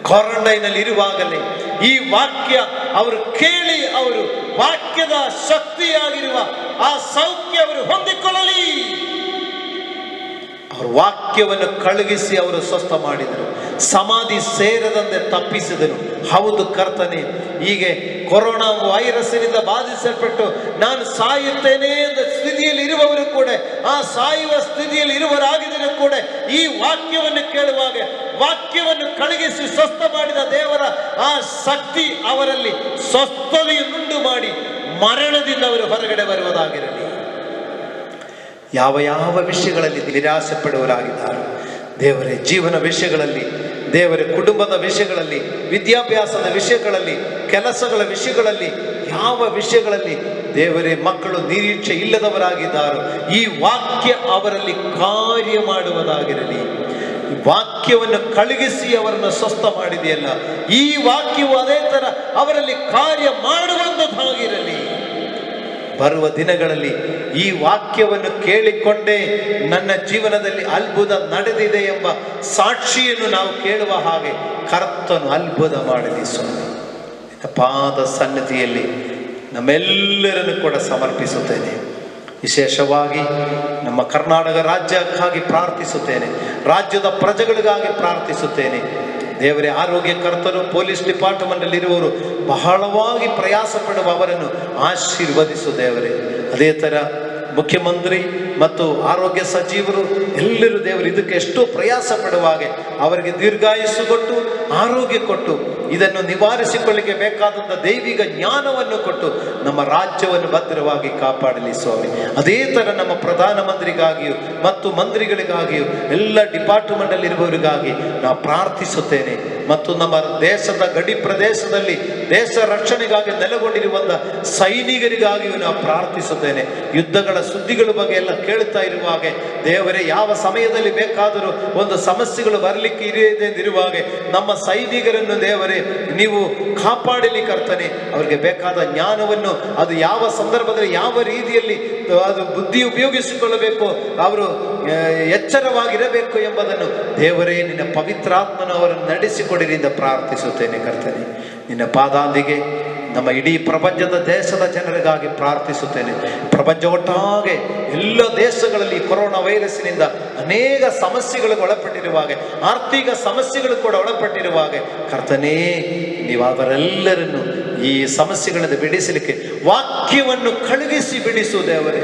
ಕ್ವಾರಂಟೈನಲ್ಲಿ ಇರುವಾಗಲೇ ಈ ವಾಕ್ಯ ಅವರು ಕೇಳಿ ಅವರು ವಾಕ್ಯದ ಶಕ್ತಿಯಾಗಿರುವ ಆ ಸೌಖ್ಯ ಅವರು ಹೊಂದಿಕೊಳ್ಳಲಿ. ಅವರು ವಾಕ್ಯವನ್ನು ಕಳುಹಿಸಿ ಅವರು ಸ್ವಸ್ಥ ಮಾಡಿದರು, ಸಮಾಧಿ ಸೇರದಂತೆ ತಪ್ಪಿಸಿದರು. ಹೌದು ಕರ್ತನೆ, ಹೀಗೆ ಕೊರೋನಾ ವೈರಸ್ಸಿನಿಂದ ಬಾಧಿಸಲ್ಪಟ್ಟು ನಾನು ಸಾಯುತ್ತೇನೆ ಎಂದ ಸ್ಥಿತಿಯಲ್ಲಿ ಇರುವವರು ಕೂಡ, ಆ ಸಾಯುವ ಸ್ಥಿತಿಯಲ್ಲಿ ಇರುವವರಾಗಿದ್ದರೂ ಕೂಡ ಈ ವಾಕ್ಯವನ್ನು ಕೇಳುವಾಗ ವಾಕ್ಯವನ್ನು ಕಳುಹಿಸಿ ಸ್ವಸ್ಥ ಮಾಡಿದ ದೇವರ ಆ ಶಕ್ತಿ ಅವರಲ್ಲಿ ಸ್ವಸ್ಥತೆಯನ್ನುಂಟು ಮಾಡಿ ಮರಣದಿಂದ ಅವರು ಹೊರಗಡೆ ಬರುವುದಾಗಿರಲಿ. ಯಾವ ಯಾವ ವಿಷಯಗಳಲ್ಲಿ ನಿರಾಸೆ ಪಡುವವರಾಗಿದ್ದಾರೆ ದೇವರೇ, ಜೀವನ ವಿಷಯಗಳಲ್ಲಿ, ದೇವರ ಕುಟುಂಬದ ವಿಷಯಗಳಲ್ಲಿ, ವಿದ್ಯಾಭ್ಯಾಸದ ವಿಷಯಗಳಲ್ಲಿ, ಕೆಲಸಗಳ ವಿಷಯಗಳಲ್ಲಿ, ಯಾವ ವಿಷಯಗಳಲ್ಲಿ ದೇವರೇ ಮಕ್ಕಳು ನಿರೀಕ್ಷೆ ಇಲ್ಲದವರಾಗಿದ್ದಾರೋ ಈ ವಾಕ್ಯ ಅವರಲ್ಲಿ ಕಾರ್ಯ ಮಾಡುವುದಾಗಿರಲಿ. ವಾಕ್ಯವನ್ನು ಕಳುಹಿಸಿ ಅವರನ್ನು ಸ್ವಸ್ಥ ಮಾಡಿದೆಯಲ್ಲ, ಈ ವಾಕ್ಯವು ಅದೇ ತರ ಅವರಲ್ಲಿ ಕಾರ್ಯ ಮಾಡುವಂಥದ್ದಾಗಿರಲಿ. ಬರುವ ದಿನಗಳಲ್ಲಿ ಈ ವಾಕ್ಯವನ್ನು ಕೇಳಿಕೊಂಡೇ ನನ್ನ ಜೀವನದಲ್ಲಿ ಅದ್ಭುತ ನಡೆದಿದೆ ಎಂಬ ಸಾಕ್ಷಿಯನ್ನು ನಾವು ಕೇಳುವ ಹಾಗೆ ಕರ್ತನು ಅದ್ಭುತ ಮಾಡಲಿ ಸ್ವಾಮಿ. ಪಾದ ಸನ್ನಿಧಿಯಲ್ಲಿ ನಮ್ಮೆಲ್ಲರನ್ನು ಕೂಡ ಸಮರ್ಪಿಸುತ್ತೇನೆ. ವಿಶೇಷವಾಗಿ ನಮ್ಮ ಕರ್ನಾಟಕ ರಾಜ್ಯಕ್ಕಾಗಿ ಪ್ರಾರ್ಥಿಸುತ್ತೇನೆ, ರಾಜ್ಯದ ಪ್ರಜೆಗಳಿಗಾಗಿ ಪ್ರಾರ್ಥಿಸುತ್ತೇನೆ. ದೇವರೇ, ಆರೋಗ್ಯಕರ್ತರು, ಪೊಲೀಸ್ ಡಿಪಾರ್ಟ್ಮೆಂಟ್ ಇರುವವರು ಬಹಳವಾಗಿ ಪ್ರಯಾಸ ಪಡುವ ಅವರನ್ನು ಆಶೀರ್ವದಿಸು ದೇವರೇ. ಅದೇ ಥರ ಮುಖ್ಯಮಂತ್ರಿ ಮತ್ತು ಆರೋಗ್ಯ ಸಚಿವರು ಎಲ್ಲರೂ ದೇವರು ಇದಕ್ಕೆ ಎಷ್ಟೋ ಪ್ರಯಾಸ ಪಡುವಾಗೆ ಅವರಿಗೆ ದೀರ್ಘಾಯುಸ್ಸು ಕೊಟ್ಟು ಆರೋಗ್ಯ ಕೊಟ್ಟು ಇದನ್ನು ನಿವಾರಿಸಿಕೊಳ್ಳಿಕ್ಕೆ ಬೇಕಾದಂಥ ದೈವಿಕ ಜ್ಞಾನವನ್ನು ಕೊಟ್ಟು ನಮ್ಮ ರಾಜ್ಯವನ್ನು ಭದ್ರವಾಗಿ ಕಾಪಾಡಲಿ ಸ್ವಾಮಿ. ಅದೇ ಥರ ನಮ್ಮ ಪ್ರಧಾನಮಂತ್ರಿಗಾಗಿಯೂ ಮತ್ತು ಮಂತ್ರಿಗಳಿಗಾಗಿಯೂ ಎಲ್ಲ ಡಿಪಾರ್ಟ್ಮೆಂಟಲ್ಲಿ ಇರುವವರಿಗಾಗಿ ನಾವು ಪ್ರಾರ್ಥಿಸುತ್ತೇನೆ. ಮತ್ತು ನಮ್ಮ ದೇಶದ ಗಡಿ ಪ್ರದೇಶದಲ್ಲಿ ದೇಶ ರಕ್ಷಣೆಗಾಗಿ ನೆಲೆಗೊಂಡಿರುವಂಥ ಸೈನಿಕರಿಗಾಗಿಯೂ ನಾವು ಪ್ರಾರ್ಥಿಸುತ್ತೇನೆ. ಯುದ್ಧಗಳ ಸುದ್ದಿಗಳ ಬಗ್ಗೆ ಎಲ್ಲ ಕೇಳುತ್ತಾ ಇರುವಾಗ ದೇವರೇ, ಯಾವ ಸಮಯದಲ್ಲಿ ಬೇಕಾದರೂ ಒಂದು ಸಮಸ್ಯೆಗಳು ಬರಲಿಕ್ಕೆ ಇರುವಾಗ ನಮ್ಮ ಸೈನಿಕರನ್ನು ದೇವರೇ ನೀವು ಕಾಪಾಡಲಿ ಕರ್ತನೆ. ಅವರಿಗೆ ಬೇಕಾದ ಜ್ಞಾನವನ್ನು ಅದು ಯಾವ ಸಂದರ್ಭದಲ್ಲಿ ಯಾವ ರೀತಿಯಲ್ಲಿ ಅದು ಬುದ್ಧಿ ಉಪಯೋಗಿಸಿಕೊಳ್ಳಬೇಕು, ಅವರು ಎಚ್ಚರವಾಗಿರಬೇಕು ಎಂಬುದನ್ನು ದೇವರೇ ನಿನ್ನ ಪವಿತ್ರಾತ್ಮನು ಅವರನ್ನು ನಡೆಸಿಕೊಡಿರಿ ಎಂದು ಪ್ರಾರ್ಥಿಸುತ್ತೇನೆ ಕರ್ತನೆ. ನಿನ್ನ ಪಾದಾಂದಿಗೆ ನಮ್ಮ ಇಡೀ ಪ್ರಪಂಚದ ದೇಶದ ಜನರಿಗಾಗಿ ಪ್ರಾರ್ಥಿಸುತ್ತೇನೆ. ಪ್ರಪಂಚ ಒಟ್ಟಾಗೆ ಎಲ್ಲ ದೇಶಗಳಲ್ಲಿ ಕೊರೋನಾ ವೈರಸ್ಸಿನಿಂದ ಅನೇಕ ಸಮಸ್ಯೆಗಳಿಗೆ ಒಳಪಟ್ಟಿರುವಾಗ, ಆರ್ಥಿಕ ಸಮಸ್ಯೆಗಳು ಕೂಡ ಒಳಪಟ್ಟಿರುವಾಗ ಕರ್ತನೇ, ನೀವು ಅವರೆಲ್ಲರನ್ನು ಈ ಸಮಸ್ಯೆಗಳಿಂದ ಬಿಡಿಸಲಿಕ್ಕೆ ವಾಕ್ಯವನ್ನು ಕಳುಹಿಸಿ ಬಿಡಿಸು ದೇವರೇ.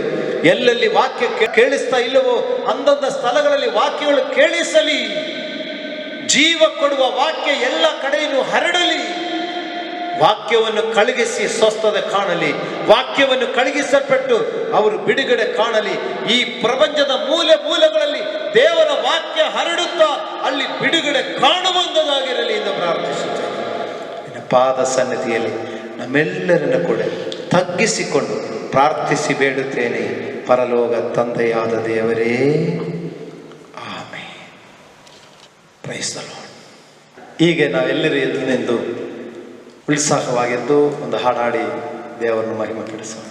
ಎಲ್ಲೆಲ್ಲಿ ವಾಕ್ಯ ಕೇಳಿಸ್ತಾ ಇಲ್ಲವೋ ಅಂದಂಥ ಸ್ಥಳಗಳಲ್ಲಿ ವಾಕ್ಯಗಳು ಕೇಳಿಸಲಿ. ಜೀವ ಕೊಡುವ ವಾಕ್ಯ ಎಲ್ಲ ಕಡೆಯನ್ನು ಹರಡಲಿ. ವಾಕ್ಯವನ್ನು ಕಳುಹಿಸಿ ಸ್ವಸ್ಥತೆ ಕಾಣಲಿ. ವಾಕ್ಯವನ್ನು ಕಳುಹಿಸಲ್ಪಟ್ಟು ಅವರು ಬಿಡುಗಡೆ ಕಾಣಲಿ. ಈ ಪ್ರಪಂಚದ ಮೂಲೆಗಳಲ್ಲಿ ದೇವರ ವಾಕ್ಯ ಹರಡುತ್ತಾ ಅಲ್ಲಿ ಬಿಡುಗಡೆ ಕಾಣುವಂಥದ್ದಾಗಿರಲಿ ಎಂದು ಪ್ರಾರ್ಥಿಸುತ್ತೇನೆ. ನಿನ್ನ ಪಾದ ಸನ್ನಿಧಿಯಲ್ಲಿ ನಮ್ಮೆಲ್ಲರನ್ನು ಕೂಡ ತಗ್ಗಿಸಿಕೊಂಡು ಪ್ರಾರ್ಥಿಸಿ ಬೇಡುತ್ತೇನೆ. ಪರಲೋಕ ತಂದೆಯಾದ ದೇವರೇ, ಆಮೆನ್. Price the lord. ಹೀಗೆ ನಾವೆಲ್ಲರೂ ಎದ್ದು ನಿಂತು ಉತ್ಸಾಹವಾಗಿದ್ದು ಒಂದು ಹಾಡಾಡಿ ದೇವರನ್ನು ಮಹಿಮೆ ಪಡಿಸೋಣ.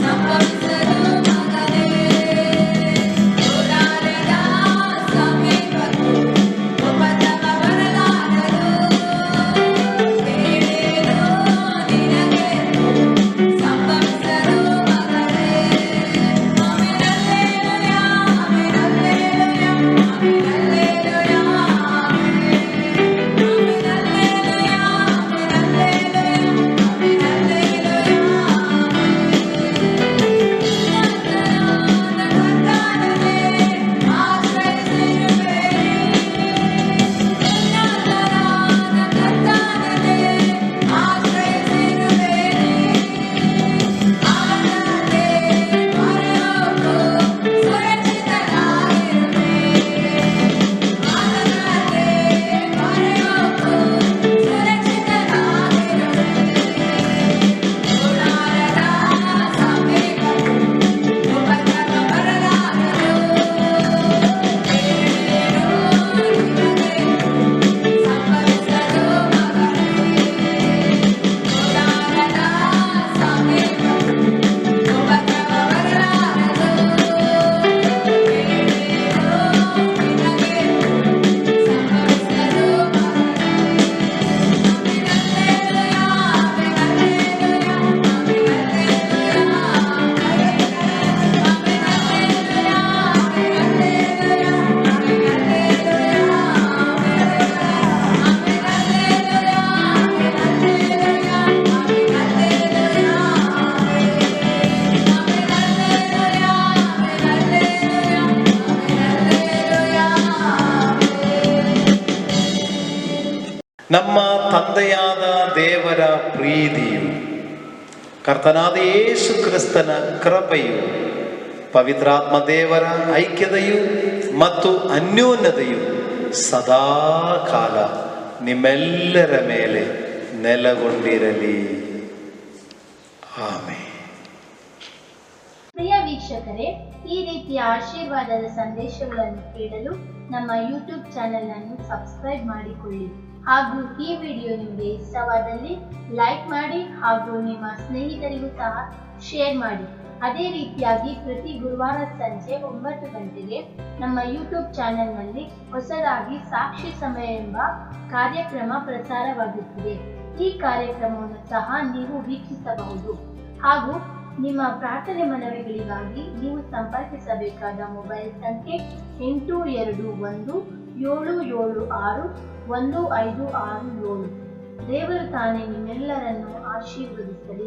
ಸಂಭವಿಸಲು ಮಗನೇ, ನಮ್ಮ ತಂದೆಯಾದ ದೇವರ ಪ್ರೀತಿಯು, ಕರ್ತನಾದ ಯೇಸು ಕ್ರಿಸ್ತನ ಕೃಪೆಯು, ಪವಿತ್ರಾತ್ಮ ದೇವರ ಐಕ್ಯತೆಯು ಮತ್ತು ಅನ್ಯೋನ್ಯತೆಯು ಸದಾ ಕಾಲ ನಿಮ್ಮೆಲ್ಲರ ಮೇಲೆ ನೆಲೆಗೊಂಡಿರಲಿ. ಆಮೆನ್. ಪ್ರಿಯ ವೀಕ್ಷಕರೇ, ಈ ರೀತಿಯ ಆಶೀರ್ವಾದದ ಸಂದೇಶಗಳನ್ನು ಕೇಳಲು ನಮ್ಮ ಯೂಟ್ಯೂಬ್ ಚಾನೆಲ್ ಅನ್ನು ಸಬ್ಸ್ಕ್ರೈಬ್ ಮಾಡಿಕೊಳ್ಳಿ ಹಾಗೂ ಈ ವಿಡಿಯೋ ನಿಮಗೆ ಇಷ್ಟವಾದಲ್ಲಿ ಲೈಕ್ ಮಾಡಿ ಹಾಗೂ ನಿಮ್ಮ ಸ್ನೇಹಿತರಿಗೂ ಸಹ ಶೇರ್ ಮಾಡಿ. ಅದೇ ರೀತಿಯಾಗಿ ಪ್ರತಿ ಗುರುವಾರ ಸಂಜೆ 9 ಗಂಟೆಗೆ ನಮ್ಮ ಯೂಟ್ಯೂಬ್ ಚಾನೆಲ್ನಲ್ಲಿ ಹೊಸದಾಗಿ ಸಾಕ್ಷಿ ಸಮಯ ಎಂಬ ಕಾರ್ಯಕ್ರಮ ಪ್ರಸಾರವಾಗುತ್ತಿದೆ. ಈ ಕಾರ್ಯಕ್ರಮವನ್ನು ಸಹ ನೀವು ವೀಕ್ಷಿಸಬಹುದು ಹಾಗೂ ನಿಮ್ಮ ಪ್ರಾರ್ಥನೆ ಮನವಿಗಳಿಗಾಗಿ ನೀವು ಸಂಪರ್ಕಿಸಬೇಕಾದ ಮೊಬೈಲ್ ಸಂಖ್ಯೆ 8217761567. ದೇವರು ತಾನೇ ನಿಮ್ಮೆಲ್ಲರನ್ನು ಆಶೀರ್ವದಿಸಲಿ.